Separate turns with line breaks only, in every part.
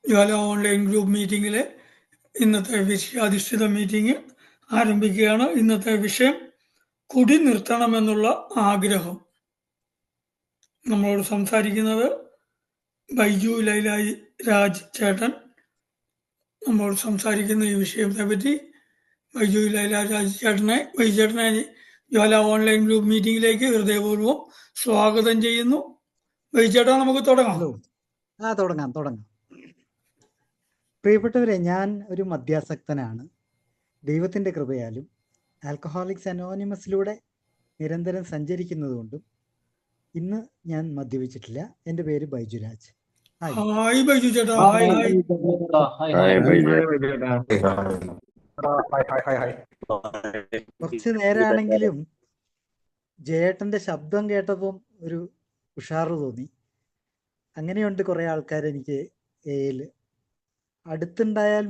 ജ്വാല online group മീറ്റിങ്ങിലെ ഇന്നത്തെ വിഷയാധിഷ്ഠിത meeting ആരംഭിക്കുകയാണ്. ഇന്നത്തെ വിഷയം കുടി നിർത്തണമെന്നുള്ള ആഗ്രഹം. നമ്മളോട് സംസാരിക്കുന്നത് ബൈജു ലൈലായി രാജ് ചേട്ടൻ. നമ്മളോട് സംസാരിക്കുന്ന ഈ വിഷയത്തെ പറ്റി ബൈജു ലൈലാ രാജ് ചേട്ടനെ ജ്വാല ഓൺലൈൻ ഗ്രൂപ്പ് മീറ്റിംഗിലേക്ക് ഹൃദയപൂർവ്വം സ്വാഗതം ചെയ്യുന്നു. ബൈജു ചേട്ടാ, നമുക്ക് തുടങ്ങാം.
തുടങ്ങാം. പ്രിയപ്പെട്ടവരെ, ഞാൻ ഒരു മദ്യാസക്തനാണ്. ദൈവത്തിൻ്റെ കൃപയാലും ആൽക്കഹോളിക്സ് അനോണിമസിലൂടെ നിരന്തരം സഞ്ചരിക്കുന്നതുകൊണ്ടും ഇന്ന് ഞാൻ മദ്യപിച്ചിട്ടില്ല. എൻ്റെ പേര് ബൈജുരാജ്.
ഹായ് ബൈജു ചേട്ടാ.
കുറച്ച് നേരമാണെങ്കിലും ജയേട്ടൻ്റെ ശബ്ദം കേട്ടപ്പം ഒരു ഉഷാറ് തോന്നി. അങ്ങനെയുണ്ട് കുറേ ആൾക്കാർ എനിക്ക് എയിൽ അടുത്തുണ്ടായാൽ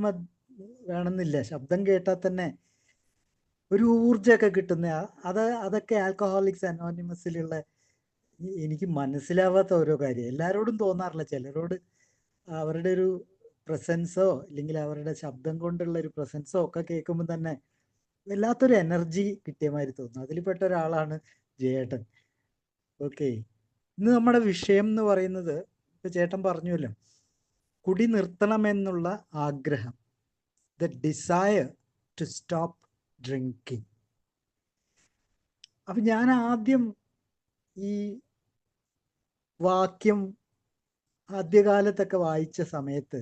വേണമെന്നില്ല, ശബ്ദം കേട്ടാൽ തന്നെ ഒരു ഊർജമൊക്കെ കിട്ടുന്ന അതൊക്കെ ആൽക്കഹോളിക്സ് അനോണിമസിലുള്ള എനിക്ക് മനസ്സിലാവാത്ത ഓരോ കാര്യം. എല്ലാവരോടും തോന്നാറില്ല. ചിലരോട് അവരുടെ ഒരു പ്രസൻസോ അല്ലെങ്കിൽ അവരുടെ ശബ്ദം കൊണ്ടുള്ള ഒരു പ്രസൻസോ ഒക്കെ കേൾക്കുമ്പോൾ തന്നെ വല്ലാത്തൊരു എനർജി കിട്ടിയ മാതിരി തോന്നുന്നു. അതിൽപ്പെട്ട ഒരാളാണ് ജയേട്ടൻ. ഓക്കെ, ഇന്ന് നമ്മുടെ വിഷയം എന്ന് പറയുന്നത് ഇപ്പൊ ചേട്ടൻ പറഞ്ഞുവല്ലോ, കുടി നിർത്തണമെന്നുള്ള ആഗ്രഹം, the desire to stop drinking. അപ്പൊ ഞാൻ ആദ്യം ഈ വാക്യം ആദ്യകാലത്തൊക്കെ വായിച്ച സമയത്ത്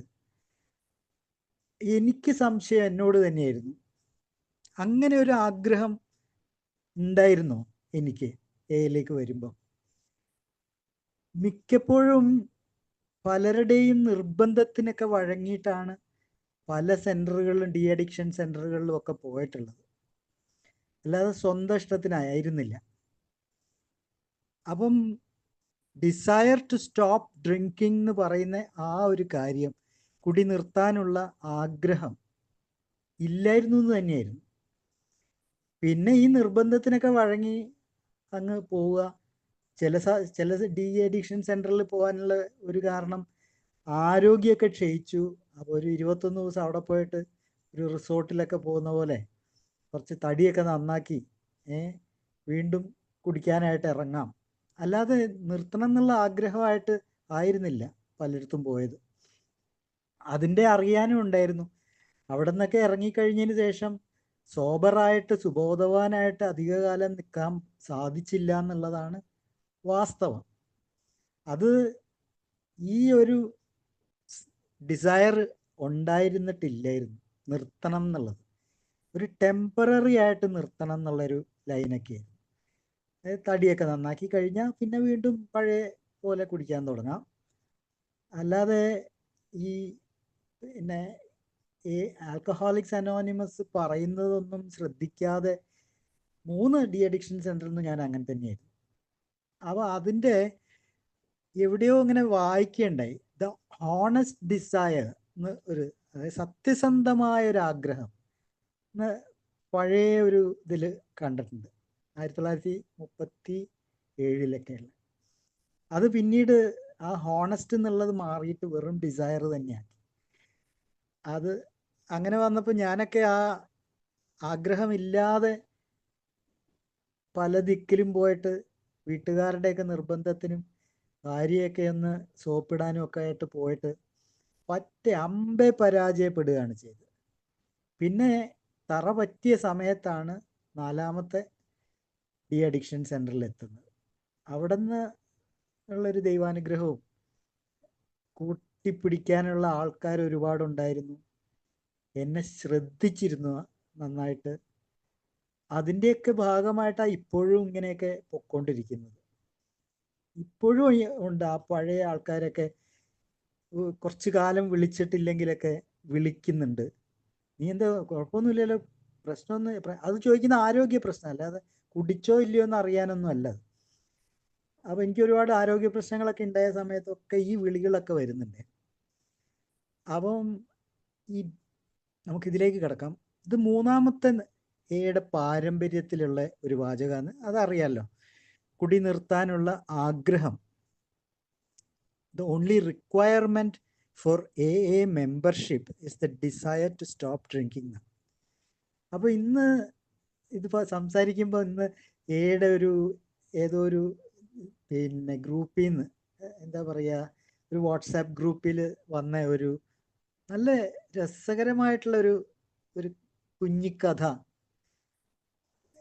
എനിക്ക് സംശയം എന്നോട് തന്നെയായിരുന്നു. അങ്ങനെ ഒരു ആഗ്രഹം ഉണ്ടായിരുന്നോ എനിക്ക് എയിലേക്ക് വരുമ്പോൾ? മിക്കപ്പോഴും പലരുടെയും നിർബന്ധത്തിനൊക്കെ വഴങ്ങിയിട്ടാണ് പല സെൻറ്ററുകളിലും, ഡി അഡിക്ഷൻ സെൻറ്ററുകളിലും ഒക്കെ പോയിട്ടുള്ളത്. അല്ലാതെ സ്വന്തം ഇഷ്ടത്തിനായിരുന്നില്ല. അപ്പം ഡിസയർ ടു സ്റ്റോപ്പ് ഡ്രിങ്കിങ് എന്ന് പറയുന്ന ആ ഒരു കാര്യം, കുടി നിർത്താനുള്ള ആഗ്രഹം ഇല്ലായിരുന്നു എന്ന് തന്നെയായിരുന്നു. പിന്നെ ഈ നിർബന്ധത്തിനൊക്കെ വഴങ്ങി അങ്ങ് പോവുക. ചില ഡി അഡിക്ഷൻ സെൻറ്ററിൽ പോകാനുള്ള ഒരു കാരണം ആരോഗ്യമൊക്കെ ക്ഷയിച്ചു. അപ്പോൾ ഒരു 21 ദിവസം അവിടെ പോയിട്ട് ഒരു റിസോർട്ടിലൊക്കെ പോകുന്ന പോലെ കുറച്ച് തടിയൊക്കെ നന്നാക്കി വീണ്ടും കുടിക്കാനായിട്ട് ഇറങ്ങാം. അല്ലാതെ നിർത്തണം എന്നുള്ള ആഗ്രഹമായിട്ട് ആയിരുന്നില്ല പലയിടത്തും പോയത്. അതിൻ്റെ അറിയാനും ഉണ്ടായിരുന്നു. അവിടെ നിന്നൊക്കെ ഇറങ്ങിക്കഴിഞ്ഞതിന് ശേഷം സോബറായിട്ട് സുബോധവാനായിട്ട് അധികകാലം നിൽക്കാൻ സാധിച്ചില്ല എന്നുള്ളതാണ് വാസ്തവം. അത് ഈ ഒരു ഡിസയർ ഉണ്ടായിരുന്നിട്ടില്ലായിരുന്നു നിർത്തണം എന്നുള്ളത്. ഒരു ടെമ്പററി ആയിട്ട് നിർത്തണം എന്നുള്ളൊരു ലൈനൊക്കെയായിരുന്നു. തടിയൊക്കെ നന്നാക്കി കഴിഞ്ഞാൽ പിന്നെ വീണ്ടും പഴയ പോലെ കുടിക്കാൻ തുടങ്ങാം. അല്ലാതെ ഈ പിന്നെ ഈ ആൽക്കഹോളിക്സ് അനോണിമസ് പറയുന്നതൊന്നും ശ്രദ്ധിക്കാതെ 3 ഡി അഡിക്ഷൻ സെൻറ്ററിൽ നിന്ന് ഞാൻ അങ്ങനെ തന്നെയായിരുന്നു. അപ്പോൾ അതിൻ്റെ എവിടെയോ ഇങ്ങനെ വായിക്കുകയുണ്ടായി, ദ ഹോണസ്റ്റ് ഡിസയർ എന്ന് അതായത് സത്യസന്ധമായ ഒരു ആഗ്രഹം എന്ന് പഴയ ഒരു ഇതിൽ കണ്ടിട്ടുണ്ട്. 1937 അത് പിന്നീട് ആ ഹോണസ്റ്റ് എന്നുള്ളത് മാറിയിട്ട് വെറും ഡിസയർ തന്നെയാക്കി. അത് അങ്ങനെ വന്നപ്പോൾ ഞാനൊക്കെ ആ ആഗ്രഹമില്ലാതെ പല ദിക്കിലും പോയിട്ട് വീട്ടുകാരുടെയൊക്കെ നിർബന്ധത്തിനും ഭാര്യയൊക്കെ ഒന്ന് സോപ്പിടാനും ഒക്കെ ആയിട്ട് പോയിട്ട് അമ്പെ പരാജയപ്പെടുകയാണ് ചെയ്തത്. പിന്നെ തറ പറ്റിയ സമയത്താണ് 4ാമത്തെ ഡി അഡിക്ഷൻ സെൻറ്ററിൽ എത്തുന്നത്. അവിടെ നിന്ന് ഉള്ളൊരു ദൈവാനുഗ്രഹവും കൂട്ടിപ്പിടിക്കാനുള്ള ആൾക്കാർ ഒരുപാടുണ്ടായിരുന്നു. എന്നെ ശ്രദ്ധിച്ചിരുന്നു നന്നായിട്ട്. അതിൻ്റെയൊക്കെ ഭാഗമായിട്ടാണ് ഇപ്പോഴും ഇങ്ങനെയൊക്കെ പൊയ്ക്കൊണ്ടിരിക്കുന്നത്. ഇപ്പോഴും ഉണ്ട് ആ പഴയ ആൾക്കാരൊക്കെ കുറച്ച് കാലം വിളിച്ചിട്ടില്ലെങ്കിലൊക്കെ വിളിക്കുന്നുണ്ട്. നീ എന്താ കുഴപ്പമൊന്നുമില്ലല്ലോ, പ്രശ്നമൊന്നും. അത് ചോദിക്കുന്ന ആരോഗ്യ പ്രശ്നം, അല്ലാതെ കുടിച്ചോ ഇല്ലയോ എന്ന് അറിയാനൊന്നും അല്ല. അപ്പം എനിക്ക് ഒരുപാട് ആരോഗ്യ പ്രശ്നങ്ങളൊക്കെ ഉണ്ടായ സമയത്തൊക്കെ ഈ വിളികളൊക്കെ വരുന്നുണ്ട്. അപ്പം നമുക്കിതിലേക്ക് കിടക്കാം. ഇത് 3ാമത്തെ എയുടെ പാരമ്പര്യത്തിലുള്ള ഒരു വാചകമാണ്. അതറിയാമല്ലോ, കുടി നിർത്താനുള്ള ആഗ്രഹം. The only requirement for AA membership is the desire to stop drinking. അപ്പോൾ ഇന്ന് ഇതിപ്പോൾ സംസാരിക്കുമ്പോൾ ഇന്ന് എയുടെ ഏതോ ഒരു പിന്നെ ഗ്രൂപ്പിൽ നിന്ന് എന്താ പറയുക, ഒരു വാട്സാപ്പ് ഗ്രൂപ്പിൽ വന്ന ഒരു നല്ല രസകരമായിട്ടുള്ളൊരു ഒരു കുഞ്ഞിക്കഥ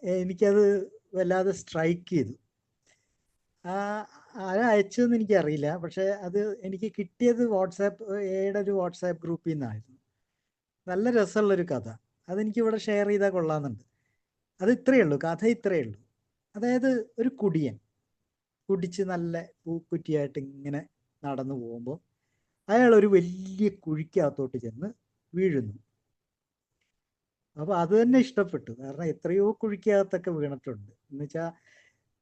എനിക്കത് വല്ലാതെ സ്ട്രൈക്ക് ചെയ്തു. ആരാ അയച്ചതെന്ന് എനിക്കറിയില്ല, പക്ഷെ അത് എനിക്ക് കിട്ടിയത് എയുടെ ഒരു വാട്സാപ്പ് ഗ്രൂപ്പിൽ നിന്നായിരുന്നു. നല്ല രസമുള്ളൊരു കഥ, അതെനിക്കിവിടെ ഷെയർ ചെയ്താൽ കൊള്ളാമെന്നുണ്ട്. അത് ഇത്രയേ ഉള്ളൂ, കഥ ഇത്രയേ ഉള്ളൂ. അതായത് ഒരു കുടിയൻ കുടിച്ച് നല്ല പൂക്കുറ്റിയായിട്ട് ഇങ്ങനെ നടന്നു പോകുമ്പോൾ അയാൾ ഒരു വലിയ കുഴിക്കകത്തോട്ട് ചെന്ന് വീഴുന്നു. അപ്പോൾ അത് തന്നെ ഇഷ്ടപ്പെട്ടു, കാരണം എത്രയോ കുഴിക്കകത്തൊക്കെ വീണിട്ടുണ്ട്. എന്നുവെച്ചാൽ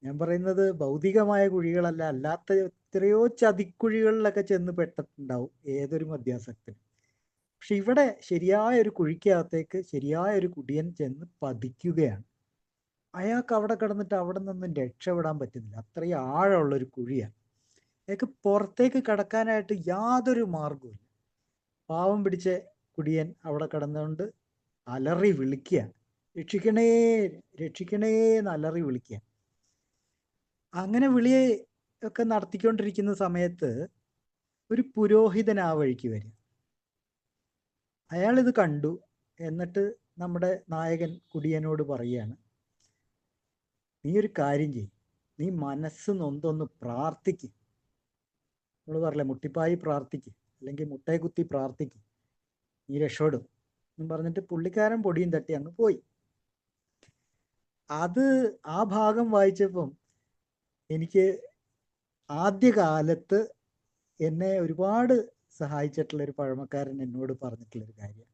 ഞാൻ പറയുന്നത് ഭൗതികമായ കുഴികളല്ല, അല്ലാത്ത എത്രയോ ചതിക്കുഴികളിലൊക്കെ ചെന്ന് പെട്ടിട്ടുണ്ടാവും ഏതൊരു മദ്യാസക്തനും. പക്ഷെ ഇവിടെ ശരിയായ ഒരു കുഴിക്കകത്തേക്ക് ശരിയായ ഒരു കുടിയൻ ചെന്ന് പതിക്കുകയാണ്. അയാൾക്ക് അവിടെ കിടന്നിട്ട് അവിടെ നിന്നും രക്ഷപ്പെടാൻ പറ്റുന്നില്ല, അത്രയും ആഴമുള്ളൊരു കുഴിയാണ്. അയാൾക്ക് പുറത്തേക്ക് കടക്കാനായിട്ട് യാതൊരു മാർഗവും. പാവം പിടിച്ച കുടിയൻ അവിടെ കിടന്നുകൊണ്ട് അലറി വിളിക്കുക, രക്ഷിക്കണേ രക്ഷിക്കണേ എന്ന് അലറി വിളിക്കുക. അങ്ങനെ വിളിയെ ഒക്കെ നടത്തിക്കൊണ്ടിരിക്കുന്ന സമയത്ത് ഒരു പുരോഹിതൻ ആ വഴിക്ക് വരിക. അയാളിത് കണ്ടു. എന്നിട്ട് നമ്മുടെ നായകൻ കുടിയനോട് പറയുകയാണ്, നീ ഒരു കാര്യം ചെയ്യും, നീ മനസ്സ് നൊന്തൊന്ന് പ്രാർത്ഥിക്കും. നമ്മൾ പറയില്ലേ, മുട്ടിപ്പായി പ്രാർത്ഥിക്കും, അല്ലെങ്കിൽ മുട്ടയെ കുത്തി പ്രാർത്ഥിക്കും, നീ രക്ഷപ്പെടും എന്നും പറഞ്ഞിട്ട് പുള്ളിക്കാരൻ പൊടിയും തട്ടി അങ്ങ് പോയി. ആ ഭാഗം വായിച്ചപ്പം എനിക്ക് ആദ്യകാലത്ത് എന്നെ ഒരുപാട് സഹായിച്ചിട്ടുള്ളൊരു പഴമക്കാരൻ എന്നോട് പറഞ്ഞിട്ടുള്ളൊരു കാര്യം,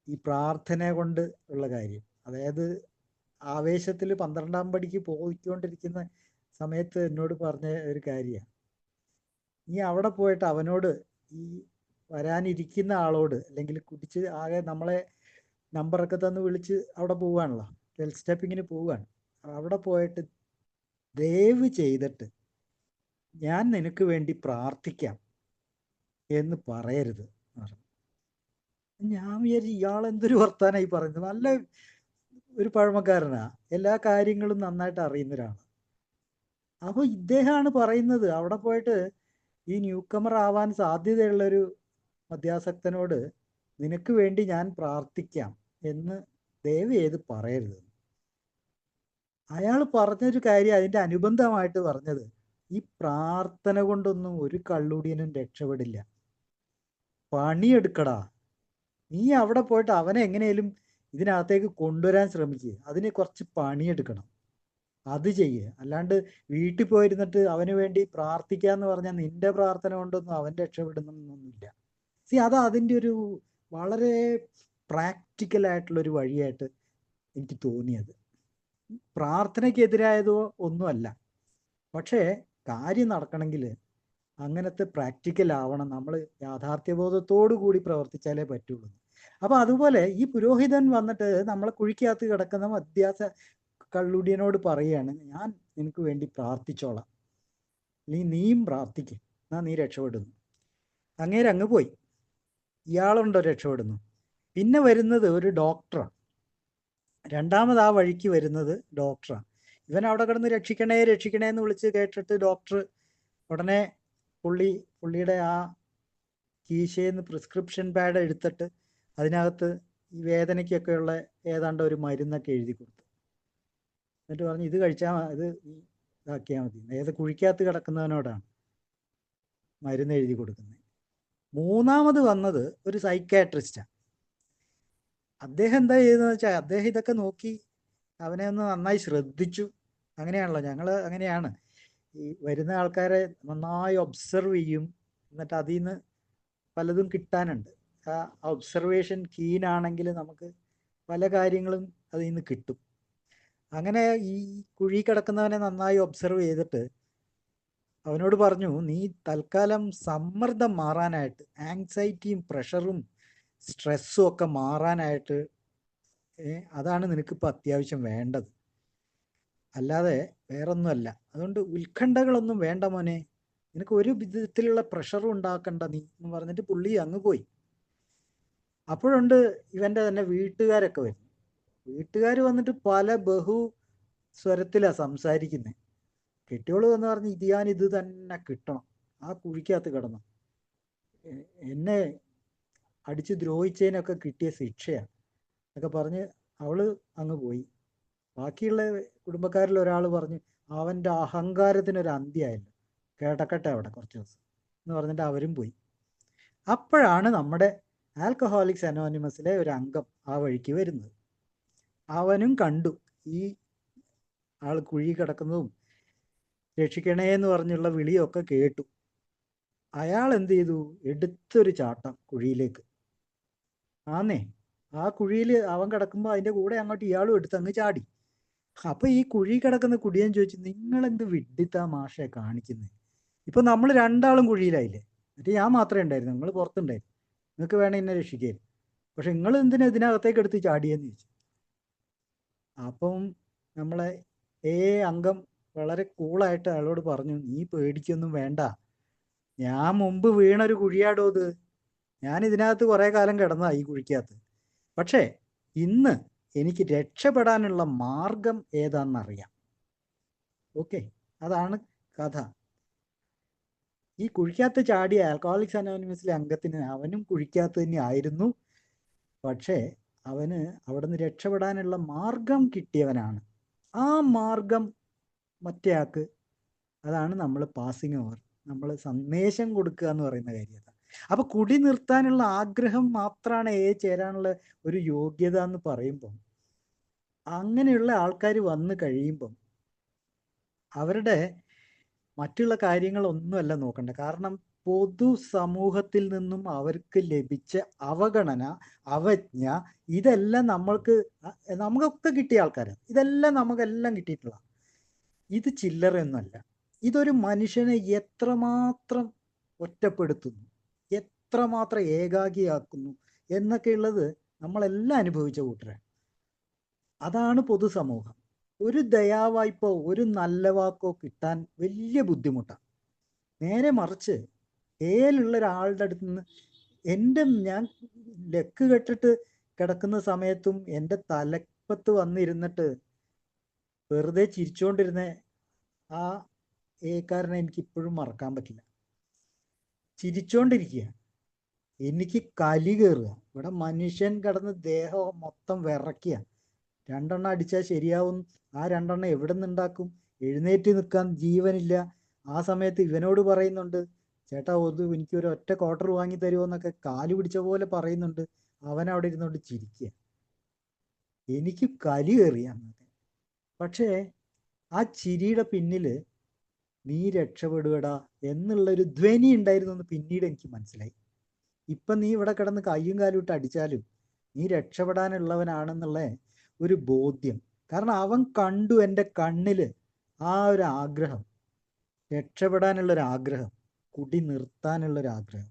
ഈ പ്രാർത്ഥന കൊണ്ട് ഉള്ള കാര്യം. അതായത് ആവേശത്തിൽ 12ാം പടിക്ക് പോയിക്കൊണ്ടിരിക്കുന്ന സമയത്ത് എന്നോട് പറഞ്ഞ ഒരു കാര്യമാണ്, നീ അവിടെ പോയിട്ട് അവനോട്, ഈ വരാനിരിക്കുന്ന ആളോട്, അല്ലെങ്കിൽ കുടിച്ച് ആകെ നമ്മളെ നമ്പറൊക്കെ തന്ന് വിളിച്ച് അവിടെ പോവുകയാണല്ലോ, 12 സ്റ്റെപ്പിങ്ങിന് പോവുകയാണ്, അവിടെ പോയിട്ട് ദയവ് ചെയ്തിട്ട് ഞാൻ നിനക്ക് വേണ്ടി പ്രാർത്ഥിക്കാം എന്ന് പറയരുത് പറഞ്ഞു. ഞാൻ വിചാരിച്ചു ഇയാൾ എന്തൊരു വർത്താനായി പറയുന്നത്, നല്ല ഒരു പഴമക്കാരനാ, എല്ലാ കാര്യങ്ങളും നന്നായിട്ട് അറിയുന്ന ഒരാളാണ്. അപ്പോൾ ഇദ്ദേഹമാണ് പറയുന്നത് അവിടെ പോയിട്ട് ഈ ന്യൂ കമർ ആവാൻ സാധ്യതയുള്ളൊരു മദ്യാസക്തനോട് നിനക്ക് വേണ്ടി ഞാൻ പ്രാർത്ഥിക്കാം എന്ന് ദയവ് ചെയ്ത് പറയരുത്. അയാൾ പറഞ്ഞൊരു കാര്യം അതിൻ്റെ അനുബന്ധമായിട്ട് പറഞ്ഞത്, ഈ പ്രാർത്ഥന കൊണ്ടൊന്നും ഒരു കള്ളുടിയനും രക്ഷപ്പെടില്ല, പണിയെടുക്കടാ. നീ അവിടെ പോയിട്ട് അവനെ എങ്ങനെയും ഇതിനകത്തേക്ക് കൊണ്ടുവരാൻ ശ്രമിക്കുക, അതിന് കുറച്ച് പണിയെടുക്കണം, അത് ചെയ്യുക. അല്ലാണ്ട് വീട്ടിൽ പോയിരുന്നിട്ട് അവന് വേണ്ടി പ്രാർത്ഥിക്കാന്ന് പറഞ്ഞാൽ നിന്റെ പ്രാർത്ഥന കൊണ്ടൊന്നും അവൻ രക്ഷപ്പെടുന്നൊന്നുമില്ല. അത് അതിൻ്റെ ഒരു വളരെ പ്രാക്ടിക്കലായിട്ടുള്ളൊരു വഴിയായിട്ട് എനിക്ക് തോന്നിയത്. പ്രാർത്ഥനയ്ക്കെതിരായതോ ഒന്നുമല്ല, പക്ഷേ കാര്യം നടക്കണമെങ്കിൽ അങ്ങനത്തെ പ്രാക്ടിക്കൽ ആവണം, നമ്മൾ യാഥാർത്ഥ്യബോധത്തോടു കൂടി പ്രവർത്തിച്ചാലേ പറ്റുള്ളൂ. അപ്പം അതുപോലെ ഈ പുരോഹിതൻ വന്നിട്ട് നമ്മളെ കുഴിക്കകത്ത് കിടക്കുന്ന മദ്യാസ കള്ളുടിയനോട് പറയുകയാണ്, ഞാൻ നിനക്ക് വേണ്ടി പ്രാർത്ഥിച്ചോളാം, നീയും പ്രാർത്ഥിക്കും, എന്നാ നീ രക്ഷപ്പെടുന്നു. അങ്ങേര് അങ്ങ് പോയി. ഇയാളുണ്ടോ രക്ഷപ്പെടുന്നു. പിന്നെ വരുന്നത് ഒരു ഡോക്ടറാണ്. രണ്ടാമത് ആ വഴിക്ക് വരുന്നത് ഡോക്ടറാണ്. ഇവൻ അവിടെ കിടന്ന് രക്ഷിക്കണേ രക്ഷിക്കണേ എന്ന് വിളിച്ച് കേട്ടിട്ട് ഡോക്ടർ ഉടനെ പുള്ളിയുടെ ആ കീശയെന്ന് പ്രിസ്ക്രിപ്ഷൻ പാഡ് എടുത്തിട്ട് അതിനകത്ത് ഈ വേദനയ്ക്കൊക്കെയുള്ള ഏതാണ്ട് ഒരു മരുന്നൊക്കെ എഴുതി കൊടുത്തു. എന്നിട്ട് പറഞ്ഞു, ഇത് കഴിച്ചാൽ ഇത് ഇതാക്കിയാൽ മതി. ഏത് കുഴിക്കകത്ത് കിടക്കുന്നവനോടാണ് മരുന്ന് എഴുതി കൊടുക്കുന്നത്. മൂന്നാമത് വന്നത് ഒരു സൈക്കാട്രിസ്റ്റാണ്. അദ്ദേഹം എന്താ ചെയ്തതെന്ന് വെച്ചാൽ അദ്ദേഹം ഇതൊക്കെ നോക്കി അവനെ ഒന്ന് നന്നായി ശ്രദ്ധിച്ചു. അങ്ങനെയാണല്ലോ, ഞങ്ങൾ അങ്ങനെയാണ്, ഈ വരുന്ന ആൾക്കാരെ നന്നായി ഒബ്സർവ് ചെയ്യും, എന്നിട്ട് അതിൽ നിന്ന് പലതും കിട്ടാനുണ്ട്. ആ ഒബ്സർവേഷൻ കീനാണെങ്കിൽ നമുക്ക് പല കാര്യങ്ങളും അതിൽ നിന്ന് കിട്ടും. അങ്ങനെ ഈ കുഴി കിടക്കുന്നവനെ നന്നായി ഒബ്സർവ് ചെയ്തിട്ട് അവനോട് പറഞ്ഞു, നീ തൽക്കാലം സമ്മർദ്ദം മാറാനായിട്ട്, ആങ്സൈറ്റിയും പ്രഷറും സ്ട്രെസ്സും ഒക്കെ മാറാനായിട്ട് അതാണ് നിനക്കിപ്പോൾ അത്യാവശ്യം വേണ്ടത്, അല്ലാതെ വേറൊന്നുമല്ല. അതുകൊണ്ട് ഉത്കണ്ഠകളൊന്നും വേണ്ട മോനെ, നിനക്ക് ഒരു വിധത്തിലുള്ള പ്രഷറും ഉണ്ടാക്കണ്ട നീ എന്ന് പറഞ്ഞിട്ട് പുള്ളി അങ്ങ് പോയി. അപ്പോഴുണ്ട് ഇവൻ്റെ തന്നെ വീട്ടുകാരൊക്കെ വരുന്നു. വീട്ടുകാർ വന്നിട്ട് പല ബഹു സ്വരത്തിലാണ് സംസാരിക്കുന്നത്. കെട്ടിയോള് വന്ന് പറഞ്ഞ് ഇത് തന്നെ കിട്ടണം, ആ കുഴിക്കകത്ത് കിടന്നു, എന്നെ അടിച്ച് ദ്രോഹിച്ചതിനൊക്കെ കിട്ടിയ ശിക്ഷയാണ് എന്നൊക്കെ പറഞ്ഞ് അവള് അങ്ങ് പോയി. ബാക്കിയുള്ള കുടുംബക്കാരിൽ ഒരാൾ പറഞ്ഞു അവൻ്റെ അഹങ്കാരത്തിനൊരു അന്ത്യമായല്ലോ, കേട്ടക്കട്ടെ അവിടെ കുറച്ച് ദിവസം എന്ന് പറഞ്ഞിട്ട് അവരും പോയി. അപ്പോഴാണ് നമ്മുടെ ആൽക്കഹോളിക്സ് അനോണിമസിലെ ഒരു അംഗം ആ വഴിക്ക് വരുന്നത്. അവനും കണ്ടു ഈ ആൾ കുഴി കിടക്കുന്നതും രക്ഷിക്കണേ എന്ന് പറഞ്ഞുള്ള വിളിയൊക്കെ കേട്ടു. അയാൾ എന്ത് ചെയ്തു? എടുത്തൊരു ചാട്ടം കുഴിയിലേക്ക്. ആ കുഴിയിൽ അവൻ കിടക്കുമ്പോൾ അതിൻ്റെ കൂടെ അങ്ങോട്ട് ഇയാളും എടുത്ത് അങ്ങ് ചാടി. അപ്പൊ ഈ കുഴി കിടക്കുന്ന കുടിയൻ ചോദിച്ചു, നിങ്ങൾ എന്ത് വിഡ്ഢിത്താ മാഷെ കാണിക്കുന്നത്? ഇപ്പൊ നമ്മൾ രണ്ടാളും കുഴിയിലായില്ലേ, എന്നിട്ട് ഞാൻ മാത്രമേ ഉണ്ടായിരുന്നു, നിങ്ങൾ പുറത്തുണ്ടായിരുന്നു, നിങ്ങൾക്ക് വേണേ എന്നെ രക്ഷിക്കായിരുന്നു, പക്ഷെ നിങ്ങൾ എന്തിനാ ഇതിനകത്തേക്ക് എടുത്ത് ചാടിയെന്ന് ചോദിച്ചു. അപ്പം നമ്മളെ അംഗം വളരെ കൂളായിട്ട് അയാളോട് പറഞ്ഞു, നീ പേടിക്കൊന്നും വേണ്ട, ഞാൻ മുമ്പ് വീണൊരു കുഴിയാടോ ഇത്, ഞാൻ ഇതിനകത്ത് കുറേ കാലം കിടന്നതാ ഈ കുഴിക്കകത്ത്, പക്ഷേ ഇന്ന് എനിക്ക് രക്ഷപ്പെടാനുള്ള മാർഗം ഏതാണെന്നറിയാം. ഓക്കെ, അതാണ് കഥ. ഈ കുഴിക്കകത്ത് ചാടിയ ആൽക്കഹോളിക്സ് അനോണിമസിലെ അംഗത്തിന് അവനും കുഴിക്കകത്ത് തന്നെ ആയിരുന്നു, പക്ഷേ അവന് അവിടെ നിന്ന് രക്ഷപ്പെടാനുള്ള മാർഗം കിട്ടിയവനാണ്. ആ മാർഗം മറ്റേയാൾക്ക്, അതാണ് നമ്മൾ പാസിങ് ഓവർ, നമ്മൾ സന്ദേശം കൊടുക്കുക എന്ന് പറയുന്ന കാര്യം. അപ്പൊ കുടി നിർത്താനുള്ള ആഗ്രഹം മാത്രമാണ് ചേരാനുള്ള ഒരു യോഗ്യത എന്ന് പറയുമ്പം, അങ്ങനെയുള്ള ആൾക്കാർ വന്നു കഴിയുമ്പം അവരുടെ മറ്റുള്ള കാര്യങ്ങളൊന്നുമല്ല നോക്കണ്ട. കാരണം പൊതു സമൂഹത്തിൽ നിന്നും അവർക്ക് ലഭിച്ച അവഗണന, അവജ്ഞ, ഇതെല്ലാം നമുക്കൊക്കെ കിട്ടിയ ആൾക്കാരാണ്. ഇതെല്ലാം നമുക്കെല്ലാം കിട്ടിയിട്ടുള്ള, ഇത് ചില്ലറയൊന്നുമല്ല. ഇതൊരു മനുഷ്യനെ എത്രമാത്രം ഒറ്റപ്പെടുത്തുന്നു, എത്രമാത്രം ഏകാഗിയാക്കുന്നു എന്നൊക്കെയുള്ളത് നമ്മളെല്ലാം അനുഭവിച്ച കൂട്ടരാണ്. അതാണ് പൊതുസമൂഹം. ഒരു ദയാവായ്പോ ഒരു നല്ല വാക്കോ കിട്ടാൻ വലിയ ബുദ്ധിമുട്ടാണ്. നേരെ മറിച്ച് ഏലുള്ള ഒരാളുടെ അടുത്ത് നിന്ന് ഞാൻ ലക്ക് കെട്ടിട്ട് കിടക്കുന്ന സമയത്തും എൻ്റെ തലപ്പത്ത് വന്നിരുന്നിട്ട് വെറുതെ ചിരിച്ചുകൊണ്ടിരുന്ന ആ ഏക്കാരനെ എനിക്കിപ്പോഴും മറക്കാൻ പറ്റില്ല. ചിരിച്ചോണ്ടിരിക്കുക, എനിക്ക് കലി കയറുക. ഇവിടെ മനുഷ്യൻ കിടന്ന് ദേഹം മൊത്തം വിറയ്ക്കുക. 2 എണ്ണം അടിച്ചാൽ ശരിയാവും, ആ 2 എണ്ണം എവിടെ നിന്നുണ്ടാക്കും? എഴുന്നേറ്റ് നിൽക്കാൻ ജീവനില്ല. ആ സമയത്ത് ഇവനോട് പറയുന്നുണ്ട്, ചേട്ടാ എനിക്കൊരു ഒറ്റ ക്വാർട്ടർ വാങ്ങി തരുമോ എന്നൊക്കെ കാല് പിടിച്ച പോലെ പറയുന്നുണ്ട്. അവൻ അവിടെ ഇരുന്നോണ്ട് ചിരിക്കുക. എനിക്ക് കലി കയറിയ. പക്ഷേ ആ ചിരിയുടെ പിന്നിൽ നീ രക്ഷപ്പെടുകടാ എന്നുള്ളൊരു ധ്വനി ഉണ്ടായിരുന്നു എന്ന് പിന്നീട് എനിക്ക് മനസ്സിലായി. ഇപ്പം നീ ഇവിടെ കിടന്ന് കയ്യും കാലും ഇട്ട് അടിച്ചാലും നീ രക്ഷപ്പെടാനുള്ളവനാണെന്നുള്ള ഒരു ബോധ്യം. കാരണം അവൻ കണ്ടു എൻ്റെ കണ്ണിൽ ആ ഒരു ആഗ്രഹം, രക്ഷപ്പെടാനുള്ളൊരാഗ്രഹം, കുടി നിർത്താനുള്ളൊരാഗ്രഹം.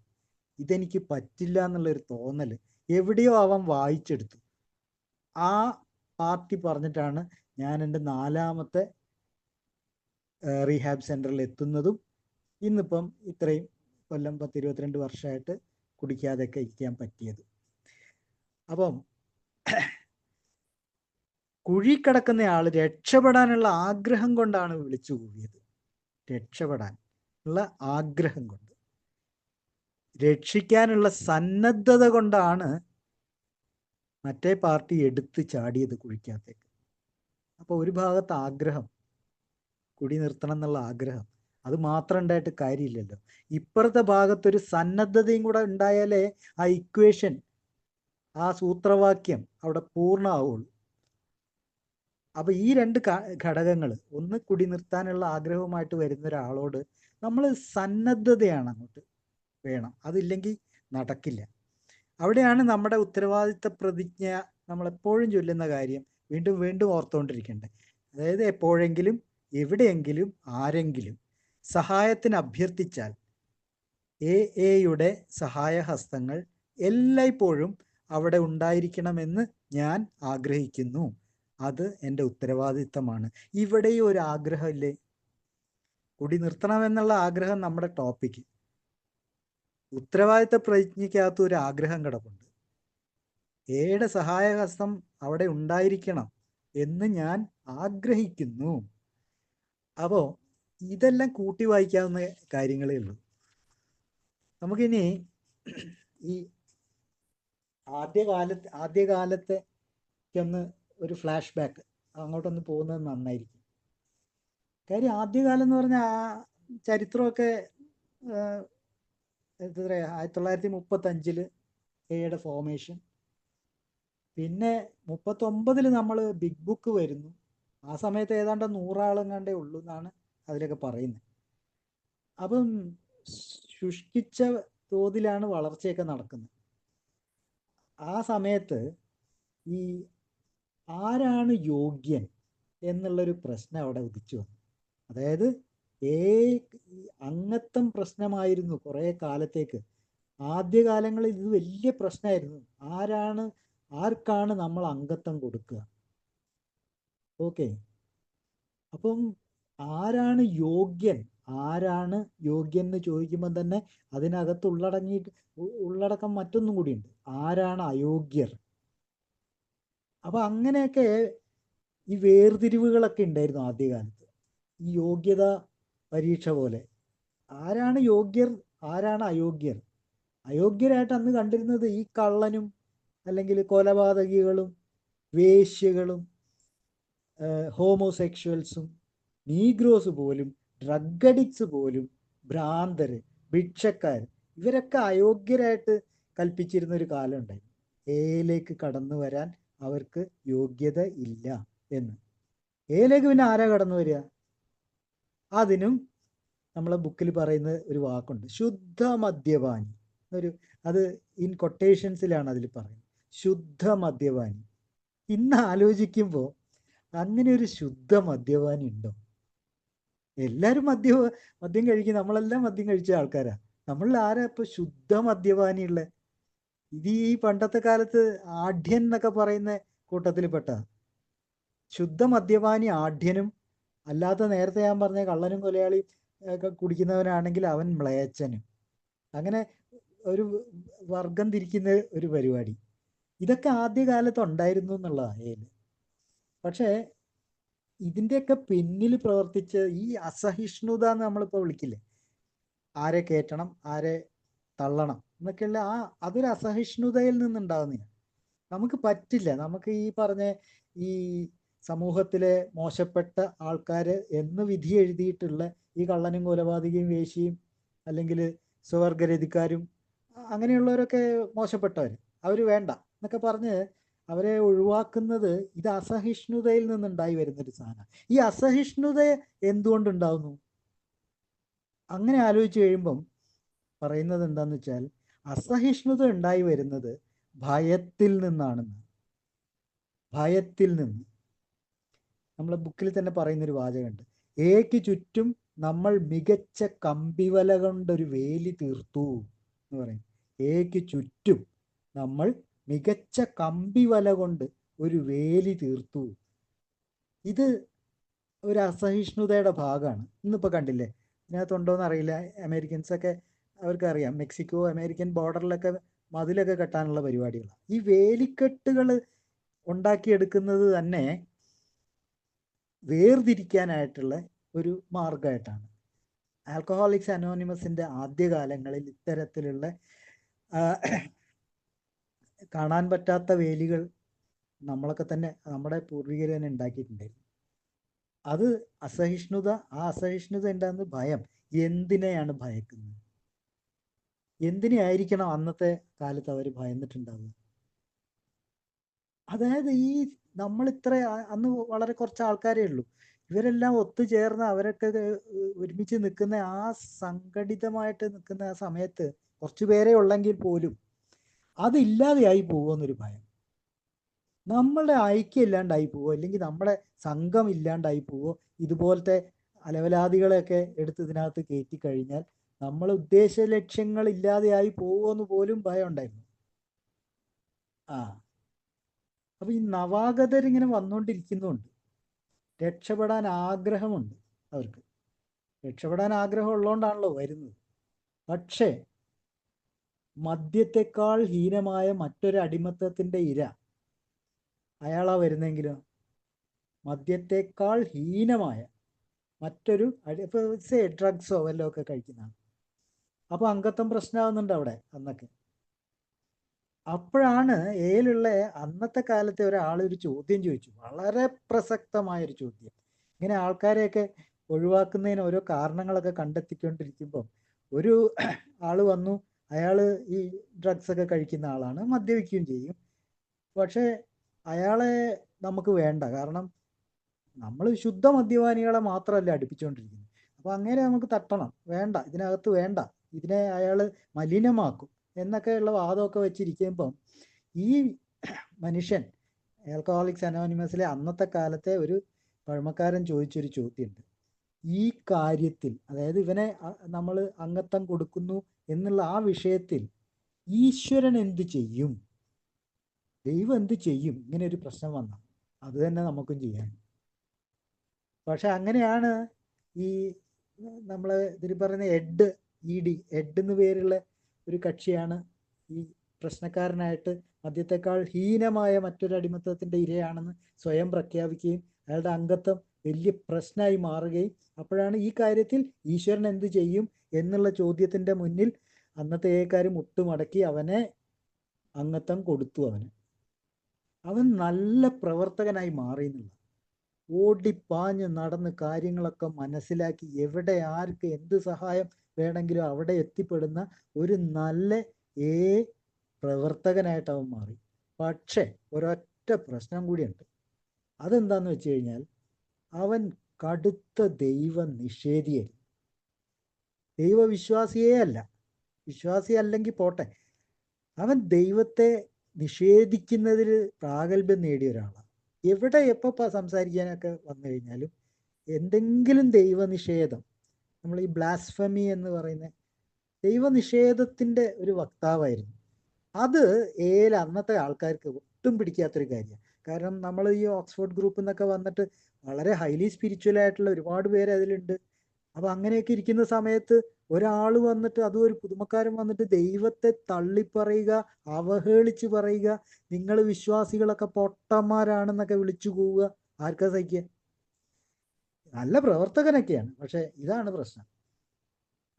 ഇതെനിക്ക് പറ്റില്ല എന്നുള്ളൊരു തോന്നൽ എവിടെയോ അവൻ വായിച്ചെടുത്തു. ആ പാർട്ടി പറഞ്ഞിട്ടാണ് ഞാൻ എൻ്റെ 4ാമത്തെ റീഹാബ് സെൻ്ററിൽ എത്തുന്നതും ഇന്നിപ്പം ഇത്രയും കൊല്ലം 10-22 വർഷമായിട്ട് കുടിക്കാതെയൊക്കെ ഇരിക്കാൻ പറ്റിയത്. അപ്പം കുഴി കിടക്കുന്ന ആൾ രക്ഷപ്പെടാനുള്ള ആഗ്രഹം കൊണ്ടാണ് വിളിച്ചു കൂവിയത്. രക്ഷപ്പെടാൻ ഉള്ള ആഗ്രഹം കൊണ്ട്, രക്ഷിക്കാനുള്ള സന്നദ്ധത കൊണ്ടാണ് മറ്റേ പാർട്ടി എടുത്ത് ചാടിയത് കുഴിക്കകത്തേക്ക്. അപ്പോൾ ഒരു ഭാഗത്ത് ആഗ്രഹം, കുടി നിർത്തണം എന്നുള്ള ആഗ്രഹം, അത് മാത്രം ഉണ്ടായിട്ട് കാര്യമില്ലല്ലോ. ഇപ്പുറത്തെ ഭാഗത്തൊരു സന്നദ്ധതയും കൂടെ ഉണ്ടായാലേ ആ ഇക്വേഷൻ, ആ സൂത്രവാക്യം അവിടെ പൂർണ്ണമാവുള്ളൂ. അപ്പൊ ഈ 2 ഘടകങ്ങൾ, ഒന്ന് കുടി നിർത്താനുള്ള ആഗ്രഹവുമായിട്ട് വരുന്ന ഒരാളോട് നമ്മൾ സന്നദ്ധതയാണ് അങ്ങോട്ട് വേണം, അതില്ലെങ്കിൽ നടക്കില്ല. അവിടെയാണ് നമ്മുടെ ഉത്തരവാദിത്ത പ്രതിജ്ഞ നമ്മളെപ്പോഴും ചൊല്ലുന്ന കാര്യം വീണ്ടും വീണ്ടും ഓർത്തുകൊണ്ടിരിക്കേണ്ടത്. അതായത് എപ്പോഴെങ്കിലും എവിടെയെങ്കിലും ആരെങ്കിലും സഹായത്തിന് അഭ്യർത്ഥിച്ചാൽ എയുടെ സഹായഹസ്തങ്ങൾ എല്ലായ്പ്പോഴും അവിടെ ഉണ്ടായിരിക്കണമെന്ന് ഞാൻ ആഗ്രഹിക്കുന്നു. അത് എൻ്റെ ഉത്തരവാദിത്തമാണ്. ഇവിടെയും ഒരു ആഗ്രഹമില്ലേ? കുടി നിർത്തണമെന്നുള്ള ആഗ്രഹം നമ്മുടെ ടോപ്പിക്ക്. ഉത്തരവാദിത്ത പ്രതിജ്ഞയ്ക്കകത്ത് ഒരു ആഗ്രഹം കിടപ്പുണ്ട്. എയുടെ സഹായഹസ്തം അവിടെ ഉണ്ടായിരിക്കണം എന്ന് ഞാൻ ആഗ്രഹിക്കുന്നു. അപ്പോൾ ഇതെല്ലാം കൂട്ടി വായിക്കാവുന്ന കാര്യങ്ങളേ ഉള്ളൂ. നമുക്കിനി ഈ ആദ്യകാലത്തെ ഒന്ന് ഒരു ഫ്ലാഷ് ബാക്ക് അങ്ങോട്ടൊന്ന് പോകുന്നത് നന്നായിരിക്കും. കാര്യം ആദ്യകാലം എന്ന് പറഞ്ഞാൽ ആ ചരിത്രമൊക്കെ എന്താ പറയുക, 1935 എയുടെ ഫോർമേഷൻ, പിന്നെ 39 നമ്മൾ ബിഗ് ബുക്ക് വരുന്നു. ആ സമയത്ത് ഏതാണ്ട് 100 ആളെങ്ങാണ്ടേ ഉള്ളൂ എന്നാണ് അതിലൊക്കെ പറയുന്നത്. അപ്പം ശുഷ്കിച്ച തോതിലാണ് വളർച്ചയൊക്കെ നടക്കുന്നത്. ആ സമയത്ത് ഈ ആരാണ് യോഗ്യൻ എന്നുള്ളൊരു പ്രശ്നം അവിടെ ഉദിച്ചു വന്നു. അതായത് അംഗത്വം പ്രശ്നമായിരുന്നു കുറേ കാലത്തേക്ക്. ആദ്യകാലങ്ങളിൽ ഇത് വലിയ പ്രശ്നമായിരുന്നു. ആർക്കാണ് നമ്മൾ അംഗത്വം കൊടുക്കുക? ഓക്കെ, അപ്പം ആരാണ് യോഗ്യൻ എന്ന് ചോദിക്കുമ്പോൾ തന്നെ അതിനകത്ത് ഉള്ളടക്കം മറ്റൊന്നും കൂടിയുണ്ട്. ആരാണ് അയോഗ്യർ? അപ്പൊ അങ്ങനെയൊക്കെ ഈ വേർതിരിവുകളൊക്കെ ഉണ്ടായിരുന്നു ആദ്യകാലത്ത്. ഈ യോഗ്യത പരീക്ഷ പോലെ ആരാണ് യോഗ്യർ, ആരാണ് അയോഗ്യർ? അയോഗ്യരായിട്ട് അന്ന് കണ്ടിരുന്നത് ഈ കള്ളനും അല്ലെങ്കിൽ കൊലപാതകികളും വേശ്യകളും ഹോമോസെക്ഷൽസും നീഗ്രോസ് പോലും ഡ്രഗ് അഡിക്ട്സ് പോലും ഭ്രാന്തര് ഭിക്ഷക്കാർ ഇവരൊക്കെ അയോഗ്യരായിട്ട് കൽപ്പിച്ചിരുന്ന ഒരു കാലം ഉണ്ടായി. എയിലേക്ക് കടന്നു വരാൻ അവർക്ക് യോഗ്യത ഇല്ല എന്ന്. എയിലേക്ക് പിന്നെ ആരാ കടന്നു വരിക? അതിനും നമ്മളെ ബുക്കിൽ പറയുന്ന ഒരു വാക്കുണ്ട്, ശുദ്ധ മദ്യപാനി. അത് ഇൻ കൊട്ടേഷൻസിലാണ് അതിൽ പറയുന്നത്, ശുദ്ധ മദ്യപാനി. ഇന്ന് ആലോചിക്കുമ്പോൾ അങ്ങനെ ഒരു ശുദ്ധ മദ്യപാനി ഉണ്ടോ? എല്ലാവരും മദ്യം കഴിക്കും, നമ്മളെല്ലാം മദ്യം കഴിച്ച ആൾക്കാരാ. നമ്മളിൽ ആരാ ഇപ്പൊ ശുദ്ധ മദ്യപാനിയുള്ള? ഇത് ഈ പണ്ടത്തെ കാലത്ത് ആഢ്യൻ എന്നൊക്കെ പറയുന്ന കൂട്ടത്തിൽ പെട്ട. ശുദ്ധ മദ്യപാനി ആഢ്യനും, അല്ലാത്ത നേരത്തെ ഞാൻ പറഞ്ഞ കള്ളനും കൊലയാളി ഒക്കെ കുടിക്കുന്നവനാണെങ്കിൽ അവൻ മ്ലേച്ഛനും. അങ്ങനെ ഒരു വർഗം തിരിക്കുന്ന ഒരു പരിപാടി. ഇതൊക്കെ ആദ്യകാലത്ത് ഉണ്ടായിരുന്നു എന്നുള്ളതാണ്. പക്ഷേ ഇതിൻ്റെയൊക്കെ പിന്നിൽ പ്രവർത്തിച്ച് ഈ അസഹിഷ്ണുത എന്ന് നമ്മളിപ്പോൾ വിളിക്കില്ലേ, ആരെ കയറ്റണം ആരെ തള്ളണം എന്നൊക്കെയുള്ള അതൊരു അസഹിഷ്ണുതയിൽ നിന്നുണ്ടാകുന്നതാണ്. നമുക്ക് പറ്റില്ല. നമുക്ക് ഈ പറഞ്ഞ ഈ സമൂഹത്തിലെ മോശപ്പെട്ട ആൾക്കാര് എന്ന് വിധി എഴുതിയിട്ടുള്ള ഈ കള്ളനും കൊലപാതകയും വേശ്യയും അല്ലെങ്കിൽ സ്വവർഗരതിക്കാരും അങ്ങനെയുള്ളവരൊക്കെ മോശപ്പെട്ടവർ, അവർ വേണ്ട എന്നൊക്കെ പറഞ്ഞ് അവരെ ഒഴിവാക്കുന്നത് ഇത് അസഹിഷ്ണുതയിൽ നിന്നുണ്ടായി വരുന്നൊരു സാധനം. ഈ അസഹിഷ്ണുത എന്തുകൊണ്ടുണ്ടാവുന്നു? അങ്ങനെ ആലോചിച്ച് കഴിയുമ്പം പറയുന്നത് എന്താന്ന് വെച്ചാൽ, അസഹിഷ്ണുത ഉണ്ടായി വരുന്നത് ഭയത്തിൽ നിന്നാണെന്ന്. ഭയത്തിൽ നിന്ന്. നമ്മളെ ബുക്കിൽ തന്നെ പറയുന്നൊരു വാചകമുണ്ട്, ഏക്ക് ചുറ്റും നമ്മൾ മികച്ച കമ്പിവല കൊണ്ടൊരു വേലി തീർത്തു എന്ന് പറയും. ഏക്ക് ചുറ്റും നമ്മൾ മികച്ച കമ്പിവല കൊണ്ട് ഒരു വേലി തീർത്തു. ഇത് ഒരു അസഹിഷ്ണുതയുടെ ഭാഗമാണ്. ഇന്നിപ്പോൾ കണ്ടില്ലേ, ഇതിനകത്തുണ്ടോയെന്ന് അറിയില്ല, അമേരിക്കൻസൊക്കെ അവർക്കറിയാം, മെക്സിക്കോ അമേരിക്കൻ ബോർഡറിലൊക്കെ മതിലൊക്കെ കെട്ടാനുള്ള പരിപാടികളാണ്. ഈ വേലിക്കെട്ടുകൾ ഉണ്ടാക്കിയെടുക്കുന്നത് തന്നെ വേർതിരിക്കാനായിട്ടുള്ള ഒരു മാർഗമായിട്ടാണ്. ആൽക്കഹോളിക്സ് അനോണിമസിൻ്റെ ആദ്യകാലങ്ങളിൽ ഇത്തരത്തിലുള്ള കാണാൻ പറ്റാത്ത വേലികൾ നമ്മളൊക്കെ തന്നെ, നമ്മുടെ പൂർവികർ തന്നെ ഉണ്ടാക്കിയിട്ടുണ്ടായിരുന്നു. അത് അസഹിഷ്ണുത. ആ അസഹിഷ്ണുത ഉണ്ടാകുന്ന ഭയം. എന്തിനെയാണ് ഭയക്കുന്നത്? എന്തിനായിരിക്കണം അന്നത്തെ കാലത്ത് അവർ ഭയന്നിട്ടുണ്ടാവുക? അതായത് ഈ നമ്മളിത്ര അന്ന് വളരെ കുറച്ച് ആൾക്കാരേ ഉള്ളൂ. ഇവരെല്ലാം ഒത്തുചേർന്ന് അവരൊക്കെ ഒരുമിച്ച് നിൽക്കുന്ന സംഘടിതമായിട്ട് നിൽക്കുന്ന ആ സമയത്ത് കുറച്ചു പേരെ ഉള്ളെങ്കിൽ പോലും അതില്ലാതെയായി പോകുമെന്നൊരു ഭയം. നമ്മളുടെ ഐക്യം ഇല്ലാണ്ടായി പോവോ, അല്ലെങ്കിൽ നമ്മുടെ സംഘം ഇല്ലാണ്ടായി പോവോ, ഇതുപോലത്തെ അലവലാദികളെയൊക്കെ എടുത്ത് ഇതിനകത്ത് കയറ്റി കഴിഞ്ഞാൽ നമ്മൾ ഉദ്ദേശ ലക്ഷ്യങ്ങൾ ഇല്ലാതെയായി പോവുമെന്ന് പോലും ഭയം ഉണ്ടായിരുന്നു. അപ്പൊ ഈ നവാഗതരിങ്ങനെ വന്നുകൊണ്ടിരിക്കുന്നുണ്ട്, രക്ഷപ്പെടാൻ ആഗ്രഹമുണ്ട് അവർക്ക്. രക്ഷപ്പെടാൻ ആഗ്രഹം ഉള്ളതുകൊണ്ടാണല്ലോ വരുന്നത്. പക്ഷേ മദ്യത്തെക്കാൾ ഹീനമായ മറ്റൊരു അടിമത്തത്തിൻ്റെ ഇര അയാളാ വരുന്നെങ്കിലോ, മദ്യത്തെക്കാൾ ഹീനമായ മറ്റൊരു ഇപ്പോൾ ഡ്രഗ്സോ വല്ലതും ഒക്കെ കഴിക്കുന്നതാണ്. അപ്പോൾ അംഗത്വം പ്രശ്നമാകുന്നുണ്ട് അവിടെ അന്നൊക്കെ. അപ്പോഴാണ് ഏലുള്ള അന്നത്തെ കാലത്തെ ഒരാൾ ഒരു ചോദ്യം ചോദിച്ചു, വളരെ പ്രസക്തമായൊരു ചോദ്യം. ഇങ്ങനെ ആൾക്കാരെയൊക്കെ ഒഴിവാക്കുന്നതിന് ഓരോ കാരണങ്ങളൊക്കെ കണ്ടെത്തിക്കൊണ്ടിരിക്കുമ്പോൾ ഒരു ആൾ വന്നു. അയാൾ ഈ ഡ്രഗ്സ് ഒക്കെ കഴിക്കുന്ന ആളാണ്, മദ്യപിക്കുകയും ചെയ്യും. പക്ഷേ അയാളെ നമുക്ക് വേണ്ട, കാരണം നമ്മൾ ശുദ്ധ മദ്യപാനികളെ മാത്രമല്ല അടുപ്പിച്ചുകൊണ്ടിരിക്കുന്നത്. അപ്പോൾ അങ്ങനെ നമുക്ക് തട്ടണം, വേണ്ട, ഇതിനകത്ത് വേണ്ട, ഇതിനെ അയാൾ മലിനമാക്കും എന്നൊക്കെയുള്ള വാദമൊക്കെ വെച്ചിരിക്കുമ്പം ഈ മനുഷ്യൻ ആൽക്കഹോളിക്സ് അനോണിമസിലെ അന്നത്തെ കാലത്തെ ഒരു പഴമക്കാരൻ ചോദിച്ചൊരു ചോദ്യമുണ്ട്. ഈ കാര്യത്തിൽ, അതായത് ഇവനെ നമ്മൾ അംഗത്വം കൊടുക്കുന്നു എന്നുള്ള ആ വിഷയത്തിൽ ഈശ്വരൻ എന്ത് ചെയ്യും, ദൈവം എന്ത് ചെയ്യും, ഇങ്ങനെ ഒരു പ്രശ്നം വന്നാൽ അത് തന്നെ നമുക്കും ചെയ്യാം. പക്ഷെ അങ്ങനെയാണ് ഈ നമ്മൾ ഇതിൽ പറയുന്ന എഡ് എന്ന് പേരുള്ള ഒരു കക്ഷിയാണ് ഈ പ്രശ്നക്കാരനായിട്ട് മദ്യത്തെക്കാൾ ഹീനമായ മറ്റൊരു അടിമത്തത്തിൻ്റെ ഇരയാണെന്ന് സ്വയം പ്രഖ്യാപിക്കുകയും അയാളുടെ അംഗത്വം വലിയ പ്രശ്നമായി മാറുകയും, അപ്പോഴാണ് ഈ കാര്യത്തിൽ ഈശ്വരൻ എന്ത് ചെയ്യും എന്നുള്ള ചോദ്യത്തിൻ്റെ മുന്നിൽ അന്നത്തെ ഏക്കാർ മുട്ടുമടക്കി അവനെ അംഗത്വം കൊടുത്തു. അവൻ നല്ല പ്രവർത്തകനായി മാറി എന്നുള്ള, ഓടിപ്പാഞ്ഞ് നടന്ന് കാര്യങ്ങളൊക്കെ മനസ്സിലാക്കി എവിടെ ആർക്ക് എന്ത് സഹായം വേണമെങ്കിലും അവിടെ എത്തിപ്പെടുന്ന ഒരു നല്ല പ്രവർത്തകനായിട്ട് അവൻ മാറി. പക്ഷേ ഒരൊറ്റ പ്രശ്നം കൂടിയുണ്ട്. അതെന്താന്ന് വെച്ച് കഴിഞ്ഞാൽ അവൻ കടുത്ത ദൈവ നിഷേധിയായിരുന്നു. ദൈവവിശ്വാസിയേ അല്ല, വിശ്വാസി അല്ലെങ്കിൽ പോട്ടെ, അവൻ ദൈവത്തെ നിഷേധിക്കുന്നതിൽ പ്രാഗൽഭ്യം നേടിയ ഒരാളാണ്. എവിടെ എപ്പോൾ സംസാരിക്കാനൊക്കെ വന്നു കഴിഞ്ഞാലും എന്തെങ്കിലും ദൈവനിഷേധം, നമ്മൾ ഈ ബ്ലാസ്ഫമി എന്ന് പറയുന്ന ദൈവനിഷേധത്തിൻ്റെ ഒരു വക്താവായിരുന്നു. അത് അന്നത്തെ ആൾക്കാർക്ക് ഒട്ടും പിടിക്കാത്തൊരു കാര്യമാണ്. കാരണം നമ്മൾ ഈ ഓക്സ്ഫോർഡ് ഗ്രൂപ്പിൽ നിന്നൊക്കെ വന്നിട്ട് വളരെ ഹൈലി സ്പിരിച്വൽ ആയിട്ടുള്ള ഒരുപാട് പേര് അതിലുണ്ട്. അപ്പോൾ അങ്ങനെയൊക്കെ ഇരിക്കുന്ന സമയത്ത് ഒരാൾ വന്നിട്ട്, അതും ഒരു പുതുമക്കാരൻ വന്നിട്ട് ദൈവത്തെ തള്ളിപ്പറയുക, അവഹേളിച്ച് പറയുക, നിങ്ങൾ വിശ്വാസികളൊക്കെ പൊട്ടന്മാരാണെന്നൊക്കെ വിളിച്ചു പോവുക, ആർക്കാ സഹിക്കുക? നല്ല പ്രവർത്തകനൊക്കെയാണ്, പക്ഷെ ഇതാണ് പ്രശ്നം.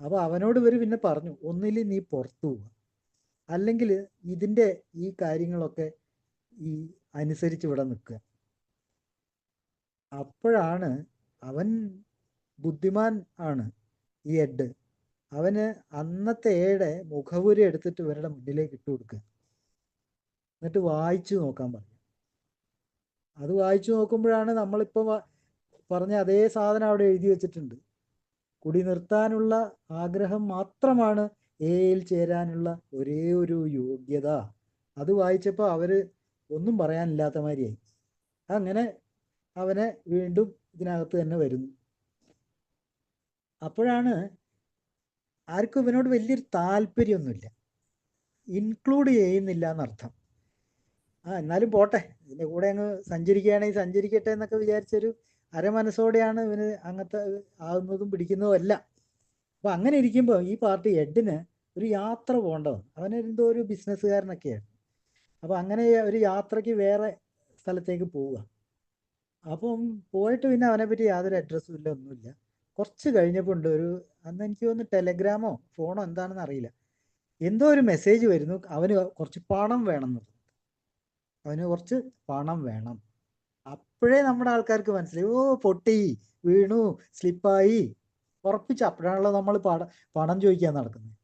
അപ്പോൾ അവനോട് ഇവർ പിന്നെ പറഞ്ഞു, ഒന്നിൽ നീ പുറത്തു പോവുക, അല്ലെങ്കിൽ ഇതിൻ്റെ ഈ കാര്യങ്ങളൊക്കെ ഈ അനുസരിച്ച് ഇവിടെ നിൽക്കുക. അപ്പോഴാണ് അവൻ ബുദ്ധിമാൻ ആണ് ഈ എഡ്. അവന് അന്നത്തെ മുഖവുര എടുത്തിട്ട് ഇവരുടെ മുന്നിലേക്ക് ഇട്ട് കൊടുക്കുക, എന്നിട്ട് വായിച്ചു നോക്കാൻ പറഞ്ഞു. അത് വായിച്ചു നോക്കുമ്പോഴാണ് നമ്മളിപ്പോൾ പറഞ്ഞ അതേ സാധനം അവിടെ എഴുതി വെച്ചിട്ടുണ്ട്. കുടി നിർത്താനുള്ള ആഗ്രഹം മാത്രമാണ് എയിൽ ചേരാനുള്ള ഒരേ ഒരു യോഗ്യത. അത് വായിച്ചപ്പോൾ അവർ ഒന്നും പറയാനില്ലാത്ത മാതിരിയായി. അങ്ങനെ അവനെ വീണ്ടും ഇതിനകത്ത് തന്നെ വരുന്നു. അപ്പോഴാണ് ആർക്കും ഇവനോട് വലിയൊരു താല്പര്യമൊന്നുമില്ല, ഇൻക്ലൂഡ് ചെയ്യുന്നില്ല എന്നർത്ഥം. എന്നാലും പോട്ടെ, ഇതിൻ്റെ കൂടെ അങ്ങ് സഞ്ചരിക്കുകയാണെങ്കിൽ സഞ്ചരിക്കട്ടെ എന്നൊക്കെ വിചാരിച്ചൊരു അരമനസ്സോടെയാണ് ഇവന് അങ്ങനത്തെ ആകുന്നതും പിടിക്കുന്നതും അല്ല. അപ്പോൾ അങ്ങനെ ഇരിക്കുമ്പോൾ ഈ പാർട്ടി എഡിന് ഒരു യാത്ര പോകേണ്ട വന്നു. അവനെന്തോ ഒരു ബിസിനസ്സുകാരനൊക്കെയാണ്. അപ്പോൾ അങ്ങനെ ഒരു യാത്രയ്ക്ക് വേറെ സ്ഥലത്തേക്ക് പോവുക. അപ്പം പോയിട്ട് പിന്നെ അവനെപ്പറ്റി യാതൊരു അഡ്രസ്സും ഇല്ല, ഒന്നുമില്ല. കുറച്ച് കഴിഞ്ഞപ്പോൾ ഉണ്ട് അന്ന് എനിക്ക് തോന്നുന്നു ടെലഗ്രാമോ ഫോണോ എന്താണെന്ന് അറിയില്ല, എന്തോ ഒരു മെസ്സേജ് വരുന്നു, അവന് കുറച്ച് പണം വേണം. അവന് കുറച്ച് പണം വേണം. അപ്പോഴേ നമ്മുടെ ആൾക്കാർക്ക് മനസ്സിലായി, പൊട്ടി വീണു, സ്ലിപ്പായി, ഉറപ്പിച്ചു. അപ്പോഴാണല്ലോ നമ്മൾ പണം ചോദിക്കാൻ നടക്കുന്നത്.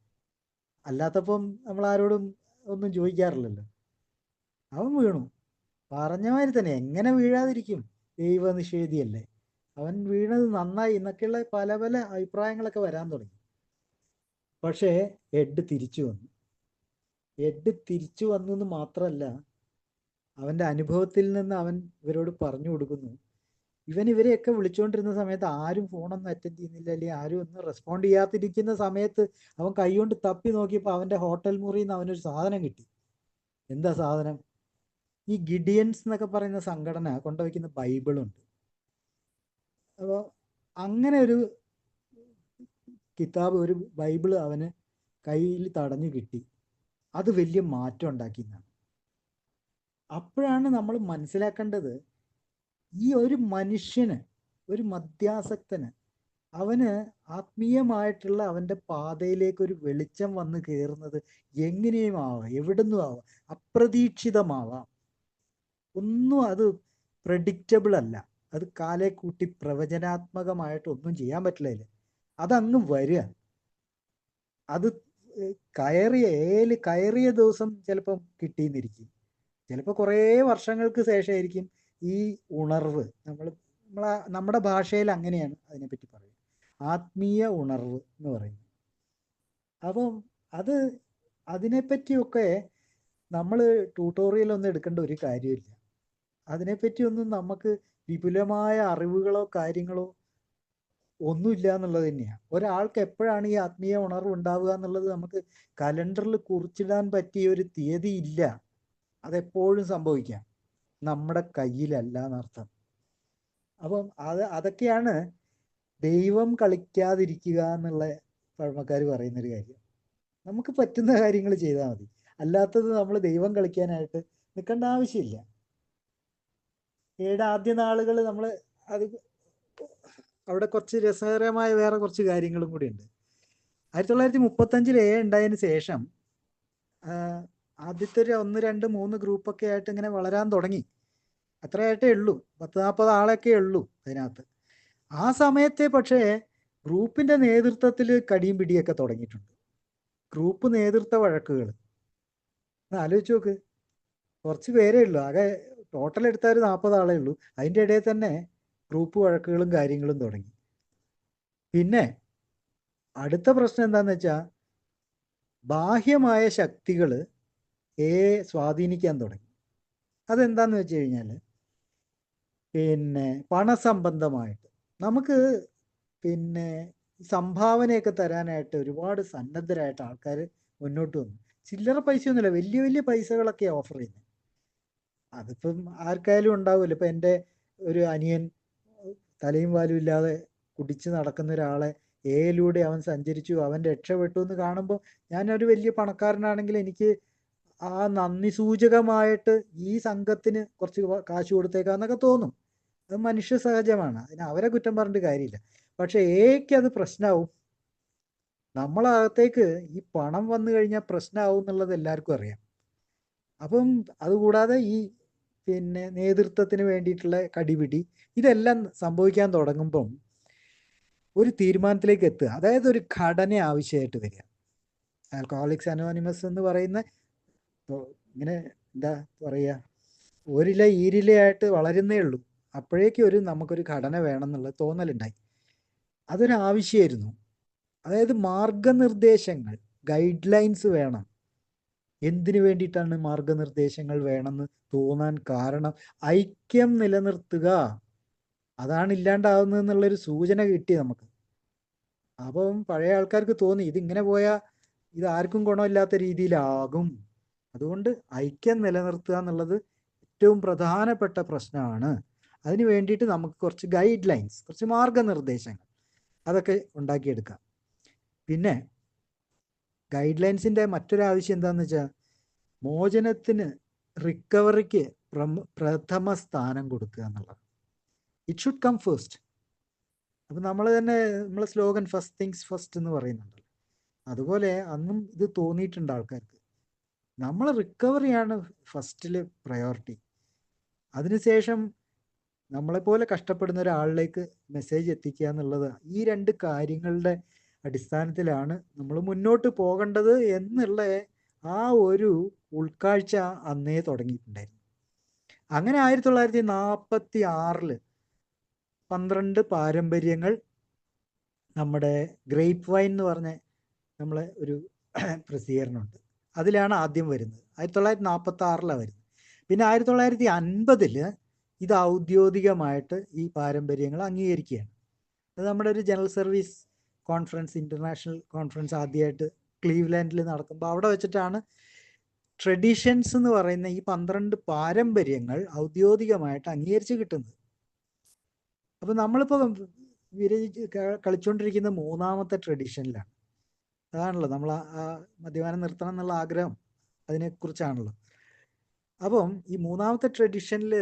അല്ലാത്തപ്പം നമ്മൾ ആരോടും ഒന്നും ചോദിക്കാറില്ലല്ലോ. അവൻ വീണു, പറഞ്ഞ മാതിരി തന്നെ. എങ്ങനെ വീഴാതിരിക്കും, ദൈവനിഷേധിയല്ലേ. അവൻ വീണത് നന്നായി എന്നൊക്കെയുള്ള പല പല അഭിപ്രായങ്ങളൊക്കെ വരാൻ തുടങ്ങി. പക്ഷേ എഡ് തിരിച്ചു വന്നു എന്ന് മാത്രമല്ല, അവൻ്റെ അനുഭവത്തിൽ നിന്ന് അവൻ ഇവരോട് പറഞ്ഞു കൊടുക്കുന്നു, ഇവരെയൊക്കെ വിളിച്ചുകൊണ്ടിരുന്ന സമയത്ത് ആരും ഫോണൊന്നും അറ്റൻഡ് ചെയ്യുന്നില്ല, അല്ലെങ്കിൽ ആരും ഒന്നും റെസ്പോണ്ട് ചെയ്യാതിരിക്കുന്ന സമയത്ത് അവൻ കൈകൊണ്ട് തപ്പി നോക്കിയപ്പോൾ അവൻ്റെ ഹോട്ടൽ മുറിയിൽ നിന്ന് അവനൊരു സാധനം കിട്ടി. എന്താ സാധനം? ഈ ഗിഡിയൻസ് എന്നൊക്കെ പറയുന്ന സംഘടന കൊണ്ടുവയ്ക്കുന്ന ബൈബിളുണ്ട്. അപ്പോൾ അങ്ങനെ ഒരു കിതാബ്, ഒരു ബൈബിള് അവന് കയ്യിൽ തടഞ്ഞു കിട്ടി. അത് വലിയ മാറ്റം ഉണ്ടാക്കിയെന്നാണ്. അപ്പോഴാണ് നമ്മൾ മനസ്സിലാക്കേണ്ടത്, ഈ ഒരു മനുഷ്യന്, ഒരു മദ്യാസക്തന്, അവന് ആത്മീയമായിട്ടുള്ള അവൻ്റെ പാതയിലേക്ക് ഒരു വെളിച്ചം വന്ന് കയറുന്നത് എങ്ങനെയും ആവാം, എവിടുന്നും ആവാം, അപ്രതീക്ഷിതമാവാം. ഒന്നും അത് പ്രഡിക്റ്റബിൾ അല്ല. അത് കാലെ കൂട്ടി പ്രവചനാത്മകമായിട്ടൊന്നും ചെയ്യാൻ പറ്റില്ല. അതങ്ങ് വരിക. അത് കയറിയ ദിവസം ചിലപ്പം കിട്ടിയെന്നിരിക്കും, ചിലപ്പോൾ കുറേ വർഷങ്ങൾക്ക് ശേഷമായിരിക്കും ഈ ഉണർവ്. നമ്മുടെ ഭാഷയിൽ അങ്ങനെയാണ് അതിനെപ്പറ്റി പറയുന്നത്, ആത്മീയ ഉണർവ് എന്ന് പറയുന്നത്. അപ്പം അതിനെപ്പറ്റിയൊക്കെ നമ്മൾ ട്യൂട്ടോറിയലൊന്നും എടുക്കേണ്ട ഒരു കാര്യമില്ല. അതിനെപ്പറ്റിയൊന്നും നമുക്ക് വിപുലമായ അറിവുകളോ കാര്യങ്ങളോ ഒന്നുമില്ല എന്നുള്ളത് തന്നെയാണ്. ഒരാൾക്ക് എപ്പോഴാണ് ഈ ആത്മീയ ഉണർവ് ഉണ്ടാവുക എന്നുള്ളത് നമുക്ക് കലണ്ടറിൽ കുറിച്ചിടാൻ പറ്റിയ ഒരു തീയതി ഇല്ല. അതെപ്പോഴും സംഭവിക്കാം, നമ്മുടെ കയ്യിലല്ല എന്നർത്ഥം. അപ്പം അതൊക്കെയാണ് ദൈവം കളിക്കാതിരിക്കുക എന്നുള്ള പഴമക്കാർ പറയുന്നൊരു കാര്യം. നമുക്ക് പറ്റുന്ന കാര്യങ്ങൾ ചെയ്താൽ മതി, അല്ലാത്തത് നമ്മൾ ദൈവം കളിക്കാനായിട്ട് നിൽക്കേണ്ട ആവശ്യമില്ല. ആദ്യ നാളുകൾ നമ്മൾ അവിടെ കുറച്ച് രസകരമായ വേറെ കുറച്ച് കാര്യങ്ങളും കൂടി ഉണ്ട്. 1935 ഉണ്ടായതിന് ശേഷം ആദ്യത്തെ ഒരു 1, 2, 3 ഗ്രൂപ്പൊക്കെ ആയിട്ട് ഇങ്ങനെ വളരാൻ തുടങ്ങി. അത്രയായിട്ടേ ഉള്ളൂ, 30-40 ആളൊക്കെ ഉള്ളൂ അതിനകത്ത്. ആ സമയത്തെ പക്ഷേ ഗ്രൂപ്പിൻ്റെ നേതൃത്വത്തിൽ കടിയും പിടിയൊക്കെ തുടങ്ങിയിട്ടുണ്ട്. ഗ്രൂപ്പ് നേതൃത്വ വഴക്കുകൾ ആലോചിച്ച് നോക്ക്. കുറച്ച് പേരേ ഉള്ളൂ, ആകെ ടോട്ടൽ എടുത്താൽ 40 ആളേ ഉള്ളൂ. അതിൻ്റെ ഇടയിൽ തന്നെ ഗ്രൂപ്പ് വഴക്കുകളും കാര്യങ്ങളും തുടങ്ങി. പിന്നെ അടുത്ത പ്രശ്നം എന്താണെന്ന് വെച്ചാൽ, ബാഹ്യമായ ശക്തികൾ സ്വാധീനിക്കാൻ തുടങ്ങി. അതെന്താന്ന് വെച്ച് കഴിഞ്ഞാൽ, പിന്നെ പണസംബന്ധമായിട്ട് നമുക്ക് സംഭാവനയൊക്കെ തരാനായിട്ട് ഒരുപാട് സന്നദ്ധരായിട്ട് ആൾക്കാർ മുന്നോട്ട് വന്നു. ചില്ലറ പൈസയൊന്നുമില്ല, വലിയ വലിയ പൈസകളൊക്കെ ഓഫർ ചെയ്യുന്നത്. അതിപ്പം ആർക്കായാലും ഉണ്ടാവുമല്ലോ. ഇപ്പം എൻ്റെ ഒരു അനിയൻ തലയും വാലും ഇല്ലാതെ കുടിച്ച് നടക്കുന്ന ഒരാളെ ഏയിലൂടെ അവൻ സഞ്ചരിച്ചു, അവൻ രക്ഷപ്പെട്ടു എന്ന് കാണുമ്പോൾ, ഞാനൊരു വലിയ പണക്കാരനാണെങ്കിൽ എനിക്ക് ആ നന്ദി സൂചകമായിട്ട് ഈ സംഘത്തിന് കുറച്ച് കാശ് കൊടുത്തേക്കാന്നൊക്കെ തോന്നും. അത് മനുഷ്യ സഹജമാണ്, അതിന് അവരെ കുറ്റം പറഞ്ഞിട്ട് കാര്യമില്ല. പക്ഷെ അത് പ്രശ്നമാവും. നമ്മളകത്തേക്ക് ഈ പണം വന്നു കഴിഞ്ഞാൽ പ്രശ്നമാവും എന്നുള്ളത് എല്ലാവർക്കും അറിയാം. അപ്പം അതുകൂടാതെ ഈ നേതൃത്വത്തിന് വേണ്ടിയിട്ടുള്ള കടിപിടി, ഇതെല്ലാം സംഭവിക്കാൻ തുടങ്ങുമ്പം ഒരു തീരുമാനത്തിലേക്ക് എത്തുക, അതായത് ഒരു ഘടന ആവശ്യമായിട്ട് വരിക. ആൽക്കഹോളിക്സ് അനോണിമസ് എന്ന് പറയുന്ന ഇങ്ങനെ എന്താ പറയുക, ഒരില ഈരിലയായിട്ട് വളരുന്നേ ഉള്ളൂ. അപ്പോഴേക്കും നമുക്കൊരു ഘടന വേണം എന്നുള്ള തോന്നലുണ്ടായി. അതൊരു ആവശ്യമായിരുന്നു. അതായത് മാർഗനിർദ്ദേശങ്ങൾ, ഗൈഡ് ലൈൻസ് വേണം. എന്തിനു വേണ്ടിയിട്ടാണ് മാർഗനിർദ്ദേശങ്ങൾ വേണമെന്ന് തോന്നാൻ കാരണം, ഐക്യം നിലനിർത്തുക, അതാണ് ഇല്ലാണ്ടാവുന്നതെന്നുള്ളൊരു സൂചന കിട്ടി നമുക്ക്. അപ്പം പഴയ ആൾക്കാർക്ക് തോന്നി ഇതിങ്ങനെ പോയാൽ ഇത് ആർക്കും ഗുണമില്ലാത്ത രീതിയിലാകും. അതുകൊണ്ട് ഐക്യം നിലനിർത്തുക എന്നുള്ളത് ഏറ്റവും പ്രധാനപ്പെട്ട പ്രശ്നമാണ്. അതിന് വേണ്ടിയിട്ട് നമുക്ക് കുറച്ച് ഗൈഡ് ലൈൻസ്, കുറച്ച് മാർഗനിർദ്ദേശങ്ങൾ അതൊക്കെ ഉണ്ടാക്കിയെടുക്കാം. പിന്നെ ഗൈഡ് ലൈൻസിൻ്റെ മറ്റൊരാവശ്യം എന്താണെന്ന് വെച്ചാൽ, മോചനത്തിന്, റിക്കവറിക്ക് പ്രഥമ സ്ഥാനം കൊടുക്കുക എന്നുള്ളത്. It should come first. അപ്പം നമ്മൾ സ്ലോഗൻ ഫസ്റ്റ് തിങ്സ് ഫസ്റ്റ് എന്ന് പറയുന്നുണ്ടല്ലോ, അതുപോലെ അന്നും ഇത് തോന്നിയിട്ടുണ്ട് ആൾക്കാർക്ക്. നമ്മൾ റിക്കവറിയാണ് ഫസ്റ്റിൽ പ്രയോറിറ്റി. അതിനുശേഷം നമ്മളെപ്പോലെ കഷ്ടപ്പെടുന്ന ഒരാളിലേക്ക് മെസ്സേജ് എത്തിക്കുക എന്നുള്ളത്, ഈ 2 കാര്യങ്ങളുടെ അടിസ്ഥാനത്തിലാണ് നമ്മൾ മുന്നോട്ട് പോകേണ്ടത് എന്നുള്ള ആ ഒരു ഉൾക്കാഴ്ച അന്നേ തുടങ്ങിയിട്ടുണ്ടായിരുന്നു. അങ്ങനെ 1946 12 പാരമ്പര്യങ്ങൾ നമ്മുടെ ഗ്രേപ്പ് വൈൻ എന്ന് പറഞ്ഞ നമ്മളെ ഒരു പ്രസിദ്ധീകരണമുണ്ട്, അതിലാണ് ആദ്യം വരുന്നത്. 1946 വരുന്നത്. പിന്നെ 1950 ഇത് ഔദ്യോഗികമായിട്ട് ഈ പാരമ്പര്യങ്ങൾ അംഗീകരിക്കുകയാണ്. അത് നമ്മുടെ ഒരു general service conference, international conference ആദ്യമായിട്ട് ക്ലീവ്ലാൻഡിൽ നടക്കുമ്പോൾ അവിടെ വെച്ചിട്ടാണ് ട്രഡീഷൻസ് എന്ന് പറയുന്ന ഈ 12 പാരമ്പര്യങ്ങൾ ഔദ്യോഗികമായിട്ട് അംഗീകരിച്ച് കിട്ടുന്നത്. അപ്പോൾ നമ്മളിപ്പോൾ ഇവര് കളിച്ചുകൊണ്ടിരിക്കുന്ന മൂന്നാമത്തെ ട്രഡീഷനിലാണ്. അതാണല്ലോ നമ്മൾ ആ മദ്യപാനം നിർത്തണം എന്നുള്ള ആഗ്രഹം, അതിനെക്കുറിച്ചാണല്ലോ. അപ്പം ഈ മൂന്നാമത്തെ ട്രഡീഷനിൽ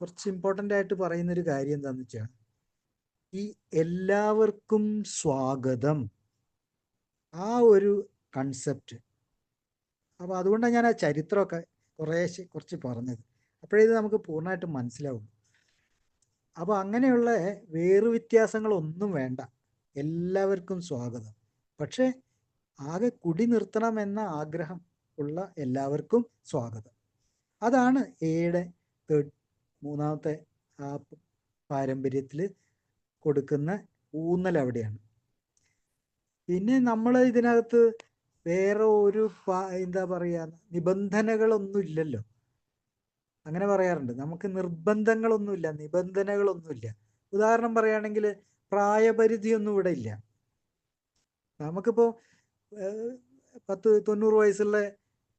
കുറച്ച് ഇമ്പോർട്ടൻ്റ് ആയിട്ട് പറയുന്നൊരു കാര്യം എന്താണെന്ന് വെച്ചാൽ, ഈ എല്ലാവർക്കും സ്വാഗതം, ആ ഒരു കൺസെപ്റ്റ്. അപ്പോൾ അതുകൊണ്ടാണ് ഞാൻ ആ ചരിത്രമൊക്കെ കുറച്ച് പറഞ്ഞത്. അപ്പോഴേ ഇത് നമുക്ക് പൂർണ്ണമായിട്ടും മനസ്സിലാവും. അപ്പോൾ അങ്ങനെയുള്ള വ്യത്യാസങ്ങളൊന്നും വേണ്ട, എല്ലാവർക്കും സ്വാഗതം. പക്ഷേ ആകെ കുടി നിർത്തണമെന്ന ആഗ്രഹം ഉള്ള എല്ലാവർക്കും സ്വാഗതം. അതാണ് എയുടെ മൂന്നാമത്തെ ആ പാരമ്പര്യത്തിൽ കൊടുക്കുന്ന ഊന്നൽ അവിടെയാണ്. പിന്നെ നമ്മൾ ഇതിനകത്ത് വേറെ ഒരു എന്താ പറയുക, നിബന്ധനകളൊന്നും ഇല്ലല്ലോ. അങ്ങനെ പറയാറുണ്ട്, നമുക്ക് നിർബന്ധങ്ങളൊന്നുമില്ല, നിബന്ധനകളൊന്നുമില്ല. ഉദാഹരണം പറയുകയാണെങ്കിൽ പ്രായപരിധിയൊന്നും ഇവിടെ ഇല്ല. നമുക്കിപ്പോൾ 90 വയസ്സുള്ള,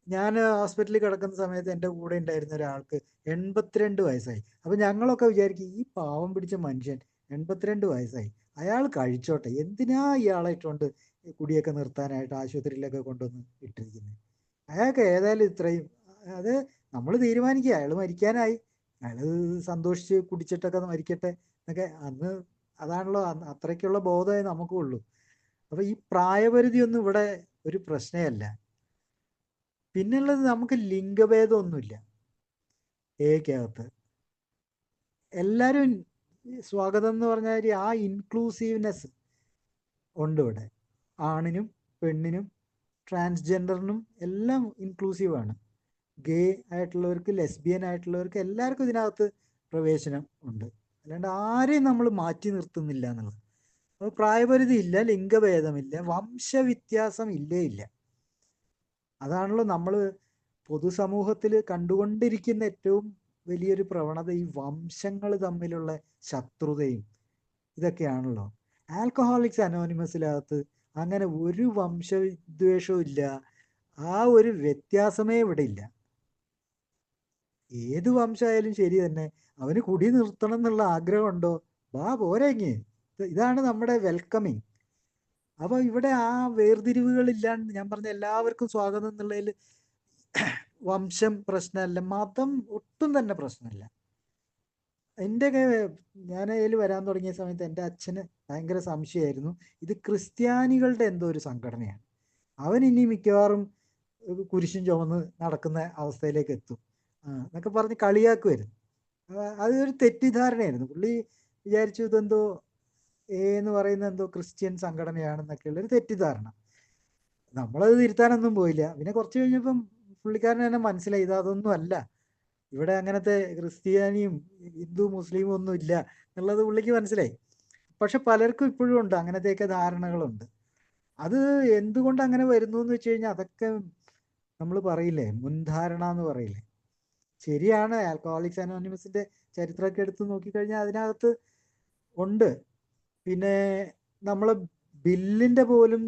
ഞാൻ ഹോസ്പിറ്റലിൽ കിടക്കുന്ന സമയത്ത് എൻ്റെ കൂടെ ഉണ്ടായിരുന്ന ഒരാൾക്ക് 82 വയസ്സായി. അപ്പം ഞങ്ങളൊക്കെ വിചാരിക്കും, ഈ പാവം പിടിച്ച മനുഷ്യൻ 82 വയസ്സായി, അയാൾ കഴിച്ചോട്ടെ, എന്തിനാ ഇയാളെ ഇട്ടുകൊണ്ട് കുടിയൊക്കെ നിർത്താനായിട്ട് ആശുപത്രിയിലൊക്കെ കൊണ്ടുവന്ന് ഇട്ടിരിക്കുന്നത്. അയാൾക്ക് ഏതായാലും ഇത്രയും, അത് നമ്മൾ തീരുമാനിക്കുക, അയാൾ മരിക്കാനായി, അയാൾ സന്തോഷിച്ച് കുടിച്ചിട്ടൊക്കെ മരിക്കട്ടെ എന്നൊക്കെ. അന്ന് അതാണല്ലോ അത്രയ്ക്കുള്ള ബോധമേ നമുക്കുള്ളൂ. അപ്പോൾ ഈ പ്രായപരിധിയൊന്നും ഇവിടെ ഒരു പ്രശ്നമല്ല. പിന്നുള്ളത്, നമുക്ക് ലിംഗഭേദമൊന്നുമില്ല ഏക്കകത്ത്. എല്ലാവരും സ്വാഗതം എന്ന് പറഞ്ഞാൽ ആ ഇൻക്ലൂസീവ്നെസ് ഉണ്ട് ഇവിടെ. ആണിനും പെണ്ണിനും ട്രാൻസ്ജെൻഡറിനും എല്ലാം ഇൻക്ലൂസീവാണ്. ഗേ ആയിട്ടുള്ളവർക്ക്, ലെസ്ബിയൻ ആയിട്ടുള്ളവർക്ക് എല്ലാവർക്കും ഇതിനകത്ത് പ്രവേശനം ഉണ്ട്. അല്ലാണ്ട് ആരെയും നമ്മൾ മാറ്റി നിർത്തുന്നില്ല എന്നുള്ളത്. അപ്പോൾ പ്രായപരിധി ഇല്ല, ലിംഗഭേദമില്ല, വംശവ്യത്യാസം ഇല്ല. അതാണല്ലോ നമ്മൾ പൊതുസമൂഹത്തിൽ കണ്ടുകൊണ്ടിരിക്കുന്ന ഏറ്റവും വലിയൊരു പ്രവണത, ഈ വംശങ്ങൾ തമ്മിലുള്ള ശത്രുതയും ഇതൊക്കെയാണല്ലോ. ആൽക്കഹോളിക്സ് അനോണിമസിനകത്ത് അങ്ങനെ ഒരു വംശവിദ്വേഷവും ഇല്ല, ആ ഒരു വ്യത്യാസമേ ഇവിടെ ഇല്ല. ഏത് വംശമായാലും ശരി തന്നെ, അവന് കുടി നിർത്തണം എന്നുള്ള ആഗ്രഹമുണ്ടോ, പോരെങ്ങ്. ഇതാണ് നമ്മുടെ വെൽക്കമിങ്. അപ്പോൾ ഇവിടെ ആ വേർതിരിവുകളില്ലാണ്ട്, ഞാൻ പറഞ്ഞ എല്ലാവർക്കും സ്വാഗതം എന്നുള്ളതിൽ വംശം പ്രശ്നമല്ല, മതം ഒട്ടും തന്നെ പ്രശ്നമല്ല. ഞാൻ അതിൽ വരാൻ തുടങ്ങിയ സമയത്ത് എൻ്റെ അച്ഛന് ഭയങ്കര സംശയമായിരുന്നു, ഇത് ക്രിസ്ത്യാനികളുടെ എന്തോ ഒരു സംഘടനയാണ്, അവൻ ഇനി മിക്കവാറും കുരിശും ചുമന്ന് നടക്കുന്ന അവസ്ഥയിലേക്ക് എത്തും എന്നൊക്കെ പറഞ്ഞ് കളിയാക്കുമായിരുന്നു. അതൊരു തെറ്റിദ്ധാരണയായിരുന്നു. പുള്ളി വിചാരിച്ചു ഇതെന്തോ എന്ന് പറയുന്ന എന്തോ ക്രിസ്ത്യൻ സംഘടനയാണെന്നൊക്കെയുള്ളൊരു തെറ്റിദ്ധാരണ. നമ്മളത് തിരുത്താനൊന്നും പോയില്ല. പിന്നെ കുറച്ച് കഴിഞ്ഞപ്പം പുള്ളിക്കാരന് തന്നെ മനസ്സിലായി, അതൊന്നും അല്ല, ഇവിടെ അങ്ങനത്തെ ക്രിസ്ത്യാനിയും ഹിന്ദു മുസ്ലിമും ഒന്നും ഇല്ല എന്നുള്ളത് പുള്ളിക്ക് മനസ്സിലായി. പക്ഷെ പലർക്കും ഇപ്പോഴും ഉണ്ട് അങ്ങനത്തെയൊക്കെ ധാരണകളുണ്ട്. അത് എന്തുകൊണ്ട് അങ്ങനെ വരുന്നു എന്ന് വെച്ച് കഴിഞ്ഞാൽ, അതൊക്കെ നമ്മൾ പറയില്ലേ, മുൻധാരണ എന്ന് പറയില്ലേ. ശരിയാണ്, ആൽക്കഹോളിക്സ് അനോണിമസിന്റെ ചരിത്രമൊക്കെ എടുത്ത് നോക്കിക്കഴിഞ്ഞാൽ അതിനകത്ത് ഉണ്ട്. പിന്നെ നമ്മളെ ബില്ലിന്റെ പോലും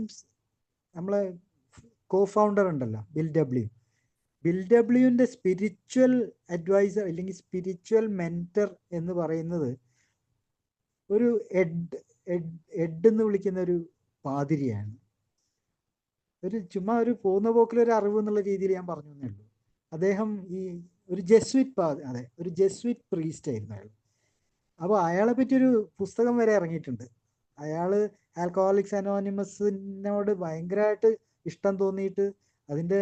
നമ്മളെ കോ-ഫൗണ്ടർ ഉണ്ടല്ലോ, ബിൽ ഡബ്ല്യുവിന്റെ സ്പിരിച്വൽ അഡ്വൈസർ അല്ലെങ്കിൽ സ്പിരിച്വൽ മെന്റർ എന്ന് പറയുന്നത് ഒരു എഡ് എന്ന് വിളിക്കുന്ന ഒരു പാതിരിയാണ്. ചുമ്മാ ഒരു പോകുന്ന പോക്കിലൊരു അറിവ് എന്നുള്ള രീതിയിൽ ഞാൻ പറഞ്ഞു എന്നേ ഉള്ളൂ. അദ്ദേഹം ഒരു ജെസ്വിറ്റ് പ്രീസ്റ്റ് ആയിരുന്നു അയാൾ. അപ്പോൾ അയാളെ പറ്റിയൊരു പുസ്തകം വരെ ഇറങ്ങിയിട്ടുണ്ട്. അയാൾ ആൽക്കഹോളിക്സ് അനോണിമസിനോട് ഭയങ്കരമായിട്ട് ഇഷ്ടം തോന്നിയിട്ട് അതിൻ്റെ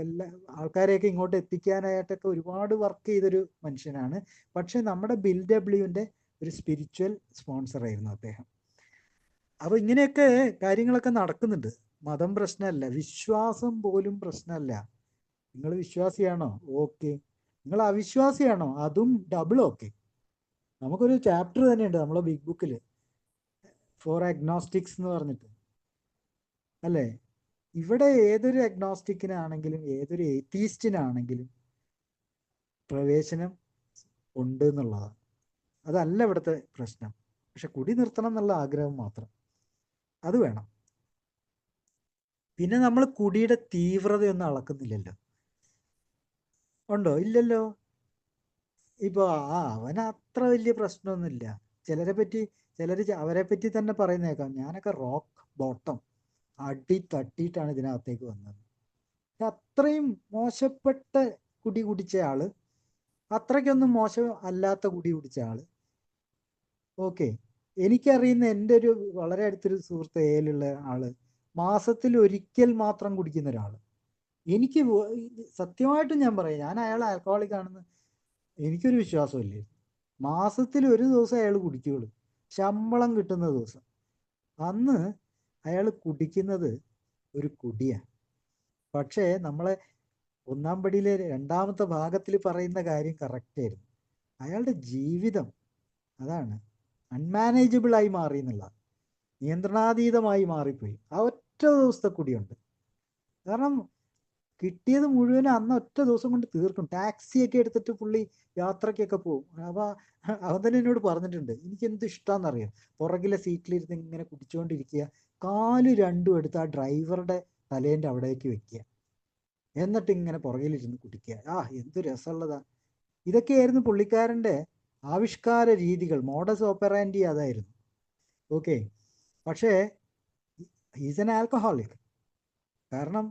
എല്ലാ ആൾക്കാരെയൊക്കെ ഇങ്ങോട്ട് എത്തിക്കാനായിട്ടൊക്കെ ഒരുപാട് വർക്ക് ചെയ്തൊരു മനുഷ്യനാണ്. പക്ഷെ നമ്മുടെ ബിൽ ഡബ്ല്യുവിൻ്റെ ഒരു സ്പിരിച്വൽ സ്പോൺസറായിരുന്നു അദ്ദേഹം. അപ്പോൾ ഇങ്ങനെയൊക്കെ കാര്യങ്ങളൊക്കെ നടക്കുന്നുണ്ട്. മതം പ്രശ്നമല്ല, വിശ്വാസം പോലും പ്രശ്നമല്ല. നിങ്ങൾ വിശ്വാസിയാണോ, ഓക്കെ. നിങ്ങൾ അവിശ്വാസിയാണോ, അതും ഡബിൾ ഓക്കെ. നമുക്കൊരു ചാപ്റ്റർ തന്നെയുണ്ട് നമ്മളെ ബിഗ് ബുക്കിൽ, ഫോർ അഗ്നോസ്റ്റിക്സ് എന്ന് പറഞ്ഞിട്ട്, അല്ലേ. ഇവിടെ ഏതൊരു അഗ്നോസ്റ്റിക്കിനാണെങ്കിലും ഏതൊരു എത്തീസ്റ്റിനാണെങ്കിലും പ്രവേശനം ഉണ്ട് എന്നുള്ളതാണ്. അതല്ല ഇവിടുത്തെ പ്രശ്നം. പക്ഷെ കുടി നിർത്തണം എന്നുള്ള ആഗ്രഹം മാത്രം, അത് വേണം. പിന്നെ നമ്മൾ കുടിയുടെ തീവ്രതയൊന്നും അളക്കുന്നില്ലല്ലോ. ഉണ്ടോ? ഇല്ലല്ലോ. ഇപ്പോൾ അവന് അത്ര വലിയ പ്രശ്നമൊന്നുമില്ല, അവരെ പറ്റി തന്നെ പറയുന്നേക്കാം, ഞാനൊക്കെ റോക്ക് ബോട്ടം അടി തട്ടിയിട്ടാണ് ഇതിനകത്തേക്ക് വന്നത്. അത്രയും മോശപ്പെട്ട കുടി കുടിച്ച ആള്, അത്രയ്ക്കൊന്നും മോശം അല്ലാത്ത കുടി കുടിച്ച ആള്. ഓക്കെ, എനിക്കറിയുന്ന എൻ്റെ ഒരു വളരെ അടുത്തൊരു സുഹൃത്ത് ഏലുള്ള ആള് മാസത്തിൽ ഒരിക്കൽ മാത്രം കുടിക്കുന്ന ഒരാള്. എനിക്ക് സത്യമായിട്ടും ഞാൻ പറയാം, ഞാൻ അയാൾ ആൽക്കഹോളിക് ആണെന്ന് എനിക്കൊരു വിശ്വാസമില്ലേ. മാസത്തിൽ ഒരു ദിവസം അയാൾ കുടിക്കുകയുള്ളൂ, ശമ്പളം കിട്ടുന്ന ദിവസം. അന്ന് അയാൾ കുടിക്കുന്നത് ഒരു കുടിയാണ്. പക്ഷേ നമ്മളെ ഒന്നാം പടിയിലെ രണ്ടാമത്തെ ഭാഗത്തിൽ പറയുന്ന കാര്യം കറക്റ്റായിരുന്നു. അയാളുടെ ജീവിതം അതാണ് അൺമാനേജബിൾ ആയി മാറി എന്നുള്ള, നിയന്ത്രണാതീതമായി മാറിപ്പോയി. ആ ഒറ്റ ദിവസത്തെ കുടിയുണ്ട്. കാരണം കിട്ടിയത് മുഴുവനും അന്ന് ഒറ്റ ദിവസം കൊണ്ട് തീർക്കും. ടാക്സിയൊക്കെ എടുത്തിട്ട് പുള്ളി യാത്രയ്ക്കൊക്കെ പോകും. അപ്പോൾ അവൻ തന്നെ എന്നോട് പറഞ്ഞിട്ടുണ്ട്, എനിക്ക് എന്ത് ഇഷ്ടമാണെന്നറിയാം, പുറകിലെ സീറ്റിലിരുന്ന് ഇങ്ങനെ കുടിച്ചുകൊണ്ടിരിക്കുക, കാല് രണ്ടും എടുത്ത് ആ ഡ്രൈവറുടെ തലേൻ്റെ അവിടേക്ക് വെക്കുക, എന്നിട്ട് ഇങ്ങനെ പുറകിലിരുന്ന് കുടിക്കുക. എന്ത് രസമുള്ളതാ. ഇതൊക്കെയായിരുന്നു പുള്ളിക്കാരൻ്റെ ആവിഷ്കാര രീതികൾ, മോഡസ് ഓപ്പറാൻഡി അതായിരുന്നു. ഓക്കെ, പക്ഷേ ഹീസ് എൻ ആൽക്കഹോളിക്. കാരണം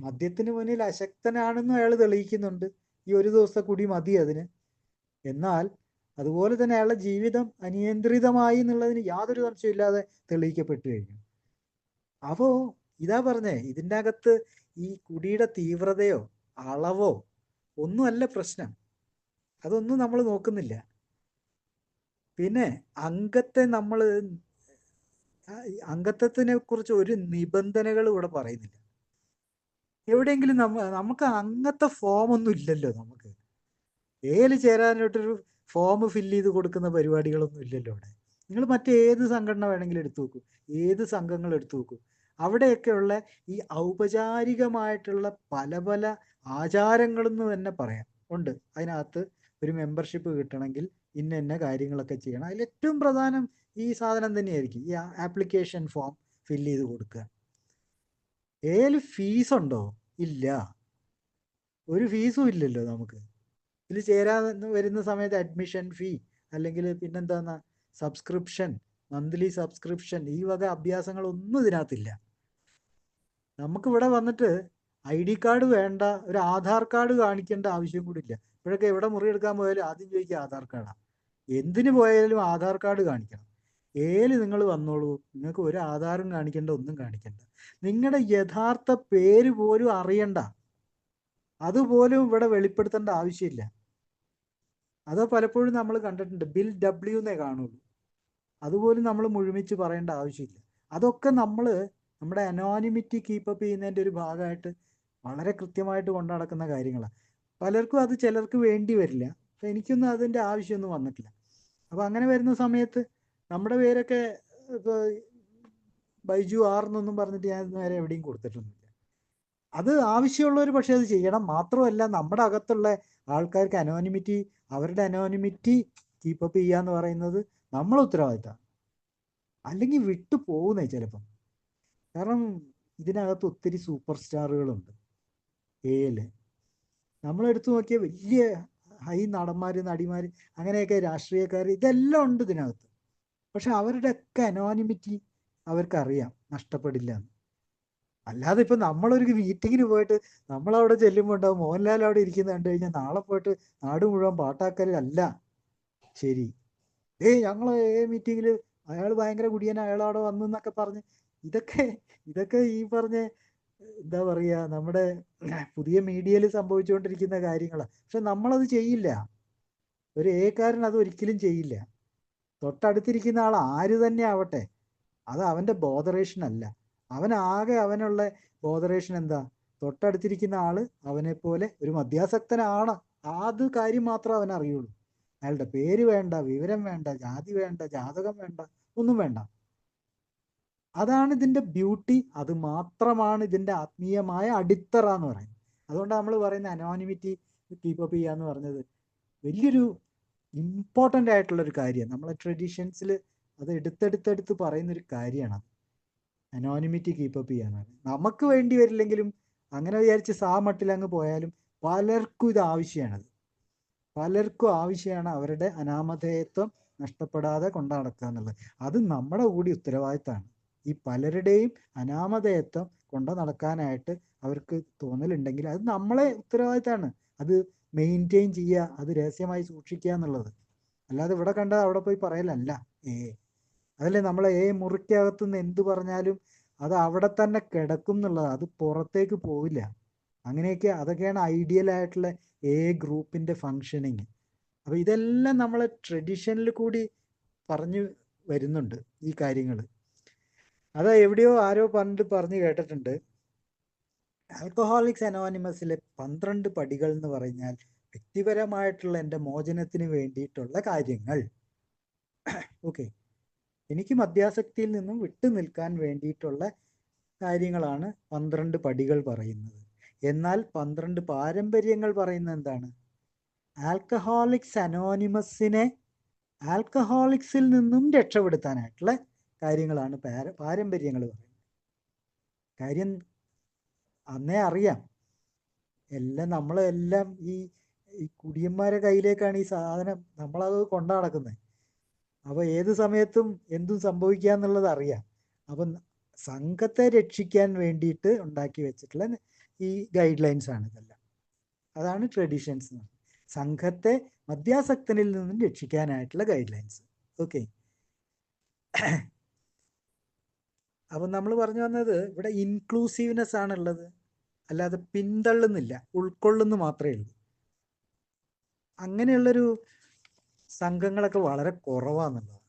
മദ്യത്തിന് മുന്നിൽ അശക്തനാണെന്നും അയാൾ തെളിയിക്കുന്നുണ്ട്. ഈ ഒരു ദിവസത്തെ കുടി മതി അതിന്. എന്നാൽ അതുപോലെ തന്നെ അയാളുടെ ജീവിതം അനിയന്ത്രിതമായി എന്നുള്ളതിന് യാതൊരു സംശയമില്ലാതെ തെളിയിക്കപ്പെട്ടു കഴിഞ്ഞു. അപ്പോൾ ഇതാ പറഞ്ഞേ, ഇതിൻ്റെ അകത്ത് ഈ കുടിയുടെ തീവ്രതയോ അളവോ ഒന്നുമല്ല പ്രശ്നം. അതൊന്നും നമ്മൾ നോക്കുന്നില്ല. പിന്നെ അംഗത്വത്തിനെ കുറിച്ച് ഒരു നിബന്ധനകൾ ഇവിടെ പറയുന്നില്ല. എവിടെയെങ്കിലും നമുക്ക് അങ്ങനത്തെ ഫോം ഒന്നും ഇല്ലല്ലോ. നമുക്ക് ചേരാനായിട്ടൊരു ഫോം ഫില്ല് ചെയ്ത് കൊടുക്കുന്ന പരിപാടികളൊന്നും ഇല്ലല്ലോ ഇവിടെ. നിങ്ങൾ മറ്റേത് സംഘടന വേണമെങ്കിലും എടുത്തു നോക്കൂ, ഏത് സംഘങ്ങൾ എടുത്തു നോക്കൂ, അവിടെയൊക്കെയുള്ള ഈ ഔപചാരികമായിട്ടുള്ള പല പല ആചാരങ്ങളെന്ന് തന്നെ പറയാം ഉണ്ട്. അതിനകത്ത് ഒരു മെമ്പർഷിപ്പ് കിട്ടണമെങ്കിൽ ഇന്ന കാര്യങ്ങളൊക്കെ ചെയ്യണം. അതിലേറ്റവും പ്രധാനം ഈ സാധനം തന്നെയായിരിക്കും, ഈ ആപ്ലിക്കേഷൻ ഫോം ഫില്ല് ചെയ്ത് കൊടുക്കുക. ഫീസ് ഉണ്ടോ? ഇല്ല, ഒരു ഫീസും ഇല്ലല്ലോ നമുക്ക്. ഇതിൽ ചേരാൻ വരുന്ന സമയത്ത് അഡ്മിഷൻ ഫീ, അല്ലെങ്കിൽ പിന്നെന്താ സബ്സ്ക്രിപ്ഷൻ, മന്ത്ലി സബ്സ്ക്രിപ്ഷൻ, ഈ വക അഭ്യാസങ്ങളൊന്നും ഇതിനകത്തില്ല. നമുക്കിവിടെ വന്നിട്ട് ID കാർഡ് വേണ്ട, ഒരു ആധാർ കാർഡ് കാണിക്കേണ്ട ആവശ്യം കൂടി ഇല്ല. ഇപ്പോഴൊക്കെ എവിടെ മുറിയെടുക്കാൻ പോയാലും ആദ്യം ചോദിക്കുക ആധാർ കാർഡാണ്. എന്തിനു പോയാലും ആധാർ കാർഡ് കാണിക്കണം. നിങ്ങൾ വന്നോളൂ, നിങ്ങൾക്ക് ഒരു ആധാറും കാണിക്കേണ്ട, ഒന്നും കാണിക്കണ്ട. നിങ്ങളുടെ യഥാർത്ഥ പേര് പോലും അറിയണ്ട, അതുപോലും ഇവിടെ വെളിപ്പെടുത്തേണ്ട ആവശ്യമില്ല. അത് പലപ്പോഴും നമ്മൾ കണ്ടിട്ടുണ്ട്, ബിൽ W എന്നേ കാണുള്ളൂ, അതുപോലും നമ്മൾ മുഴുമിച്ച് പറയേണ്ട ആവശ്യമില്ല. അതൊക്കെ നമ്മുടെ അനോണിമിറ്റി കീപ്പപ്പ് ചെയ്യുന്നതിൻ്റെ ഒരു ഭാഗമായിട്ട് വളരെ കൃത്യമായിട്ട് കൊണ്ടു നടക്കുന്ന കാര്യങ്ങളാണ്. പലർക്കും അത് ചിലർക്ക് വേണ്ടി വരില്ല. അപ്പം എനിക്കൊന്നും അതിൻ്റെ ആവശ്യമൊന്നും വന്നിട്ടില്ല. അപ്പോൾ അങ്ങനെ വരുന്ന സമയത്ത് നമ്മുടെ പേരൊക്കെ ഇപ്പോൾ ബൈജു R എന്നൊന്നും പറഞ്ഞിട്ട് ഞാൻ നേരെ എവിടെയും കൊടുത്തിട്ടൊന്നുമില്ല. അത് ആവശ്യമുള്ളവർ പക്ഷേ അത് ചെയ്യണം. മാത്രമല്ല നമ്മുടെ അകത്തുള്ള ആൾക്കാർക്ക് അവരുടെ അനോണിമിറ്റി കീപ്പപ്പ് ചെയ്യുക എന്ന് പറയുന്നത് നമ്മളെ ഉത്തരവാദിത്തമാണ്. അല്ലെങ്കിൽ വിട്ടു പോകുന്നേ ചിലപ്പം. കാരണം ഇതിനകത്ത് ഒത്തിരി സൂപ്പർ സ്റ്റാറുകളുണ്ട്. നമ്മളെടുത്തു നോക്കിയ വലിയ ഹൈ നടന്മാർ, നടിമാർ, അങ്ങനെയൊക്കെ രാഷ്ട്രീയക്കാർ, ഇതെല്ലാം ഉണ്ട് ഇതിനകത്ത്. പക്ഷെ അവരുടെയൊക്കെ അനോണിമിറ്റി അവർക്കറിയാം നഷ്ടപ്പെടില്ല എന്ന്. അല്ലാതെ ഇപ്പം നമ്മളൊരു മീറ്റിങ്ങിന് പോയിട്ട് നമ്മളവിടെ ചെല്ലുമ്പോൾ ഉണ്ടാവും മോഹൻലാൽ അവിടെ ഇരിക്കുന്ന കണ്ടു കഴിഞ്ഞാൽ നാളെ പോയിട്ട് നാട് മുഴുവൻ പാട്ടാക്കലല്ല ശരി. ഞങ്ങൾ മീറ്റിങ്ങിൽ അയാൾ ഭയങ്കര കുടിയൻ, അയാൾ അവിടെ വന്നു എന്നൊക്കെ പറഞ്ഞ് ഇതൊക്കെ ഈ പറഞ്ഞ എന്താ പറയുക, നമ്മുടെ പുതിയ മീഡിയയിൽ സംഭവിച്ചുകൊണ്ടിരിക്കുന്ന കാര്യങ്ങളാണ്. പക്ഷെ നമ്മളത് ചെയ്യില്ല. ഒരു കാരൻ അത് ഒരിക്കലും ചെയ്യില്ല. തൊട്ടടുത്തിരിക്കുന്ന ആൾ ആര് തന്നെ ആവട്ടെ, അത് അവൻ്റെ ബോധറേഷൻ അല്ല. അവനുള്ള ബോധറേഷൻ എന്താ? തൊട്ടടുത്തിരിക്കുന്ന ആള് അവനെപ്പോലെ ഒരു മദ്യാസക്തനാണ്, അത് കാര്യം മാത്രം അവൻ അറിയുള്ളൂ. അയാളുടെ പേര് വേണ്ട, വിവരം വേണ്ട, ജാതി വേണ്ട, ജാതകം വേണ്ട, ഒന്നും വേണ്ട. അതാണ് ഇതിൻ്റെ ബ്യൂട്ടി. അത് മാത്രമാണ് ഇതിൻ്റെ ആത്മീയമായ അടിത്തറ എന്ന് പറയുന്നത്. അതുകൊണ്ടാണ് നമ്മൾ പറയുന്ന അനോണിമിറ്റി കീപ്പപ്പ് ചെയ്യുക എന്ന് പറഞ്ഞത് വലിയൊരു ഇമ്പോർട്ടൻ്റ് ആയിട്ടുള്ളൊരു കാര്യമാണ്. നമ്മളെ ട്രഡീഷൻസിൽ അത് എടുത്തെടുത്തെടുത്ത് പറയുന്നൊരു കാര്യമാണ് അനോണിമിറ്റി കീപ്പപ്പ് ചെയ്യാന്ന്. നമുക്ക് വേണ്ടി വരില്ലെങ്കിലും അങ്ങനെ വിചാരിച്ച് മട്ടിൽ അങ്ങ് പോയാലും പലർക്കും ഇത് ആവശ്യമാണത്. പലർക്കും ആവശ്യമാണ് അവരുടെ അനാമധേയത്വം നഷ്ടപ്പെടാതെ കൊണ്ടു നടക്കുക എന്നുള്ളത് അത് നമ്മുടെ കൂടി ഉത്തരവാദിത്തമാണ്. ഈ പലരുടെയും അനാമധേയത്വം കൊണ്ടു നടക്കാനായിട്ട് അവർക്ക് തോന്നലുണ്ടെങ്കിൽ അത് നമ്മളെ ഉത്തരവാദിത്തമാണ്. അത് മെയിൻറ്റെയിൻ ചെയ്യുക, അത് രഹസ്യമായി സൂക്ഷിക്കുക എന്നുള്ളത്. അല്ലാതെ ഇവിടെ കണ്ട അവിടെ പോയി പറയലല്ല. അതല്ലേ നമ്മളെ മുറിക്കകത്തുനിന്ന് എന്ത് പറഞ്ഞാലും അത് അവിടെ തന്നെ കിടക്കും എന്നുള്ളത്, അത് പുറത്തേക്ക് പോവില്ല. അങ്ങനെയൊക്കെ അതൊക്കെയാണ് ഐഡിയൽ ആയിട്ടുള്ള ഗ്രൂപ്പിന്റെ ഫങ്ഷനിങ്. അപ്പൊ ഇതെല്ലാം നമ്മളെ ട്രഡീഷനിൽ കൂടി പറഞ്ഞു വരുന്നുണ്ട് ഈ കാര്യങ്ങൾ. അതാ എവിടെയോ ആരോ പറഞ്ഞു കേട്ടിട്ടുണ്ട്, ആൽക്കഹോളിക്സ് അനോണിമസിലെ 12 പടികൾ എന്ന് പറഞ്ഞാൽ വ്യക്തിപരമായിട്ടുള്ള എൻ്റെ മോചനത്തിന് വേണ്ടിയിട്ടുള്ള കാര്യങ്ങൾ. ഓക്കെ, എനിക്ക് മദ്യാസക്തിയിൽ നിന്നും വിട്ടു നിൽക്കാൻ വേണ്ടിയിട്ടുള്ള കാര്യങ്ങളാണ് 12 പടികൾ പറയുന്നത്. എന്നാൽ 12 പാരമ്പര്യങ്ങൾ പറയുന്നത് എന്താണ്? ആൽക്കഹോളിക്സ് അനോണിമസിനെ ആൽക്കഹോളിക്സിൽ നിന്നും രക്ഷപ്പെടുത്താനായിട്ടുള്ള കാര്യങ്ങളാണ് പാരമ്പര്യങ്ങൾ പറയുന്നത്. കാര്യം അന്നേ അറിയാം, നമ്മളെല്ലാം ഈ കുടിയന്മാരെ കയ്യിലേക്കാണ് ഈ സാധനം, നമ്മളത് കൊണ്ടു നടക്കുന്നത്. അപ്പൊ ഏത് സമയത്തും എന്തും സംഭവിക്കാന്നുള്ളത് അറിയാം. അപ്പം സംഘത്തെ രക്ഷിക്കാൻ വേണ്ടിയിട്ട് ഉണ്ടാക്കി വെച്ചിട്ടുള്ള ഈ ഗൈഡ് ലൈൻസ് ആണ് ഇതെല്ലാം. അതാണ് ട്രഡീഷൻസ് എന്ന് പറയുന്നത്. സംഘത്തെ മദ്യാസക്തനിൽ നിന്നും രക്ഷിക്കാനായിട്ടുള്ള ഗൈഡ് ലൈൻസ്. ഓക്കെ, അപ്പം നമ്മൾ പറഞ്ഞു വന്നത് ഇവിടെ ഇൻക്ലൂസീവ്നെസ് ആണുള്ളത്, അല്ലാതെ പിന്തള്ളുന്നില്ല, ഉൾക്കൊള്ളുന്നു മാത്രമേ ഉള്ളൂ. അങ്ങനെയുള്ളൊരു സംഘങ്ങളൊക്കെ വളരെ കുറവാന്നുള്ളതാണ്.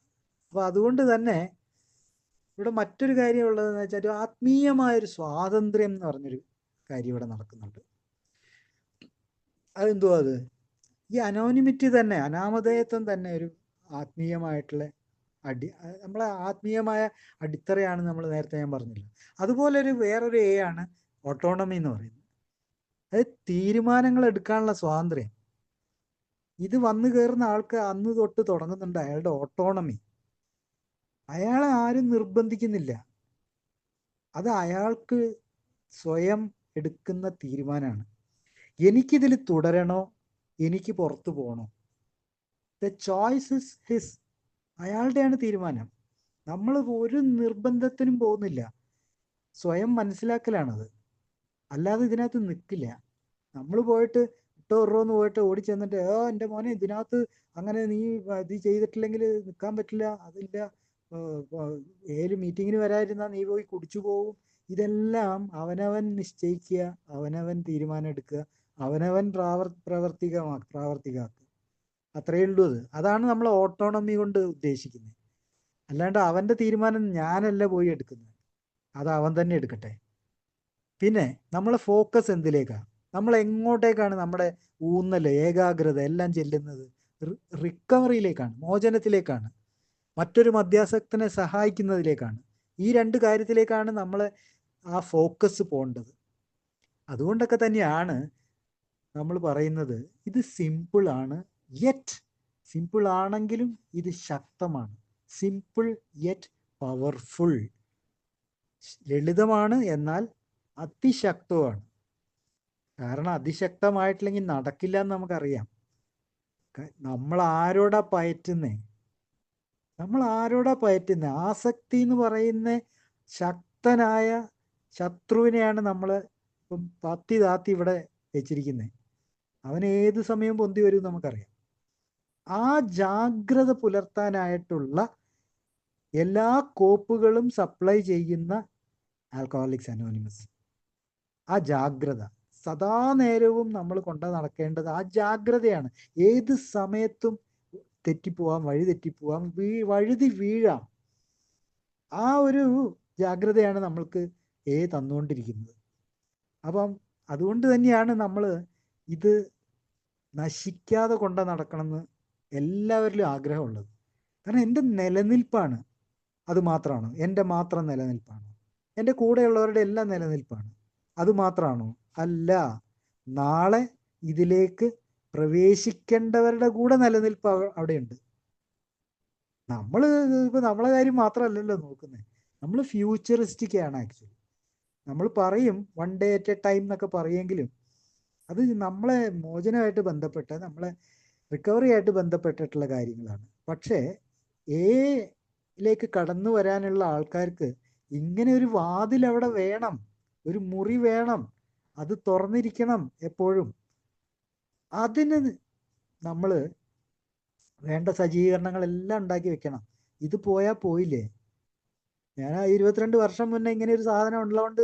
അപ്പോൾ അതുകൊണ്ട് തന്നെ ഇവിടെ മറ്റൊരു കാര്യം ഉള്ളതെന്ന് വെച്ചാൽ ഒരു ആത്മീയമായൊരു സ്വാതന്ത്ര്യം എന്ന് പറഞ്ഞൊരു കാര്യം ഇവിടെ നടക്കുന്നുണ്ട്. അതെന്തുവാ അത്? ഈ അനോണിമിറ്റി തന്നെ, അനാമധേയത്വം തന്നെ ഒരു ആത്മീയമായിട്ടുള്ള നമ്മളെ ആത്മീയമായ അടിത്തറയാണ്. നമ്മൾ നേരത്തെ ഞാൻ പറഞ്ഞില്ല, അതുപോലെ വേറൊരു ആണ് ഓട്ടോണമി എന്ന് പറയുന്നത്. അതായത് തീരുമാനങ്ങൾ എടുക്കാനുള്ള സ്വാതന്ത്ര്യം. ഇത് വന്നു കയറുന്ന ആൾക്ക് അന്ന് തൊട്ട് തുടങ്ങുന്നുണ്ട് അയാളുടെ ഓട്ടോണമി. അയാളെ ആരും നിർബന്ധിക്കുന്നില്ല, അത് അയാൾക്ക് സ്വയം എടുക്കുന്ന തീരുമാനമാണ്. എനിക്കിതിൽ തുടരണോ, എനിക്ക് പുറത്തു പോകണോ, ദ ചോയ്സ് ഇസ് ഹിസ്. അയാളുടെയാണ് തീരുമാനം. നമ്മൾ ഒരു നിർബന്ധത്തിനും പോകുന്നില്ല, സ്വയം മനസ്സിലാക്കലാണത്. അല്ലാതെ ഇതിനകത്ത് നിൽക്കില്ല. നമ്മൾ പോയിട്ട് ഇട്ടോറോന്ന് പോയിട്ട് ഓടി ചെന്നിട്ട് എൻ്റെ മോനെ ഇതിനകത്ത് അങ്ങനെ നീ ഇത് ചെയ്തിട്ടില്ലെങ്കിൽ നിൽക്കാൻ പറ്റില്ല, അതില്ല, ഏത് മീറ്റിങ്ങിന് വരാതിരുന്നാൽ നീ പോയി കുടിച്ചു പോകും. ഇതെല്ലാം അവനവൻ നിശ്ചയിക്കുക, അവനവൻ തീരുമാനം എടുക്കുക, അവനവൻ പ്രാവർത്തികമാക്കുക. അത്രയേ ഉള്ളൂ. അതാണ് നമ്മൾ ഓട്ടോണമി കൊണ്ട് ഉദ്ദേശിക്കുന്നത്. അല്ലാണ്ട് അവൻ്റെ തീരുമാനം ഞാനല്ല പോയി എടുക്കുന്നത്, അത് അവൻ തന്നെ എടുക്കട്ടെ. പിന്നെ നമ്മളെ ഫോക്കസ് എന്തിലേക്കാണ്, നമ്മൾ എങ്ങോട്ടേക്കാണ് നമ്മുടെ ഊന്നൽ, ഏകാഗ്രത എല്ലാം ചെല്ലുന്നത്? റിക്കവറിയിലേക്കാണ്, മോചനത്തിലേക്കാണ്, മറ്റൊരു മദ്യാസക്തനെ സഹായിക്കുന്നതിലേക്കാണ്. ഈ 2 കാര്യത്തിലേക്കാണ് നമ്മളെ ആ ഫോക്കസ് പോകേണ്ടത്. അതുകൊണ്ടൊക്കെ തന്നെയാണ് നമ്മൾ പറയുന്നത് ഇത് സിമ്പിളാണ്, യെറ്റ് സിമ്പിൾ ആണെങ്കിലും ഇത് ശക്തമാണ്. Simple yet powerful. ലളിതമാണ് എന്നാൽ അതിശക്തവുമാണ്. കാരണം അതിശക്തമായിട്ടില്ലെങ്കിൽ നടക്കില്ല എന്ന് നമുക്കറിയാം. നമ്മൾ ആരോടാ പയറ്റുന്നേ? ആസക്തി എന്ന് പറയുന്ന ശക്തനായ ശത്രുവിനെയാണ് നമ്മൾ ഇപ്പം താത്തി ഇവിടെ വെച്ചിരിക്കുന്നത്. അവൻ ഏത് സമയം പൊന്തി വരും നമുക്കറിയാം. ആ ജാഗ്രത പുലർത്താനായിട്ടുള്ള എല്ലാ കോപ്പുകളും സപ്ലൈ ചെയ്യുന്ന ആൽക്കഹോളിക്സ് അനോണിമസ്. ആ ജാഗ്രത സദാ നേരവും നമ്മൾ കൊണ്ടു നടക്കേണ്ടത് ആ ജാഗ്രതയാണ്. ഏത് സമയത്തും തെറ്റിപ്പോവാം, വഴുതി വീഴാം. ആ ഒരു ജാഗ്രതയാണ് നമ്മൾക്ക് തന്നുകൊണ്ടിരിക്കുന്നത്. അപ്പം അതുകൊണ്ട് തന്നെയാണ് നമ്മൾ ഇത് നശിക്കാതെ കൊണ്ടു നടക്കണമെന്ന് എല്ലാവരിലും ആഗ്രഹമുള്ളത്. കാരണം എൻ്റെ നിലനിൽപ്പാണ്, അത് മാത്രമാണോ? എൻ്റെ മാത്രം നിലനിൽപ്പാണോ? എൻ്റെ കൂടെയുള്ളവരുടെ എല്ലാം നിലനിൽപ്പാണ്, അത് മാത്രമാണോ? അല്ല. നാളെ ഇതിലേക്ക് പ്രവേശിക്കേണ്ടവരുടെ കൂടെ നിലനിൽപ്പ് അവിടെയുണ്ട്. നമ്മൾ ഇപ്പം നമ്മളെ കാര്യം മാത്രമല്ലല്ലോ നോക്കുന്നത്, നമ്മൾ ഫ്യൂച്ചറിസ്റ്റിക് ആണ് ആക്ച്വലി. നമ്മൾ പറയും 1 day at a time എന്നൊക്കെ പറയുമെങ്കിലും അത് നമ്മളെ മോചനമായിട്ട് ബന്ധപ്പെട്ട, നമ്മളെ റിക്കവറി ആയിട്ട് ബന്ധപ്പെട്ടിട്ടുള്ള കാര്യങ്ങളാണ്. പക്ഷേ എയിലേക്ക് കടന്നു വരാനുള്ള ആൾക്കാർക്ക് ഇങ്ങനെ ഒരു വാതിൽ അവിടെ വേണം, ഒരു മുറി വേണം, അത് തുറന്നിരിക്കണം എപ്പോഴും. അതിന് നമ്മൾ വേണ്ട സജ്ജീകരണങ്ങളെല്ലാം ഉണ്ടാക്കി വെക്കണം. ഇത് പോയാൽ പോയില്ലേ. ഞാൻ 22 വർഷം മുന്നേ ഇങ്ങനെ ഒരു സാധനം ഉള്ളതുകൊണ്ട്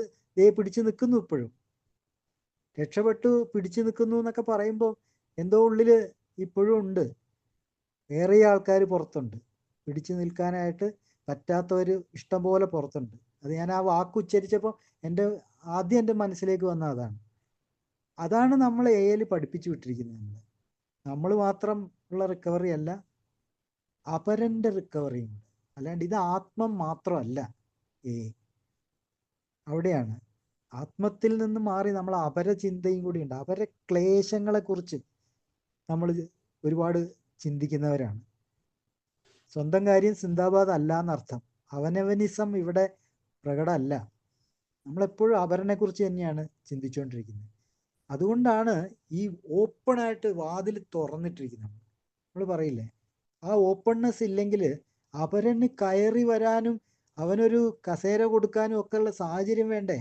പിടിച്ചു നിൽക്കുന്നു, ഇപ്പോഴും രക്ഷപ്പെട്ടു പിടിച്ചു നിൽക്കുന്നു എന്നൊക്കെ പറയുമ്പോൾ എന്തോ ഉള്ളിൽ ഇപ്പോഴും ഉണ്ട്. വേറെ ആൾക്കാർ പുറത്തുണ്ട്, പിടിച്ചു നിൽക്കാനായിട്ട് പറ്റാത്തവർ ഇഷ്ടം പോലെ പുറത്തുണ്ട്. അത് ഞാൻ ആ വാക്ക് ഉച്ചരിച്ചപ്പോൾ ആദ്യം എൻ്റെ മനസ്സിലേക്ക് വന്ന അതാണ് നമ്മൾ എയിൽ പഠിപ്പിച്ചു വിട്ടിരിക്കുന്നത്. നമ്മൾ മാത്രം ഉള്ള റിക്കവറി അല്ല, അപരൻ്റെ റിക്കവറിയും. അല്ലാണ്ട് ഇത് ആത്മം മാത്രമല്ല. അവിടെയാണ് ആത്മത്തിൽ നിന്ന് മാറി നമ്മൾ അപരചിന്തയും കൂടി ഉണ്ട്. അപര ക്ലേശങ്ങളെ കുറിച്ച് നമ്മൾ ഒരുപാട് ചിന്തിക്കുന്നവരാണ്. സ്വന്തം കാര്യം സിന്ദാബാദ് അല്ല എന്നർത്ഥം. അവനവനിസം ഇവിടെ പ്രകടമല്ല. നമ്മളെപ്പോഴും അപരനെ കുറിച്ച് തന്നെയാണ് ചിന്തിച്ചുകൊണ്ടിരിക്കുന്നത്. അതുകൊണ്ടാണ് ഈ ഓപ്പണായിട്ട് വാതിൽ തുറന്നിട്ടിരിക്കുന്നത്. നമ്മൾ പറയില്ലേ, ആ ഓപ്പൺനെസ് ഇല്ലെങ്കിൽ അപരന് കയറി വരാനും അവനൊരു കസേര കൊടുക്കാനും ഒക്കെ ഉള്ള സാഹചര്യം വേണ്ടേ?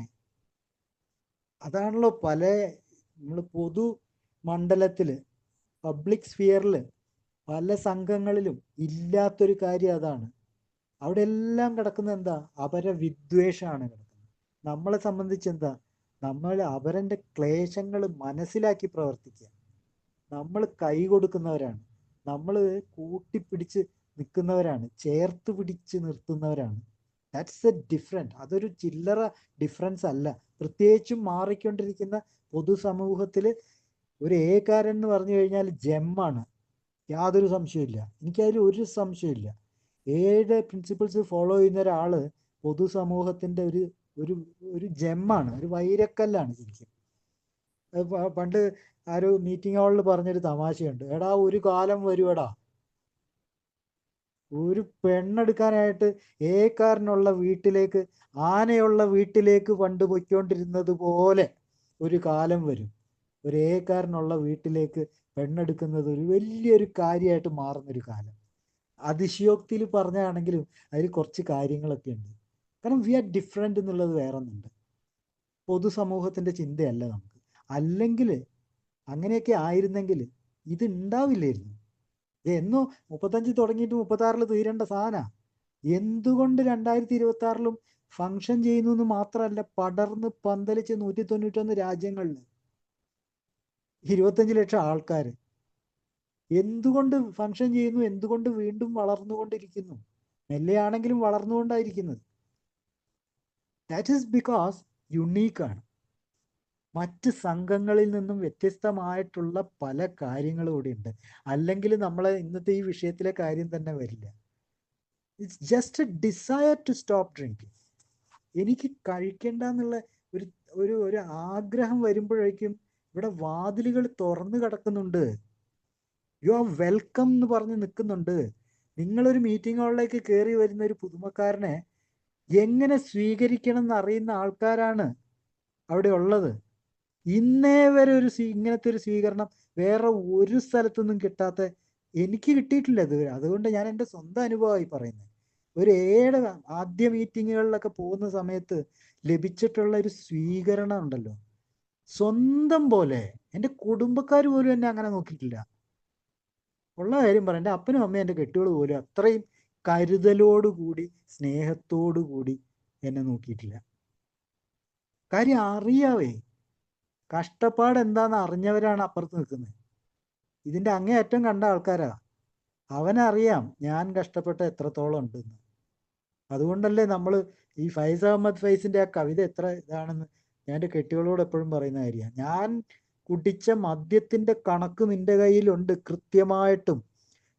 അതാണല്ലോ നമ്മൾ പൊതു മണ്ഡലത്തിൽ, പബ്ലിക് സ്ഫിയറിൽ പല സംഘങ്ങളിലും ഇല്ലാത്തൊരു കാര്യം അതാണ്. അവിടെ എല്ലാം കിടക്കുന്നത് എന്താ? അപരവിദ്വേഷമാണ് കിടക്കുന്നത്. നമ്മളെ സംബന്ധിച്ച് എന്താ? നമ്മൾ അപരൻ്റെ ക്ലേശങ്ങൾ മനസ്സിലാക്കി പ്രവർത്തിക്കുക. നമ്മൾ കൈ കൊടുക്കുന്നവരാണ്, നമ്മൾ കൂട്ടിപ്പിടിച്ച് നിൽക്കുന്നവരാണ്, ചേർത്ത് പിടിച്ച് നിർത്തുന്നവരാണ്. That's A different. അതൊരു ചില്ലറ ഡിഫറൻസ് അല്ല. പ്രത്യേകിച്ചും മാറിക്കൊണ്ടിരിക്കുന്ന പൊതുസമൂഹത്തിൽ ഒരു ഏകാരൻ എന്ന് പറഞ്ഞു കഴിഞ്ഞാൽ ജെമ്മാണ്, യാതൊരു സംശയമില്ല. എനിക്കതിൽ ഒരു സംശയമില്ല. ഏഴ് പ്രിൻസിപ്പിൾസ് ഫോളോ ചെയ്യുന്ന ഒരാൾ പൊതുസമൂഹത്തിൻ്റെ ഒരു ജെമ്മാണ്, ഒരു വൈരക്കല്ലാണ് ശരിക്കും. പണ്ട് ആരോ മീറ്റിംഗ് ഹാളിൽ പറഞ്ഞൊരു തമാശയുണ്ട്. എടാ, ഒരു കാലം വരുവടാ, ഒരു പെണ്ണെടുക്കാനായിട്ട് ഏക്കാരനുള്ള വീട്ടിലേക്ക്, ആനയുള്ള വീട്ടിലേക്ക് പണ്ട് പൊയ്ക്കൊണ്ടിരുന്നത് പോലെ ഒരു കാലം വരും. ഒരു ഏക്കാരനുള്ള വീട്ടിലേക്ക് പെണ്ണെടുക്കുന്നത് ഒരു വലിയൊരു കാര്യമായിട്ട് മാറുന്നൊരു കാലം. അതിശയോക്തിയിൽ പറഞ്ഞാണെങ്കിലും അതിൽ കുറച്ച് കാര്യങ്ങളൊക്കെ ഉണ്ട്. കാരണം വി ആർ ഡിഫറെൻ്റ് എന്നുള്ളത് വേറെ ഒന്നുണ്ട്. പൊതുസമൂഹത്തിൻ്റെ ചിന്തയല്ല നമുക്ക്. അല്ലെങ്കിൽ അങ്ങനെയൊക്കെ ആയിരുന്നെങ്കിൽ ഇത് ഉണ്ടാവില്ലായിരുന്നു. എന്നോ 35 തുടങ്ങിയിട്ട് 36 തീരേണ്ട സാധന. എന്തുകൊണ്ട് 2026 ഫങ്ഷൻ ചെയ്യുന്നു എന്ന് മാത്രമല്ല, പടർന്ന് പന്തലിച്ച് 191 രാജ്യങ്ങളിൽ 25 ലക്ഷം ആൾക്കാർ എന്തുകൊണ്ട് ഫങ്ഷൻ ചെയ്യുന്നു? എന്തുകൊണ്ട് വീണ്ടും വളർന്നുകൊണ്ടിരിക്കുന്നു? മെല്ലെയാണെങ്കിലും വളർന്നുകൊണ്ടായിരിക്കുന്നത്. ദാറ്റ് ഈസ് ബിക്കോസ് യുണീക്കാണ്. മറ്റ് സംഘങ്ങളിൽ നിന്നും വ്യത്യസ്തമായിട്ടുള്ള പല കാര്യങ്ങളും ഇവിടെ ഉണ്ട്. അല്ലെങ്കിൽ നമ്മളെ ഇന്നത്തെ ഈ വിഷയത്തിലെ കാര്യം തന്നെ വരില്ല. It's just a desire to stop drinking. എനിക്ക് കഴിക്കേണ്ട എന്നുള്ള ഒരു ആഗ്രഹം വരുമ്പോഴേക്കും ഇവിടെ വാതിലുകൾ തുറന്നു കിടക്കുന്നുണ്ട്. യു ആർ വെൽക്കം എന്ന് പറഞ്ഞ് നിൽക്കുന്നുണ്ട്. നിങ്ങളൊരു മീറ്റിംഗ് ഹാളിലേക്ക് കയറി വരുന്ന ഒരു പുതുമക്കാരനെ എങ്ങനെ സ്വീകരിക്കണം എന്നറിയുന്ന ആൾക്കാരാണ് അവിടെ ഉള്ളത്. ഇന്നേ വരെ ഇങ്ങനത്തെ ഒരു സ്വീകരണം വേറെ ഒരു സ്ഥലത്തൊന്നും കിട്ടാത്ത, എനിക്ക് കിട്ടിയിട്ടില്ല ഇതുവരെ. അതുകൊണ്ട് ഞാൻ എൻ്റെ സ്വന്തം അനുഭവമായി പറയുന്നത്. ഒരു ആദ്യ മീറ്റിങ്ങുകളിലൊക്കെ പോകുന്ന സമയത്ത് ലഭിച്ചിട്ടുള്ള ഒരു സ്വീകരണം ഉണ്ടല്ലോ, സ്വന്തം പോലെ. എൻ്റെ കുടുംബക്കാർ പോലും എന്നെ അങ്ങനെ നോക്കിയിട്ടില്ല. ഉള്ള കാര്യം പറയാം, എൻ്റെ അപ്പനും അമ്മയും എൻ്റെ കെട്ടിയോട് പോലും അത്രയും കരുതലോടുകൂടി സ്നേഹത്തോടുകൂടി എന്നെ നോക്കിയിട്ടില്ല. കാര്യം അറിയാവേ, കഷ്ടപ്പാട് എന്താണെന്ന് അറിഞ്ഞവരാണ് അപ്പുറത്ത് നിൽക്കുന്നത്. ഇതിൻ്റെ അങ്ങേയറ്റം കണ്ട ആൾക്കാരാ. അവനറിയാം ഞാൻ കഷ്ടപ്പെട്ട എത്രത്തോളം ഉണ്ടെന്ന്. അതുകൊണ്ടല്ലേ നമ്മൾ ഈ ഫൈസ് അഹമ്മദ് ഫൈസിൻ്റെ ആ കവിത എത്ര ഇതാണെന്ന് ഞാൻ എൻ്റെ കെട്ടികളോട് എപ്പോഴും പറയുന്ന കാര്യമാണ്. ഞാൻ കുടിച്ച മദ്യത്തിൻ്റെ കണക്ക് നിന്റെ കയ്യിലുണ്ട് കൃത്യമായിട്ടും,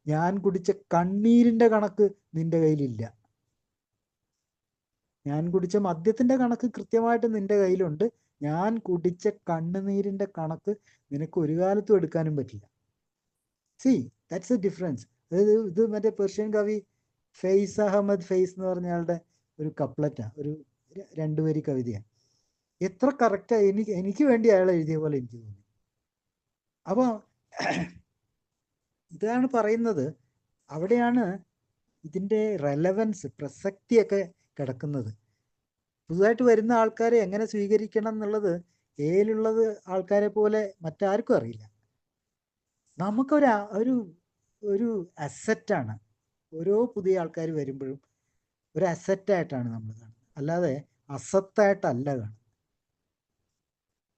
ഞാൻ കുടിച്ച കണ്ണീരിൻ്റെ കണക്ക് നിന്റെ കയ്യിലില്ല. ഞാൻ കുടിച്ച മദ്യത്തിൻ്റെ കണക്ക് കൃത്യമായിട്ട് നിന്റെ കയ്യിലുണ്ട്, ഞാൻ കുടിച്ച കണ്ണുനീരിൻ്റെ കണക്ക് നിനക്ക് ഒരു കാലത്തും എടുക്കാനും പറ്റില്ല. C, that's A difference. ഇത് മറ്റേ പേർഷ്യൻ കവി ഫൈസ് അഹമ്മദ് ഫൈസ് എന്ന് പറഞ്ഞ ആളുടെ ഒരു കപ്ലറ്റാണ്, ഒരു 2 വരി കവിതയാണ്. എത്ര കറക്റ്റാണ്. എനിക്ക് വേണ്ടി അയാൾ എഴുതിയ പോലെ എനിക്ക് തോന്നി. അപ്പോൾ ഇതാണ് പറയുന്നത്, അവിടെയാണ് ഇതിൻ്റെ റെലവൻസ്, പ്രസക്തിയൊക്കെ കിടക്കുന്നത്. പുതുതായിട്ട് വരുന്ന ആൾക്കാരെ എങ്ങനെ സ്വീകരിക്കണം എന്നുള്ളത് ഏലുള്ളത് ആൾക്കാരെ പോലെ മറ്റാർക്കും അറിയില്ല. നമുക്കൊരു ഒരു ഒരു അസറ്റാണ്. ഓരോ പുതിയ ആൾക്കാർ വരുമ്പോഴും ഒരു അസറ്റായിട്ടാണ് നമ്മൾ കാണുന്നത്, അല്ലാതെ അസത്തായിട്ടല്ല കാണുന്നത്.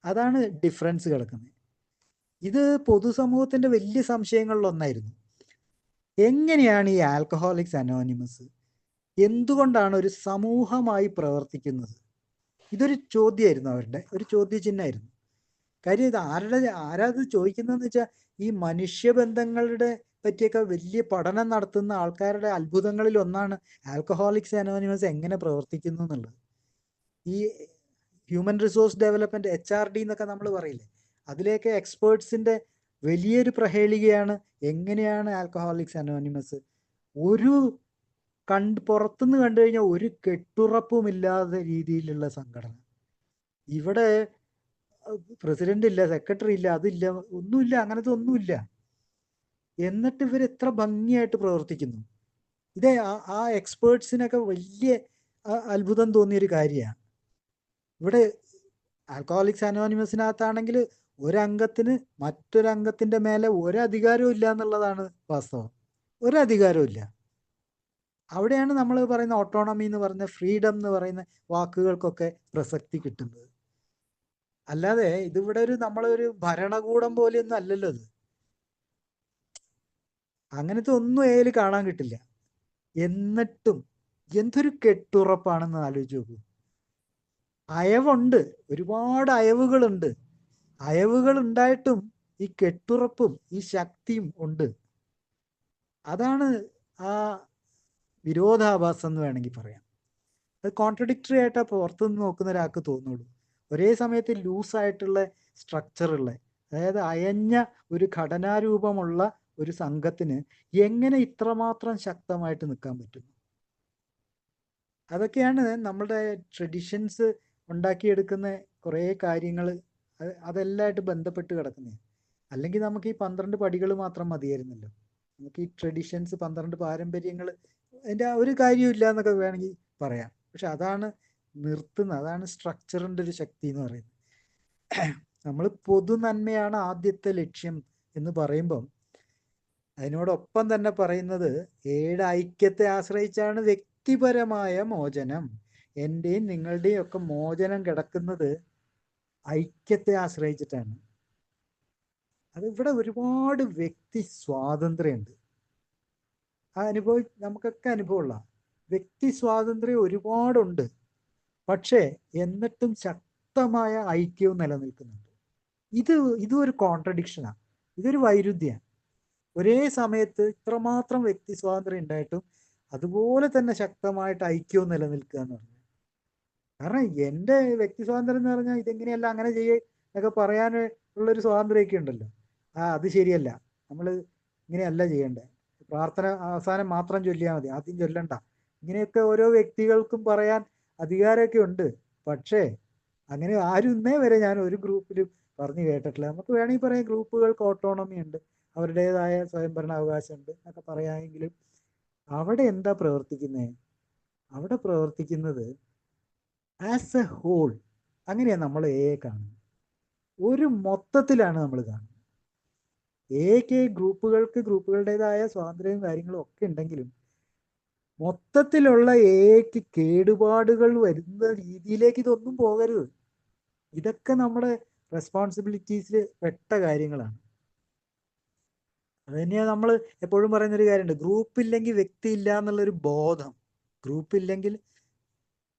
അതാണ് ഡിഫറൻസ് കിടക്കുന്നത്. ഇത് പൊതുസമൂഹത്തിൻ്റെ വലിയ സംശയങ്ങളിലൊന്നായിരുന്നു. എങ്ങനെയാണ് ഈ ആൽക്കഹോളിക്സ് അനോണിമസ് എന്തുകൊണ്ടാണ് ഒരു സമൂഹമായി പ്രവർത്തിക്കുന്നത്? ഇതൊരു ചോദ്യമായിരുന്നു, അവരുടെ ഒരു ചോദ്യചിഹ്നമായിരുന്നു. കാര്യം ഇത് ആരാത് ചോദിക്കുന്നതെന്ന് വെച്ചാൽ ഈ മനുഷ്യബന്ധങ്ങളുടെ പറ്റിയൊക്കെ വലിയ പഠനം നടത്തുന്ന ആൾക്കാരുടെ അത്ഭുതങ്ങളിൽ ഒന്നാണ് ആൽക്കഹോളിക്സ് അനോണിമസ് എങ്ങനെ പ്രവർത്തിക്കുന്നു എന്നുള്ളത്. ഈ ഹ്യൂമൻ റിസോഴ്സ് ഡെവലപ്മെൻറ്റ് HRD എന്നൊക്കെ നമ്മൾ പറയില്ലേ, അതിലേക്ക് എക്സ്പേർട്സിൻ്റെ വലിയൊരു പ്രഹേളികയാണ് എങ്ങനെയാണ് ആൽക്കഹോളിക്സ് അനോണിമസ് ഒരു പുറത്തുനിന്ന് കണ്ടു കഴിഞ്ഞാൽ ഒരു കെട്ടുറപ്പുമില്ലാത്ത രീതിയിലുള്ള സംഘടന. ഇവിടെ പ്രസിഡന്റ് ഇല്ല, സെക്രട്ടറി ഇല്ല, അതില്ല, ഒന്നുമില്ല, അങ്ങനത്തെ ഒന്നുമില്ല. എന്നിട്ട് ഇവർ എത്ര ഭംഗിയായിട്ട് പ്രവർത്തിക്കുന്നു. ഇത് ആ എക്സ്പേർട്സിനൊക്കെ വലിയ അത്ഭുതം തോന്നിയൊരു കാര്യമാണ്. ഇവിടെ ആൽക്കഹോളിക്സ് അനോണിമസിനകത്താണെങ്കിൽ ഒരംഗത്തിന് മറ്റൊരംഗത്തിൻ്റെ മേലെ ഒരധികാരവും ഇല്ല എന്നുള്ളതാണ് വാസ്തവം. ഒരധികാരവും ഇല്ല. അവിടെയാണ് നമ്മൾ പറയുന്ന ഓട്ടോണമി എന്ന് പറയുന്ന, ഫ്രീഡം എന്ന് പറയുന്ന വാക്കുകൾക്കൊക്കെ പ്രസക്തി കിട്ടുന്നത്. അല്ലാതെ ഇതിവിടെ നമ്മളൊരു ഭരണകൂടം പോലെയൊന്നും അല്ലല്ലോ ഇത്. അങ്ങനത്തെ ഒന്നും ഏല് കാണാൻ കിട്ടില്ല. എന്നിട്ടും എന്തൊരു കെട്ടുറപ്പാണെന്ന് ആലോചിച്ച് നോക്കൂ. അയവുണ്ട്, ഒരുപാട് അയവുകളുണ്ട്. അയവുകൾ ഉണ്ടായിട്ടും ഈ കെട്ടുറപ്പും ഈ ശക്തിയും ഉണ്ട്. അതാണ് ആ വിരോധാഭാസം എന്ന് വേണമെങ്കിൽ പറയാം. അത് കോൺട്രഡിക്ടറി ആയിട്ടാ പുറത്തുനിന്ന് നോക്കുന്ന ഒരാൾക്ക് തോന്നുള്ളൂ. ഒരേ സമയത്ത് ലൂസായിട്ടുള്ള സ്ട്രക്ചറുള്ള, അതായത് അയഞ്ഞ ഒരു ഘടനാരൂപമുള്ള ഒരു സംഘത്തിന് എങ്ങനെ ഇത്രമാത്രം ശക്തമായിട്ട് നിൽക്കാൻ പറ്റും? അതൊക്കെയാണ് നമ്മുടെ ട്രഡീഷൻസ് ഉണ്ടാക്കിയെടുക്കുന്ന കുറേ കാര്യങ്ങൾ. അതെല്ലാമായിട്ട് ബന്ധപ്പെട്ട് കിടക്കുന്നത്. അല്ലെങ്കിൽ നമുക്ക് ഈ 12 പടികൾ മാത്രം മതിയായിരുന്നല്ലോ. നമുക്ക് ഈ ട്രഡീഷൻസ്, 12 പാരമ്പര്യങ്ങൾ, അതിൻ്റെ ഒരു കാര്യമില്ല എന്നൊക്കെ വേണമെങ്കിൽ പറയാം. പക്ഷെ അതാണ് നിർത്തുന്നത്, അതാണ് സ്ട്രക്ചറിൻ്റെ ഒരു ശക്തി എന്ന് പറയുന്നത്. നമ്മൾ പൊതു നന്മയാണ് ആദ്യത്തെ ലക്ഷ്യം എന്ന് പറയുമ്പം അതിനോടൊപ്പം തന്നെ പറയുന്നത് 7 ഐക്യത്തെ ആശ്രയിച്ചാണ് വ്യക്തിപരമായ മോചനം. എൻ്റെയും നിങ്ങളുടെയും ഒക്കെ മോചനം കിടക്കുന്നത് ഐക്യത്തെ ആശ്രയിച്ചിട്ടാണ്. അതിവിടെ ഒരുപാട് വ്യക്തി സ്വാതന്ത്ര്യമുണ്ട്. ആ അനുഭവം നമുക്കൊക്കെ അനുഭവമുള്ള വ്യക്തി സ്വാതന്ത്ര്യം ഒരുപാടുണ്ട്. പക്ഷേ എന്നിട്ടും ശക്തമായ ഐക്യവും നിലനിൽക്കുന്നുണ്ട്. ഇതും ഒരു കോൺട്രഡിക്ഷനാണ്, ഇതൊരു വൈരുദ്ധ്യമാണ്. ഒരേ സമയത്ത് ഇത്രമാത്രം വ്യക്തി സ്വാതന്ത്ര്യം ഉണ്ടായിട്ടും അതുപോലെ തന്നെ ശക്തമായിട്ട് ഐക്യവും നിലനിൽക്കുക എന്ന് പറഞ്ഞു. കാരണം എൻ്റെ വ്യക്തി സ്വാതന്ത്ര്യം എന്ന് പറഞ്ഞാൽ ഇതെങ്ങനെയല്ല അങ്ങനെ എന്നൊക്കെ പറയാൻ ഉള്ളൊരു സ്വാതന്ത്ര്യമൊക്കെ ഉണ്ടല്ലോ. അത് ശരിയല്ല, നമ്മൾ ഇങ്ങനെയല്ല ചെയ്യേണ്ടത്, പ്രാർത്ഥന അവസാനം മാത്രം ചൊല്ലിയാൽ മതി, ആദ്യം ചൊല്ലണ്ട, ഇങ്ങനെയൊക്കെ ഓരോ വ്യക്തികൾക്കും പറയാൻ അധികാരമൊക്കെ ഉണ്ട്. പക്ഷേ അങ്ങനെ ആരും ഇന്നേ വരെ ഞാൻ ഒരു ഗ്രൂപ്പിലും പറഞ്ഞു കേട്ടിട്ടില്ല. നമുക്ക് വേണമെങ്കിൽ പറയാം ഗ്രൂപ്പുകൾക്ക് ഓട്ടോണമി ഉണ്ട്, അവരുടേതായ സ്വയംഭരണാവകാശമുണ്ട് എന്നൊക്കെ പറയാമെങ്കിലും അവിടെ എന്താ പ്രവർത്തിക്കുന്നത്? അവിടെ പ്രവർത്തിക്കുന്നത് ആസ് എ ഹോൾ. അങ്ങനെയാണ് നമ്മൾ കാണുന്നത്. ഒരു മൊത്തത്തിലാണ് നമ്മൾ കാണുന്നത്. ഗ്രൂപ്പുകളുടേതായ സ്വാതന്ത്ര്യവും കാര്യങ്ങളും ഒക്കെ ഉണ്ടെങ്കിലും മൊത്തത്തിലുള്ള കേടുപാടുകൾ വരുന്ന രീതിയിലേക്ക് ഇതൊന്നും പോകരുത്. ഇതൊക്കെ നമ്മുടെ റെസ്പോൺസിബിലിറ്റീസിൽ പെട്ട കാര്യങ്ങളാണ്. അത് തന്നെയാണ് നമ്മൾ എപ്പോഴും പറയുന്നൊരു കാര്യമുണ്ട്, ഗ്രൂപ്പില്ലെങ്കിൽ വ്യക്തി ഇല്ല എന്നുള്ളൊരു ബോധം. ഗ്രൂപ്പില്ലെങ്കിൽ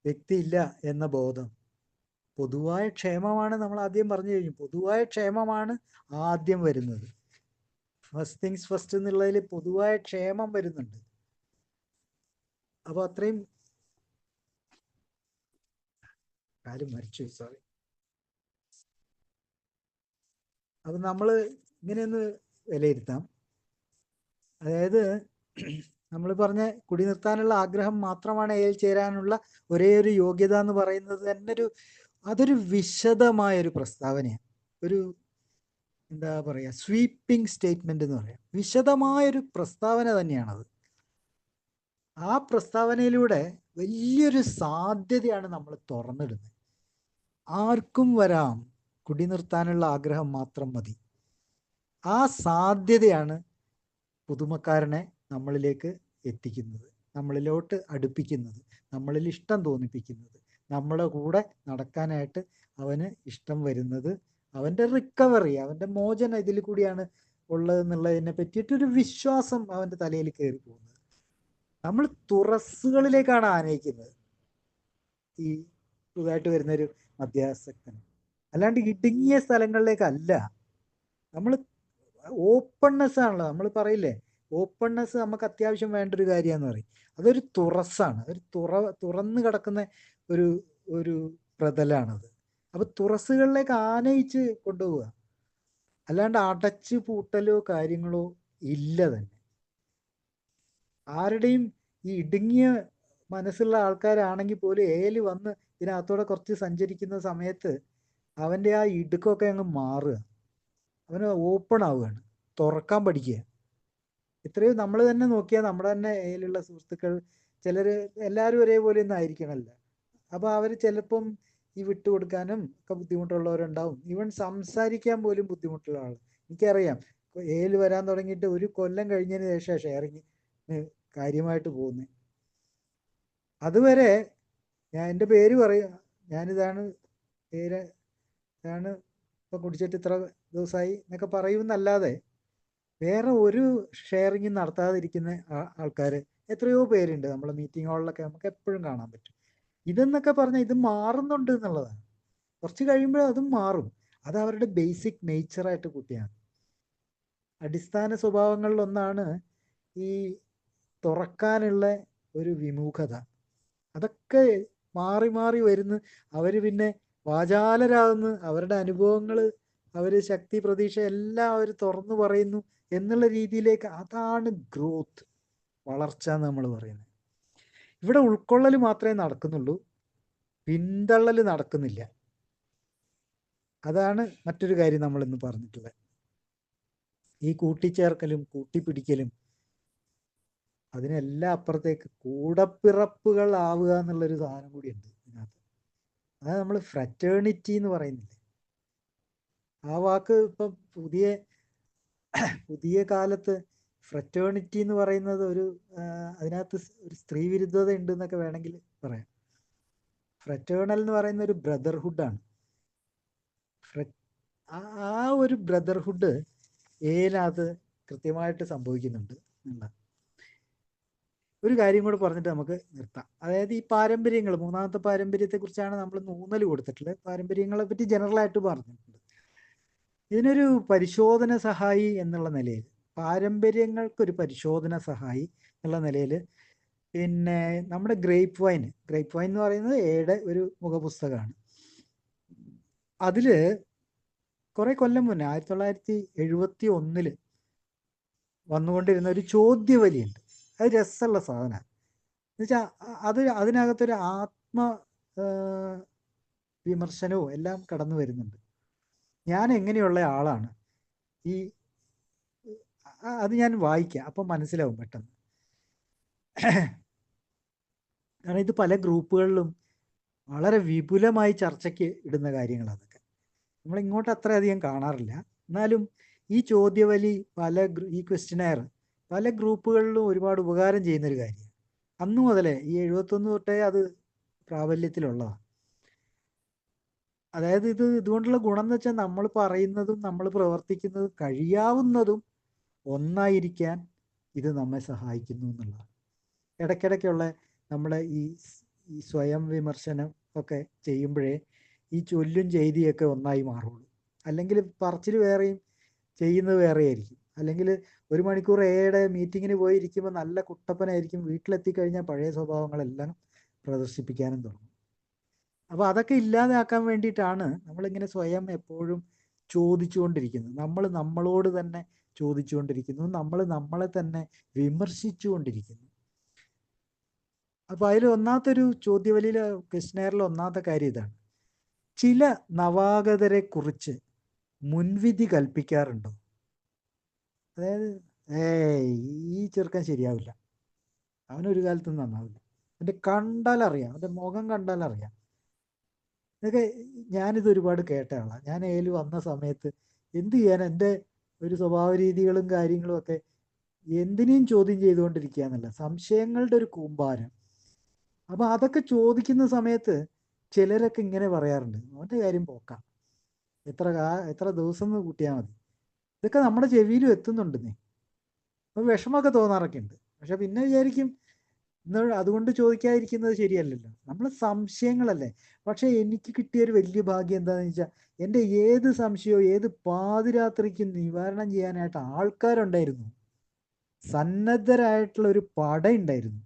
വ്യക്തി ഇല്ല എന്ന ബോധം. പൊതുവായ ക്ഷേമമാണ് നമ്മൾ ആദ്യം പറഞ്ഞു കഴിഞ്ഞു. പൊതുവായ ക്ഷേമമാണ് ആദ്യം വരുന്നത്. ഫസ്റ്റ് തിങ്സ് ഫസ്റ്റ് എന്നുള്ളതിൽ പൊതുവായ ക്ഷേമം വരുന്നുണ്ട്. അപ്പോൾ അത്രയും കാര്യം മരിച്ചു, സോറി. അപ്പം നമ്മൾ ഇങ്ങനെയൊന്ന് വിലയിരുത്താം. അതായത് നമ്മൾ പറഞ്ഞ കുടി നിർത്താനുള്ള ആഗ്രഹം മാത്രമാണ് അതിൽ ചേരാനുള്ള ഒരേ ഒരു യോഗ്യത എന്ന് പറയുന്നത് തന്നെ അതൊരു വിശദമായൊരു പ്രസ്താവനയാണ്. എന്താ പറയുക, സ്വീപ്പിംഗ് സ്റ്റേറ്റ്മെന്റ് എന്ന് പറയാം. വിശദമായൊരു പ്രസ്താവന തന്നെയാണത്. ആ പ്രസ്താവനയിലൂടെ വലിയൊരു സാധ്യതയാണ് നമ്മൾ തുറന്നിടുന്നത്. ആർക്കും വരാം, കുടി നിർത്താനുള്ള ആഗ്രഹം മാത്രം മതി. ആ സാധ്യതയാണ് പുതുമക്കാരനെ നമ്മളിലേക്ക് എത്തിക്കുന്നത്, നമ്മളിലോട്ട് അടുപ്പിക്കുന്നത്, നമ്മളിൽ ഇഷ്ടം തോന്നിപ്പിക്കുന്നത്, നമ്മുടെ കൂടെ നടക്കാനായിട്ട് അവന് ഇഷ്ടം വരുന്നത്, അവൻ്റെ റിക്കവറി, അവൻ്റെ മോചനം ഇതിൽ കൂടിയാണ് ഉള്ളതെന്നുള്ളതിനെ പറ്റിയിട്ടൊരു വിശ്വാസം അവൻ്റെ തലയിൽ കയറി പോകുന്നത്. നമ്മൾ തുറസ്സുകളിലേക്കാണ് ആനയിക്കുന്നത് ഈ പുതുതായിട്ട് വരുന്നൊരു മദ്യാസക്തന്, അല്ലാണ്ട് ഇടുങ്ങിയ സ്ഥലങ്ങളിലേക്കല്ല. നമ്മൾ ഓപ്പൺനെസ് ആണല്ലോ, നമ്മൾ പറയില്ലേ ഓപ്പൺനെസ് നമുക്ക് അത്യാവശ്യം വേണ്ട ഒരു കാര്യമാണെന്ന് പറയും. അതൊരു തുറസ്സാണ്, ഒരു തുറന്നു കിടക്കുന്ന ഒരു ഒരു പ്രതലാണത്. അപ്പൊ തുറസ്സുകളിലേക്ക് ആനയിച്ച് കൊണ്ടുപോവുക, അല്ലാണ്ട് അടച്ചു പൂട്ടലോ കാര്യങ്ങളോ ഇല്ല തന്നെ. ആരുടെയും ഈ ഇടുങ്ങിയ മനസ്സുള്ള ആൾക്കാരാണെങ്കിൽ പോലും ഏല് വന്ന് ഇതിനകത്തൂടെ കുറച്ച് സഞ്ചരിക്കുന്ന സമയത്ത് അവൻ്റെ ആ ഇടുക്കൊക്കെ അങ്ങ് മാറുക, അവന് ഓപ്പൺ ആവുകയാണ്, തുറക്കാൻ പഠിക്കുക. ഇത്രയും നമ്മൾ തന്നെ നോക്കിയാൽ നമ്മുടെ തന്നെ ഏലുള്ള സുഹൃത്തുക്കൾ ചിലർ, എല്ലാവരും ഒരേപോലെ ഒന്നും ആയിരിക്കണമല്ല. അപ്പോൾ അവർ ചിലപ്പം ഈ വിട്ടുകൊടുക്കാനും ഒക്കെ ബുദ്ധിമുട്ടുള്ളവരുണ്ടാവും. ഈവൻ സംസാരിക്കാൻ പോലും ബുദ്ധിമുട്ടുള്ള ആൾ. എനിക്കറിയാം, ഏല് വരാൻ തുടങ്ങിയിട്ട് 1 കൊല്ലം കഴിഞ്ഞതിന് ശേഷം ഷെയറിങ് കാര്യമായിട്ട് പോകുന്നത്. അതുവരെ ഞാൻ എൻ്റെ പേര് പറയും, ഞാനിതാണ് പേര്, ഇതാണ് ഇപ്പം കുടിച്ചിട്ട് ഇത്ര ദിവസമായി എന്നൊക്കെ പറയുമെന്നല്ലാതെ വേറെ ഒരു ഷെയറിങ് നടത്താതിരിക്കുന്ന ആൾക്കാർ എത്രയോ പേരുണ്ട് നമ്മളെ മീറ്റിംഗ് ഹാളിലൊക്കെ നമുക്ക് എപ്പോഴും കാണാൻ പറ്റും. ഇതെന്നൊക്കെ പറഞ്ഞാൽ ഇത് മാറുന്നുണ്ട് എന്നുള്ളതാണ്. കുറച്ച് കഴിയുമ്പോൾ അതും മാറും. അത് അവരുടെ ബേസിക് നേച്ചറായിട്ട് കൂട്ടിയാണ്. അടിസ്ഥാന സ്വഭാവങ്ങളിലൊന്നാണ് ഈ തുറക്കാനുള്ള ഒരു വിമുഖത. അതൊക്കെ മാറി മാറി വരുന്നു. അവർ പിന്നെ വാചാലരാകുന്നു, അവരുടെ അനുഭവങ്ങൾ, അവർ ശക്തി പ്രതീക്ഷ എല്ലാം അവർ തുറന്നു പറയുന്നു എന്നുള്ള രീതിയിലേക്ക്. അതാണ് ഗ്രോത്ത്, വളർച്ച എന്ന് നമ്മൾ പറയുന്നത്. ഇവിടെ ഉൾക്കൊള്ളൽ മാത്രമേ നടക്കുന്നുള്ളൂ, പിന്തള്ളൽ നടക്കുന്നില്ല. അതാണ് മറ്റൊരു കാര്യം നമ്മൾ ഇന്ന് പറഞ്ഞിട്ടുള്ളത്. ഈ കൂട്ടിച്ചേർക്കലും കൂട്ടിപ്പിടിക്കലും അതിനെല്ലാം അപ്പുറത്തേക്ക് കൂടപ്പിറപ്പുകൾ ആവുക എന്നുള്ളൊരു സാധനം കൂടിയുണ്ട് ഇതിനകത്ത്. അത് നമ്മൾ ഫ്രറ്റേണിറ്റി എന്ന് പറയുന്നില്ലേ, ആ വാക്ക് ഇപ്പം പുതിയ കാലത്ത് ഫ്രറ്റേണിറ്റി എന്ന് പറയുന്നത് ഒരു അതിനകത്ത് ഒരു സ്ത്രീ വിരുദ്ധത ഉണ്ട് എന്നൊക്കെ വേണമെങ്കിൽ പറയാം. ഫ്രറ്റേണൽ എന്ന് പറയുന്ന ഒരു ബ്രദർഹുഡാണ്. ആ ഒരു ബ്രദർഹുഡ് ഏതിനകത്ത് കൃത്യമായിട്ട് സംഭവിക്കുന്നുണ്ട് എന്നുള്ള ഒരു കാര്യം കൂടെ പറഞ്ഞിട്ട് നമുക്ക് നിർത്താം. അതായത് ഈ പാരമ്പര്യങ്ങൾ, മൂന്നാമത്തെ പാരമ്പര്യത്തെക്കുറിച്ചാണ് നമ്മൾ ഊന്നൽ കൊടുത്തിട്ടുള്ളത്. പാരമ്പര്യങ്ങളെ പറ്റി ജനറലായിട്ട് പറഞ്ഞിട്ടുണ്ട്. ഇതിനൊരു പരിശോധന സഹായി എന്നുള്ള നിലയിൽ, പാരമ്പര്യങ്ങൾക്കൊരു പരിശോധന സഹായി എന്നുള്ള നിലയിൽ, പിന്നെ നമ്മുടെ ഗ്രേപ്പ് വൈൻ എന്ന് പറയുന്നത് എയുടെ ഒരു മുഖപുസ്തകമാണ്. അതിൽ കുറെ കൊല്ലം മുന്നേ 1971 വന്നുകൊണ്ടിരുന്ന ഒരു ചോദ്യവലിയുണ്ട്. അത് രസമുള്ള സാധനമാണ്. എന്നുവെച്ചാൽ അതിനകത്തൊരു വിമർശനവും എല്ലാം കടന്നു വരുന്നുണ്ട്. ഞാൻ എങ്ങനെയുള്ള ആളാണ്, അത് ഞാൻ വായിക്കാം, അപ്പം മനസ്സിലാവും പെട്ടെന്ന്. കാരണം ഇത് പല ഗ്രൂപ്പുകളിലും വളരെ വിപുലമായി ചർച്ചയ്ക്ക് ഇടുന്ന കാര്യങ്ങളാണ് അതൊക്കെ. നമ്മളിങ്ങോട്ട് അത്രയധികം കാണാറില്ല. എന്നാലും ഈ ചോദ്യവലി ഈ ക്വസ്റ്റ്യനെയർ പല ഗ്രൂപ്പുകളിലും ഒരുപാട് ഉപകാരം ചെയ്യുന്നൊരു കാര്യമാണ്. അന്നു മുതലേ, ഈ 71 തൊട്ടേ അത് പ്രാബല്യത്തിലുള്ളതാണ്. അതായത് ഇതുകൊണ്ടുള്ള ഗുണം എന്ന് വെച്ചാൽ നമ്മൾ പറയുന്നതും നമ്മൾ പ്രവർത്തിക്കുന്നതും കഴിയാവുന്നതും ഒന്നായിരിക്കാൻ ഇത് നമ്മെ സഹായിക്കുന്നു എന്നുള്ളതാണ്. ഇടയ്ക്കിടയ്ക്കുള്ള നമ്മളെ ഈ സ്വയം വിമർശനം ഒക്കെ ചെയ്യുമ്പോഴേ ഈ ചൊല്ലും ചെയ്തിയൊക്കെ ഒന്നായി മാറുള്ളൂ. അല്ലെങ്കിൽ പറച്ചിൽ വേറെയും ചെയ്യുന്നത് വേറെ ആയിരിക്കും. അല്ലെങ്കിൽ 1 മണിക്കൂർ എയുടെ മീറ്റിങ്ങിന് പോയി ഇരിക്കുമ്പോൾ നല്ല കുട്ടപ്പനായിരിക്കും, വീട്ടിലെത്തിക്കഴിഞ്ഞാൽ പഴയ സ്വഭാവങ്ങളെല്ലാം പ്രദർശിപ്പിക്കാനും തുടങ്ങും. അപ്പോൾ അതൊക്കെ ഇല്ലാതാക്കാൻ വേണ്ടിയിട്ടാണ് നമ്മളിങ്ങനെ സ്വയം എപ്പോഴും ചോദിച്ചുകൊണ്ടിരിക്കുന്നത്. നമ്മൾ നമ്മളോട് തന്നെ ചോദിച്ചുകൊണ്ടിരിക്കുന്നു, നമ്മൾ നമ്മളെ തന്നെ വിമർശിച്ചുകൊണ്ടിരിക്കുന്നു. അപ്പോൾ അതിൽ ഒന്നാമത്തൊരു ക്വസ്റ്റ്യനെയറിൽ ഒന്നാമത്തെ കാര്യം ഇതാണ്: ചില നവാഗതരെ കുറിച്ച് മുൻവിധി കൽപ്പിക്കാറുണ്ടോ? അതായത് ഏയ് ഈ ചെറുക്കൻ ശരിയാവില്ല, അവനൊരു കാലത്തും നന്നാവില്ല, അവൻ്റെ കണ്ടാലറിയാം, അവൻ്റെ മുഖം കണ്ടാലറിയാം. ഇതൊക്കെ ഞാനിത് ഒരുപാട് കേട്ട ആളാണ്. ഞാൻ അതിൽ വന്ന സമയത്ത് എന്ത് ചെയ്യാൻ, എൻ്റെ ഒരു സ്വഭാവ രീതികളും കാര്യങ്ങളും ഒക്കെ എന്തിനേയും ചോദ്യം ചെയ്തുകൊണ്ടിരിക്കുക എന്നല്ല, സംശയങ്ങളുടെ ഒരു കൂമ്പാരം. അപ്പം അതൊക്കെ ചോദിക്കുന്ന സമയത്ത് ചിലരൊക്കെ ഇങ്ങനെ പറയാറുണ്ട്, അവൻ്റെ കാര്യം പോക്കാം, എത്ര ദിവസം എന്ന് കൂട്ടിയാൽ മതി. ഇതൊക്കെ നമ്മുടെ ചെവിയിലും എത്തുന്നുണ്ടെന്നേ. അപ്പോൾ വിഷമമൊക്കെ തോന്നാറൊക്കെ ഉണ്ട്. പക്ഷെ പിന്നെ വിചാരിക്കും, അതുകൊണ്ട് ചോദിക്കാതിരിക്കുന്നത് ശരിയല്ലല്ലോ, നമ്മൾ സംശയങ്ങളല്ലേ. പക്ഷെ എനിക്ക് കിട്ടിയൊരു വലിയ ഭാഗ്യം എന്താണെന്ന് വെച്ചാൽ, എൻ്റെ ഏത് സംശയവും ഏത് പാതിരാത്രിക്കും നിവാരണം ചെയ്യാനായിട്ട് ആൾക്കാരുണ്ടായിരുന്നു. സന്നദ്ധരായിട്ടുള്ള ഒരു പട ഉണ്ടായിരുന്നു.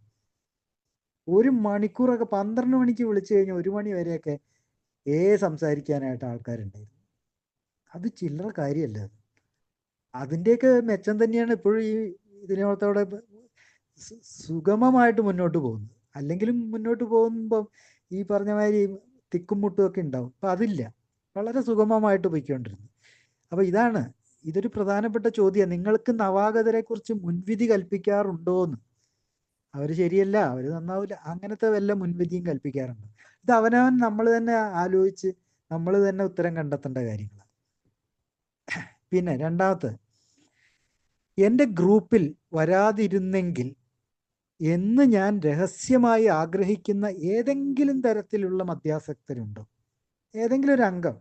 ഒരു മണിക്കൂറൊക്കെ 12 മണിക്ക് വിളിച്ചു കഴിഞ്ഞാൽ 1 മണി വരെയൊക്കെ സംസാരിക്കാനായിട്ട് ആൾക്കാരുണ്ടായിരുന്നു. അത് ചില്ലറ കാര്യമല്ല. അതിൻ്റെയൊക്കെ മെച്ചം തന്നെയാണ് ഇപ്പോഴും ഈ ഇതിനോടത്തോടെ സുഗമമായിട്ട് മുന്നോട്ട് പോകുന്നത്. അല്ലെങ്കിലും മുന്നോട്ട് പോകുമ്പം ഈ പറഞ്ഞ മാതിരി തിക്കും മുട്ടും ഒക്കെ ഉണ്ടാവും. അപ്പം അതില്ല, വളരെ സുഗമമായിട്ട് പോയിക്കൊണ്ടിരുന്നു. അപ്പം ഇതൊരു പ്രധാനപ്പെട്ട ചോദ്യമാണ്. നിങ്ങൾക്ക് നവാഗതരെ കുറിച്ച് മുൻവിധി കൽപ്പിക്കാറുണ്ടോ എന്ന്. അവർ ശരിയല്ല, അവർ നന്നാവില്ല, അങ്ങനത്തെ വല്ല മുൻവിധിയും കൽപ്പിക്കാറുണ്ടോ? ഇത് അവനവൻ നമ്മൾ തന്നെ ആലോചിച്ച് നമ്മൾ തന്നെ ഉത്തരം കണ്ടെത്തേണ്ട കാര്യങ്ങളാണ്. പിന്നെ രണ്ടാമത്തെ, എൻ്റെ ഗ്രൂപ്പിൽ വരാതിരുന്നെങ്കിൽ എന്ന് ഞാൻ രഹസ്യമായി ആഗ്രഹിക്കുന്ന ഏതെങ്കിലും തരത്തിലുള്ള മദ്യാസക്തരുണ്ടോ? ഏതെങ്കിലും ഒരു അംഗം,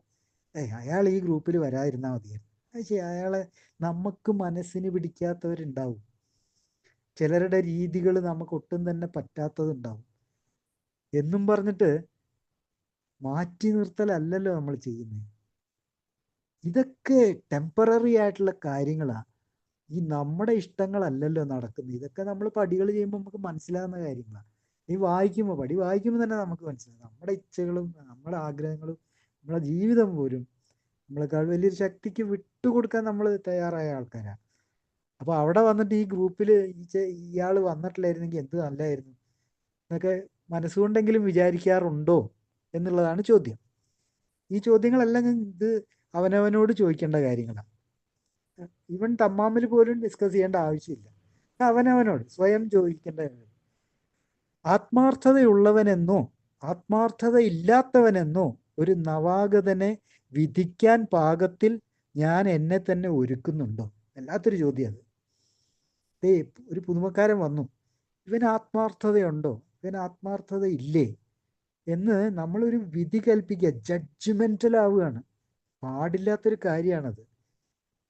അയാൾ ഈ ഗ്രൂപ്പിൽ വരാതിരുന്നാൽ മതിയായിരുന്നു. അയാളെ നമുക്ക് മനസ്സിന് പിടിക്കാത്തവരുണ്ടാവും. ചിലരുടെ രീതികൾ നമുക്ക് ഒട്ടും തന്നെ പറ്റാത്തതുണ്ടാവും. എന്നും പറഞ്ഞിട്ട് മാറ്റി നിർത്തലല്ലല്ലോ നമ്മൾ ചെയ്യുന്നത്. ഇതൊക്കെ ടെമ്പററി ആയിട്ടുള്ള കാര്യങ്ങളാണ്. ഈ നമ്മുടെ ഇഷ്ടങ്ങളല്ലല്ലോ നടക്കുന്നത്. ഇതൊക്കെ നമ്മൾ പടികൾ ചെയ്യുമ്പോൾ നമുക്ക് മനസ്സിലാകുന്ന കാര്യങ്ങളാണ്. പടി വായിക്കുമ്പോൾ തന്നെ നമുക്ക് മനസ്സിലാകും നമ്മുടെ ഇച്ഛകളും നമ്മുടെ ആഗ്രഹങ്ങളും നമ്മുടെ ജീവിതം പോലും നമ്മളെക്കാൾ വലിയൊരു ശക്തിക്ക് വിട്ടുകൊടുക്കാൻ നമ്മൾ തയ്യാറായ ആൾക്കാരാണ്. അപ്പോൾ അവിടെ വന്നിട്ട് ഈ ഗ്രൂപ്പിൽ ഇയാൾ വന്നിട്ടില്ലായിരുന്നെങ്കിൽ എന്ത് നല്ലതായിരുന്നു എന്നൊക്കെ മനസ്സുകൊണ്ടെങ്കിലും വിചാരിക്കാറുണ്ടോ എന്നുള്ളതാണ് ചോദ്യം. ഈ ചോദ്യങ്ങളെല്ലാം ഇത് അവനവനോട് ചോദിക്കേണ്ട കാര്യങ്ങളാണ്. ഈവൻ തമ്മാമിൽ പോലും ഡിസ്കസ് ചെയ്യേണ്ട ആവശ്യമില്ല. അവനവനോട് സ്വയം ചോദിക്കേണ്ട കാര്യം. ആത്മാർത്ഥതയുള്ളവനെന്നോ ആത്മാർത്ഥതയില്ലാത്തവനെന്നോ ഒരു നവാഗതനെ വിധിക്കാൻ പാകത്തിൽ ഞാൻ എന്നെ തന്നെ ഒരുക്കുന്നുണ്ടോ? വല്ലാത്തൊരു ചോദ്യം അത്. ഒരു പുതുമക്കാരൻ വന്നു, ഇവന് ആത്മാർത്ഥതയുണ്ടോ, ഇവന് ആത്മാർത്ഥത ഇല്ലേ എന്ന് നമ്മളൊരു വിധി കൽപ്പിക്കുക, ജഡ്ജ്മെന്റൽ ആവുകയാണ്. പാടില്ലാത്തൊരു കാര്യമാണത്.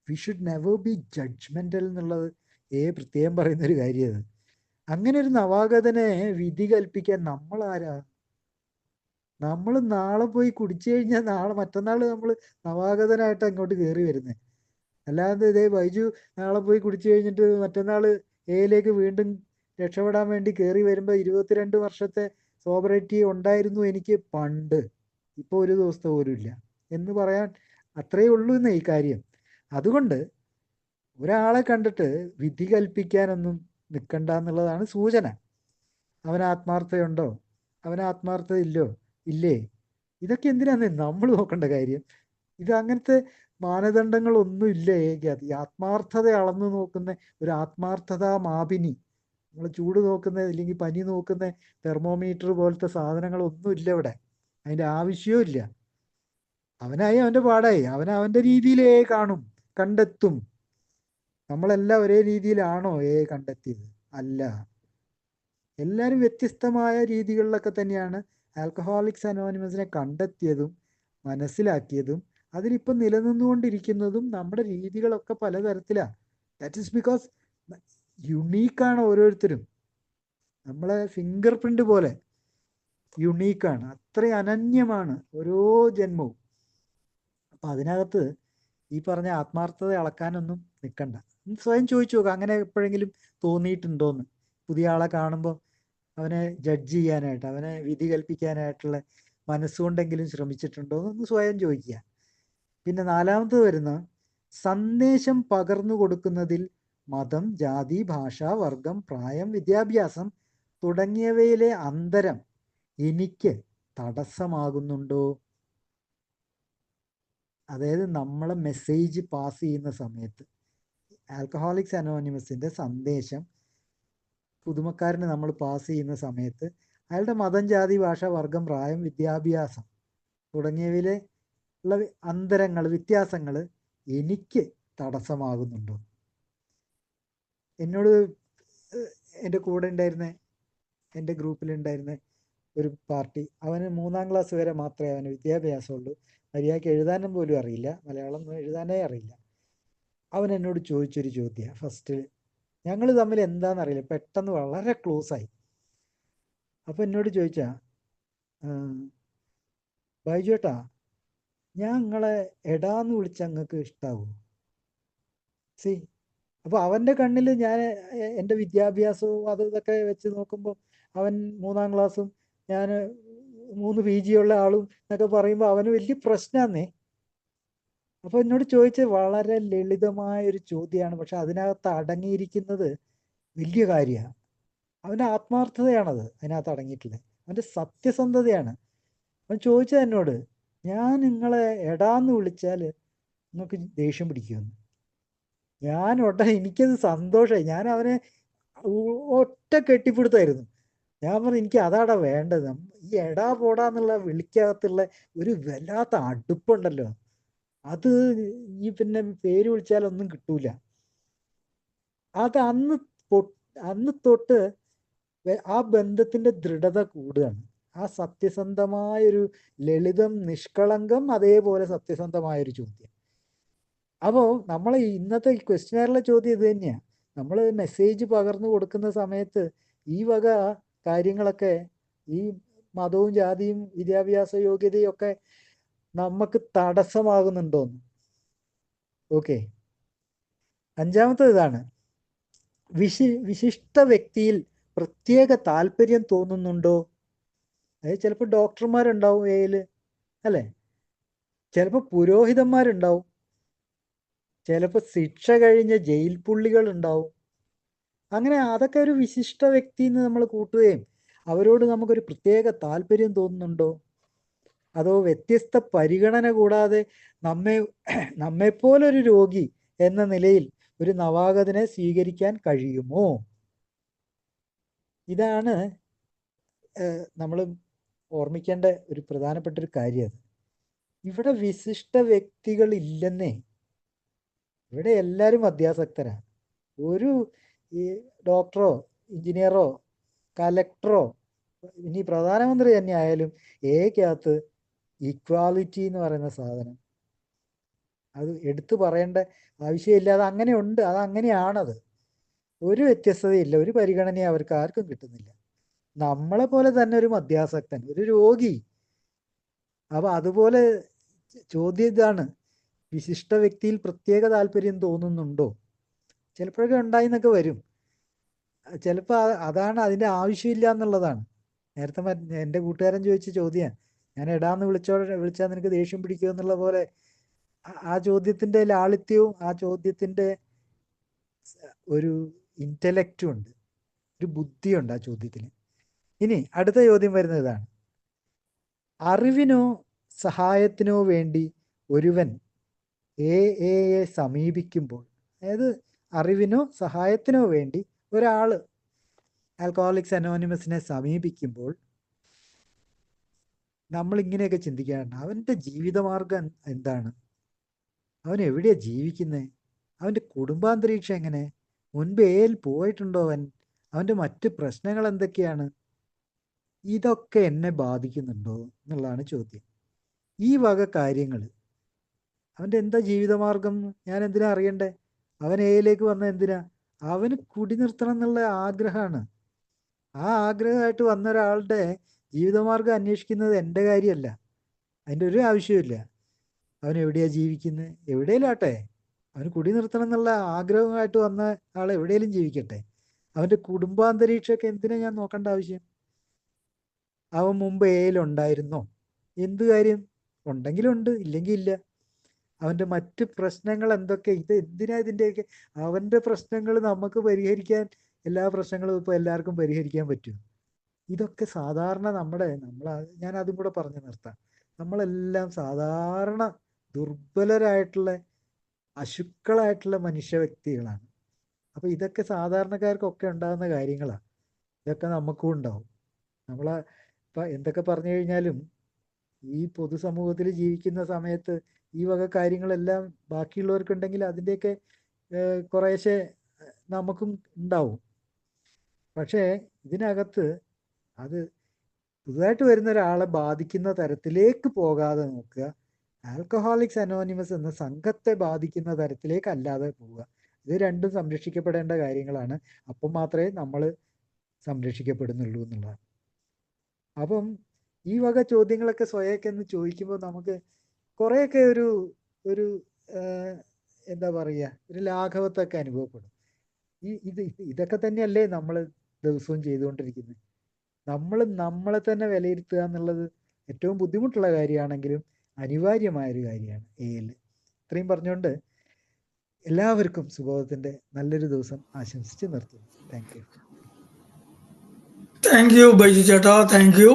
We should never be judgemental എന്നുള്ളത് പ്രത്യേകം പറയുന്നൊരു കാര്യമാണ്. അങ്ങനെ ഒരു നവാഗതനെ വിധി കൽപ്പിക്കാൻ നമ്മളാരാ? നമ്മൾ നാളെ പോയി കുടിച്ചു കഴിഞ്ഞാൽ മറ്റന്നാൾ നമ്മൾ നവാഗതനായിട്ട് അങ്ങോട്ട് കയറി വരുന്നത്. അല്ലാതെ ബൈജു നാളെ പോയി കുടിച്ചു കഴിഞ്ഞിട്ട് മറ്റന്നാൾ എയിലേക്ക് വീണ്ടും രക്ഷപ്പെടാൻ വേണ്ടി കയറി വരുമ്പോൾ 22 വർഷത്തെ സോബറേറ്റി ഉണ്ടായിരുന്നു എനിക്ക് പണ്ട്, ഇപ്പോൾ ഒരു ദിവസത്തെ പോലും ഇല്ല എന്ന് പറയാൻ അത്രയേ ഉള്ളൂ എന്നേ ഈ കാര്യം. അതുകൊണ്ട് ഒരാളെ കണ്ടിട്ട് വിധി കൽപ്പിക്കാനൊന്നും നിൽക്കണ്ട എന്നുള്ളതാണ് സൂചന. അവന് ആത്മാർത്ഥതയുണ്ടോ, അവന് ആത്മാർത്ഥത ഇല്ലേ, ഇതൊക്കെ എന്തിനാന്ന് നമ്മൾ നോക്കേണ്ട കാര്യം. ഇത് അങ്ങനത്തെ മാനദണ്ഡങ്ങളൊന്നും ഇല്ല. ഈ ആത്മാർത്ഥത അളന്നു നോക്കുന്ന ഒരു ആത്മാർത്ഥതാ മാപിനി, നമ്മൾ ചൂട് നോക്കുന്ന അല്ലെങ്കിൽ പനി നോക്കുന്ന തെർമോമീറ്റർ പോലത്തെ സാധനങ്ങളൊന്നും ഇല്ല ഇവിടെ. അതിൻ്റെ ആവശ്യവും ഇല്ല. അവനായി അവൻ്റെ പാടായി, അവൻ്റെ രീതിയിലേ കാണും, കണ്ടെത്തും. നമ്മളെല്ലാം ഒരേ രീതിയിലാണോ കണ്ടെത്തിയത്? അല്ല. എല്ലാവരും വ്യത്യസ്തമായ രീതികളിലൊക്കെ തന്നെയാണ് ആൽക്കഹോളിക്സ് അനോണിമസിനെ കണ്ടെത്തിയതും മനസ്സിലാക്കിയതും അതിലിപ്പം നിലനിന്നുകൊണ്ടിരിക്കുന്നതും. നമ്മുടെ രീതികളൊക്കെ പലതരത്തിലാണ്. ദാറ്റ് ഈസ് ബിക്കോസ് യുണീക്കാണ് ഓരോരുത്തരും. നമ്മളെ ഫിംഗർ പ്രിന്റ് പോലെ യുണീക്കാണ്, അത്രയും അനന്യമാണ് ഓരോ ജന്മവും. അപ്പം അതിനകത്ത് ഈ പറഞ്ഞ ആത്മാർത്ഥത അളക്കാനൊന്നും നിൽക്കണ്ട. സ്വയം ചോദിച്ചു നോക്കുക, അങ്ങനെ എപ്പോഴെങ്കിലും തോന്നിയിട്ടുണ്ടോന്ന്. പുതിയ ആളെ കാണുമ്പോൾ അവനെ ജഡ്ജ് ചെയ്യാനായിട്ട്, അവനെ വിധി കൽപ്പിക്കാനായിട്ടുള്ള മനസ്സുകൊണ്ടെങ്കിലും ശ്രമിച്ചിട്ടുണ്ടോ എന്നൊന്ന് സ്വയം ചോദിക്കുക. പിന്നെ നാലാമത് വരുന്ന, സന്ദേശം പകർന്നു കൊടുക്കുന്നതിൽ മതം, ജാതി, ഭാഷ, വർഗം, പ്രായം, വിദ്യാഭ്യാസം തുടങ്ങിയവയിലെ അന്തരം എനിക്ക് തടസ്സമാകുന്നുണ്ടോ? അതായത് നമ്മളെ മെസ്സേജ് പാസ് ചെയ്യുന്ന സമയത്ത് ആൽക്കഹോളിക്സ് അനോണിമസിൻ്റെ സന്ദേശം പുതുമക്കാരന് നമ്മൾ പാസ് ചെയ്യുന്ന സമയത്ത് അയാളുടെ മതം, ജാതി, ഭാഷ, വർഗം, പ്രായം, വിദ്യാഭ്യാസം തുടങ്ങിയവയിലെ ഉള്ള അന്തരങ്ങൾ, വ്യത്യാസങ്ങൾ എനിക്ക് തടസ്സമാകുന്നുണ്ടോ? എന്നോട് എൻ്റെ കൂടെ ഉണ്ടായിരുന്ന, എൻ്റെ ഗ്രൂപ്പിലുണ്ടായിരുന്ന ഒരു പാർട്ടി, അവന് 3-ാം ക്ലാസ് വരെ മാത്രമേ അവന് വിദ്യാഭ്യാസമുള്ളൂ, മര്യാദയ്ക്ക് എഴുതാനും പോലും അറിയില്ല, മലയാളം എഴുതാനേ അറിയില്ല. അവൻ എന്നോട് ചോദിച്ചൊരു ചോദ്യം ഫസ്റ്റ്, ഞങ്ങൾ തമ്മിൽ എന്താണെന്നറിയില്ല, പെട്ടെന്ന് വളരെ ക്ലോസ് ആയി. അപ്പോൾ എന്നോട് ചോദിച്ചാ, ബൈജു ഏട്ടാ, ഞാൻ നിങ്ങളെ എടാന്ന് വിളിച്ച നിങ്ങൾക്ക് ഇഷ്ടാവോ? സി, അപ്പോൾ അവൻ്റെ കണ്ണിൽ ഞാൻ എൻ്റെ വിദ്യാഭ്യാസവും അത് ഇതൊക്കെ വെച്ച് നോക്കുമ്പോൾ അവൻ 3-ാം ക്ലാസ്സും ഞാൻ 3 PG ഉള്ള ആളും എന്നൊക്കെ പറയുമ്പോൾ അവന് വലിയ പ്രശ്നമാന്നേ. അപ്പോൾ എന്നോട് ചോദിച്ചത് വളരെ ലളിതമായൊരു ചോദ്യമാണ്, പക്ഷെ അതിനകത്ത് അടങ്ങിയിരിക്കുന്നത് വലിയ കാര്യമാണ്. അവൻ്റെ ആത്മാർത്ഥതയാണത് അതിനകത്ത് അടങ്ങിയിട്ടുള്ളത്, അവൻ്റെ സത്യസന്ധതയാണ്. അവൻ ചോദിച്ചത് എന്നോട്, ഞാൻ നിങ്ങളെ എടാന്ന് വിളിച്ചാൽ നിങ്ങൾക്ക് ദേഷ്യം പിടിക്കുമെന്ന്. ഞാൻ എനിക്കത് സന്തോഷമായി. ഞാൻ അവനെ ഒറ്റ കെട്ടിപ്പിടുത്തായിരുന്നു. ഞാൻ പറഞ്ഞു, എനിക്ക് അതാടാ വേണ്ടത്. ഈ എടാ പോടാന്നുള്ള വിളിക്കകത്തുള്ള ഒരു വല്ലാത്ത അടുപ്പുണ്ടല്ലോ, അത് ഈ പിന്നെ പേര് വിളിച്ചാലൊന്നും കിട്ടൂല. അത് അന്ന് തൊട്ട് ആ ബന്ധത്തിന്റെ ദൃഢത കൂടുകയാണ്. ആ സത്യസന്ധമായൊരു ലളിതം, നിഷ്കളങ്കം, അതേപോലെ സത്യസന്ധമായൊരു ചോദ്യം. അപ്പോൾ നമ്മൾ ഇന്നത്തെ ക്വസ്റ്റ്യനറിലെ ചോദ്യം ഇത് തന്നെയാണ്. നമ്മൾ മെസ്സേജ് പകർന്നു കൊടുക്കുന്ന സമയത്ത് ഈ വക കാര്യങ്ങളൊക്കെ, ഈ മതവും ജാതിയും വിദ്യാഭ്യാസ യോഗ്യതയും ഒക്കെ നമുക്ക് തടസ്സമാകുന്നുണ്ടോന്ന്. ഓക്കെ, 5-മത്തെ ഇതാണ്, വിശിഷ്ട വ്യക്തിയിൽ പ്രത്യേക താല്പര്യം തോന്നുന്നുണ്ടോ? അതായത് ചിലപ്പോൾ ഡോക്ടർമാരുണ്ടാവും എയിൽ, അല്ലേ? ചിലപ്പോൾ പുരോഹിതന്മാരുണ്ടാവും, ചിലപ്പോൾ ശിക്ഷ കഴിഞ്ഞ ജയിൽ പുള്ളികൾ ഉണ്ടാവും. അങ്ങനെ അതൊക്കെ ഒരു വിശിഷ്ട വ്യക്തി എന്ന് നമ്മൾ കൂട്ടുകയും അവരോട് നമുക്കൊരു പ്രത്യേക താല്പര്യം തോന്നുന്നുണ്ടോ? അതോ വ്യത്യസ്ത പരിഗണന കൂടാതെ നമ്മെപ്പോലൊരു രോഗി എന്ന നിലയിൽ ഒരു നവാഗതനെ സ്വീകരിക്കാൻ കഴിയുമോ? ഇതാണ് നമ്മൾ ഓർമ്മിക്കേണ്ട ഒരു പ്രധാനപ്പെട്ട ഒരു കാര്യം. ഇവിടെ വിശിഷ്ട വ്യക്തികൾ ഇല്ലെന്നേ. ഇവിടെ എല്ലാവരും അത്യാസക്തരാണ്. ഒരു ഈ ഡോക്ടറോ എഞ്ചിനീയറോ കലക്ടറോ ഇനി പ്രധാനമന്ത്രി തന്നെ ആയാലും ഏക്കകത്ത് ഈക്വാലിറ്റി എന്ന് പറയുന്ന സാധനം അത് എടുത്തു പറയേണ്ട ആവശ്യമില്ല. അത് അങ്ങനെ ഉണ്ട്, അത് അങ്ങനെയാണത്. ഒരു വ്യത്യസ്തതയില്ല, ഒരു പരിഗണനയും അവർക്ക് ആർക്കും കിട്ടുന്നില്ല. നമ്മളെ പോലെ തന്നെ ഒരു മദ്യാസക്തൻ, ഒരു രോഗി. അപ്പൊ അതുപോലെ ചോദ്യം ഇതാണ്, വിശിഷ്ട വ്യക്തിയിൽ പ്രത്യേക താല്പര്യം തോന്നുന്നുണ്ടോ? ചിലപ്പോഴൊക്കെ ഉണ്ടായി എന്നൊക്കെ വരും. ചിലപ്പോൾ അതാണ് അതിൻ്റെ ആവശ്യമില്ല എന്നുള്ളതാണ്. നേരത്തെ എൻ്റെ കൂട്ടുകാരൻ ചോദിച്ച ചോദ്യം, ഞാൻ എടാന്ന് വിളിച്ചാൽ നിനക്ക് ദേഷ്യം പിടിക്കുമോ എന്നുള്ള പോലെ, ആ ചോദ്യത്തിൻ്റെ ലാളിത്യവും ആ ചോദ്യത്തിൻ്റെ ഒരു ഇൻ്റലക്റ്റും ഉണ്ട്, ഒരു ബുദ്ധിയുണ്ട് ആ ചോദ്യത്തിന്. ഇനി അടുത്ത ചോദ്യം വരുന്നത് ഇതാണ്, അറിവിനോ സഹായത്തിനോ വേണ്ടി ഒരുവൻ എയെ സമീപിക്കുമ്പോൾ, അതായത് അറിവിനോ സഹായത്തിനോ വേണ്ടി ഒരാൾ ആൽക്കഹോളിക്സ് അനോണിമസിനെ സമീപിക്കുമ്പോൾ നമ്മൾ ഇങ്ങനെയൊക്കെ ചിന്തിക്കാറുണ്ട്, അവൻ്റെ ജീവിതമാർഗം എന്താണ്, അവൻ എവിടെയാണ് ജീവിക്കുന്നത്, അവൻ്റെ കുടുംബാന്തരീക്ഷം എങ്ങനെ, മുൻപ് എയിൽ പോയിട്ടുണ്ടോ അവൻ്റെ മറ്റ് പ്രശ്നങ്ങൾ എന്തൊക്കെയാണ്, ഇതൊക്കെ എന്നെ ബാധിക്കുന്നുണ്ടോ എന്നുള്ളതാണ് ചോദ്യം. ഈ വക കാര്യങ്ങൾ, അവൻ്റെ എന്താ ജീവിതമാർഗം, ഞാൻ എന്തിനാ അറിയണ്ടേ? അവൻ എയിലേക്ക് വന്ന എന്തിനാ? അവന് കുടി നിർത്തണം എന്നുള്ള ആഗ്രഹമാണ്. ആ ആഗ്രഹമായിട്ട് വന്ന ഒരാളുടെ ജീവിതമാർഗം അന്വേഷിക്കുന്നത് എൻ്റെ കാര്യമല്ല, അതിൻ്റെ ഒരു ആവശ്യമില്ല. അവൻ എവിടെയാണ് ജീവിക്കുന്നത്, എവിടെയിലാട്ടെ, അവന് കുടി നിർത്തണം എന്നുള്ള ആഗ്രഹമായിട്ട് വന്ന ആൾ എവിടെയെങ്കിലും ജീവിക്കട്ടെ. അവൻ്റെ കുടുംബാന്തരീക്ഷമൊക്കെ എന്തിനാ ഞാൻ നോക്കേണ്ട ആവശ്യം? അവൻ മുമ്പ് എയിലുണ്ടായിരുന്നോ? എന്ത് കാര്യം? ഉണ്ടെങ്കിലുണ്ട്, ഇല്ലെങ്കിൽ ഇല്ല. അവൻ്റെ മറ്റ് പ്രശ്നങ്ങൾ എന്തൊക്കെ, ഇത് എന്തിനാ ഇതിൻ്റെയൊക്കെ? അവൻ്റെ പ്രശ്നങ്ങൾ നമുക്ക് പരിഹരിക്കാൻ, എല്ലാ പ്രശ്നങ്ങളും ഇപ്പോൾ എല്ലാവർക്കും പരിഹരിക്കാൻ പറ്റും? ഇതൊക്കെ സാധാരണ ഞാൻ അതും കൂടെ പറഞ്ഞു നിർത്താം. നമ്മളെല്ലാം സാധാരണ ദുർബലരായിട്ടുള്ള അശുക്കളായിട്ടുള്ള മനുഷ്യ വ്യക്തികളാണ്. അപ്പൊ ഇതൊക്കെ സാധാരണക്കാർക്കൊക്കെ ഉണ്ടാകുന്ന കാര്യങ്ങളാണ്. ഇതൊക്കെ നമുക്കും ഉണ്ടാവും. നമ്മളെ ഇപ്പം എന്തൊക്കെ പറഞ്ഞു കഴിഞ്ഞാലും ഈ പൊതുസമൂഹത്തിൽ ജീവിക്കുന്ന സമയത്ത് ഈ വക കാര്യങ്ങളെല്ലാം ബാക്കിയുള്ളവർക്കുണ്ടെങ്കിൽ അതിൻ്റെയൊക്കെ കുറേശ്ശെ നമുക്കും ഉണ്ടാവും. പക്ഷേ ഇതിനകത്ത് അത് പുതുതായിട്ട് വരുന്ന ഒരാളെ ബാധിക്കുന്ന തരത്തിലേക്ക് പോകാതെ നോക്കുക. ആൽക്കഹോളിക്സ് അനോണിമസ് എന്ന സംഘത്തെ ബാധിക്കുന്ന തരത്തിലേക്ക് അല്ലാതെ പോവുക. ഇത് രണ്ടും സംരക്ഷിക്കപ്പെടേണ്ട കാര്യങ്ങളാണ്. അപ്പം മാത്രമേ നമ്മൾ സംരക്ഷിക്കപ്പെടുന്നുള്ളൂ എന്നുള്ളതാണ്. അപ്പം ഈ വക ചോദ്യങ്ങളൊക്കെ സ്വയമൊക്കെ ഒന്ന് ചോദിക്കുമ്പോൾ നമുക്ക് കുറേയൊക്കെ ഒരു ഒരു എന്താ പറയുക, ഒരു ലാഘവത്തൊക്കെ അനുഭവപ്പെടും. ഇതൊക്കെ തന്നെയല്ലേ നമ്മൾ ദിവസവും ചെയ്തുകൊണ്ടിരിക്കുന്നത്. നമ്മളെ തന്നെ വിലയിരുത്തുക എന്നുള്ളത് ഏറ്റവും ബുദ്ധിമുട്ടുള്ള കാര്യമാണെങ്കിലും അനിവാര്യമായൊരു കാര്യമാണ് എയിൽ. ഇത്രയും പറഞ്ഞുകൊണ്ട് എല്ലാവർക്കും സുബോധത്തിൻ്റെ നല്ലൊരു ദിവസം ആശംസിച്ച് നിർത്തുന്നു. Thank you.
Thank you Baiju ചേട്ടാ, താങ്ക് യു.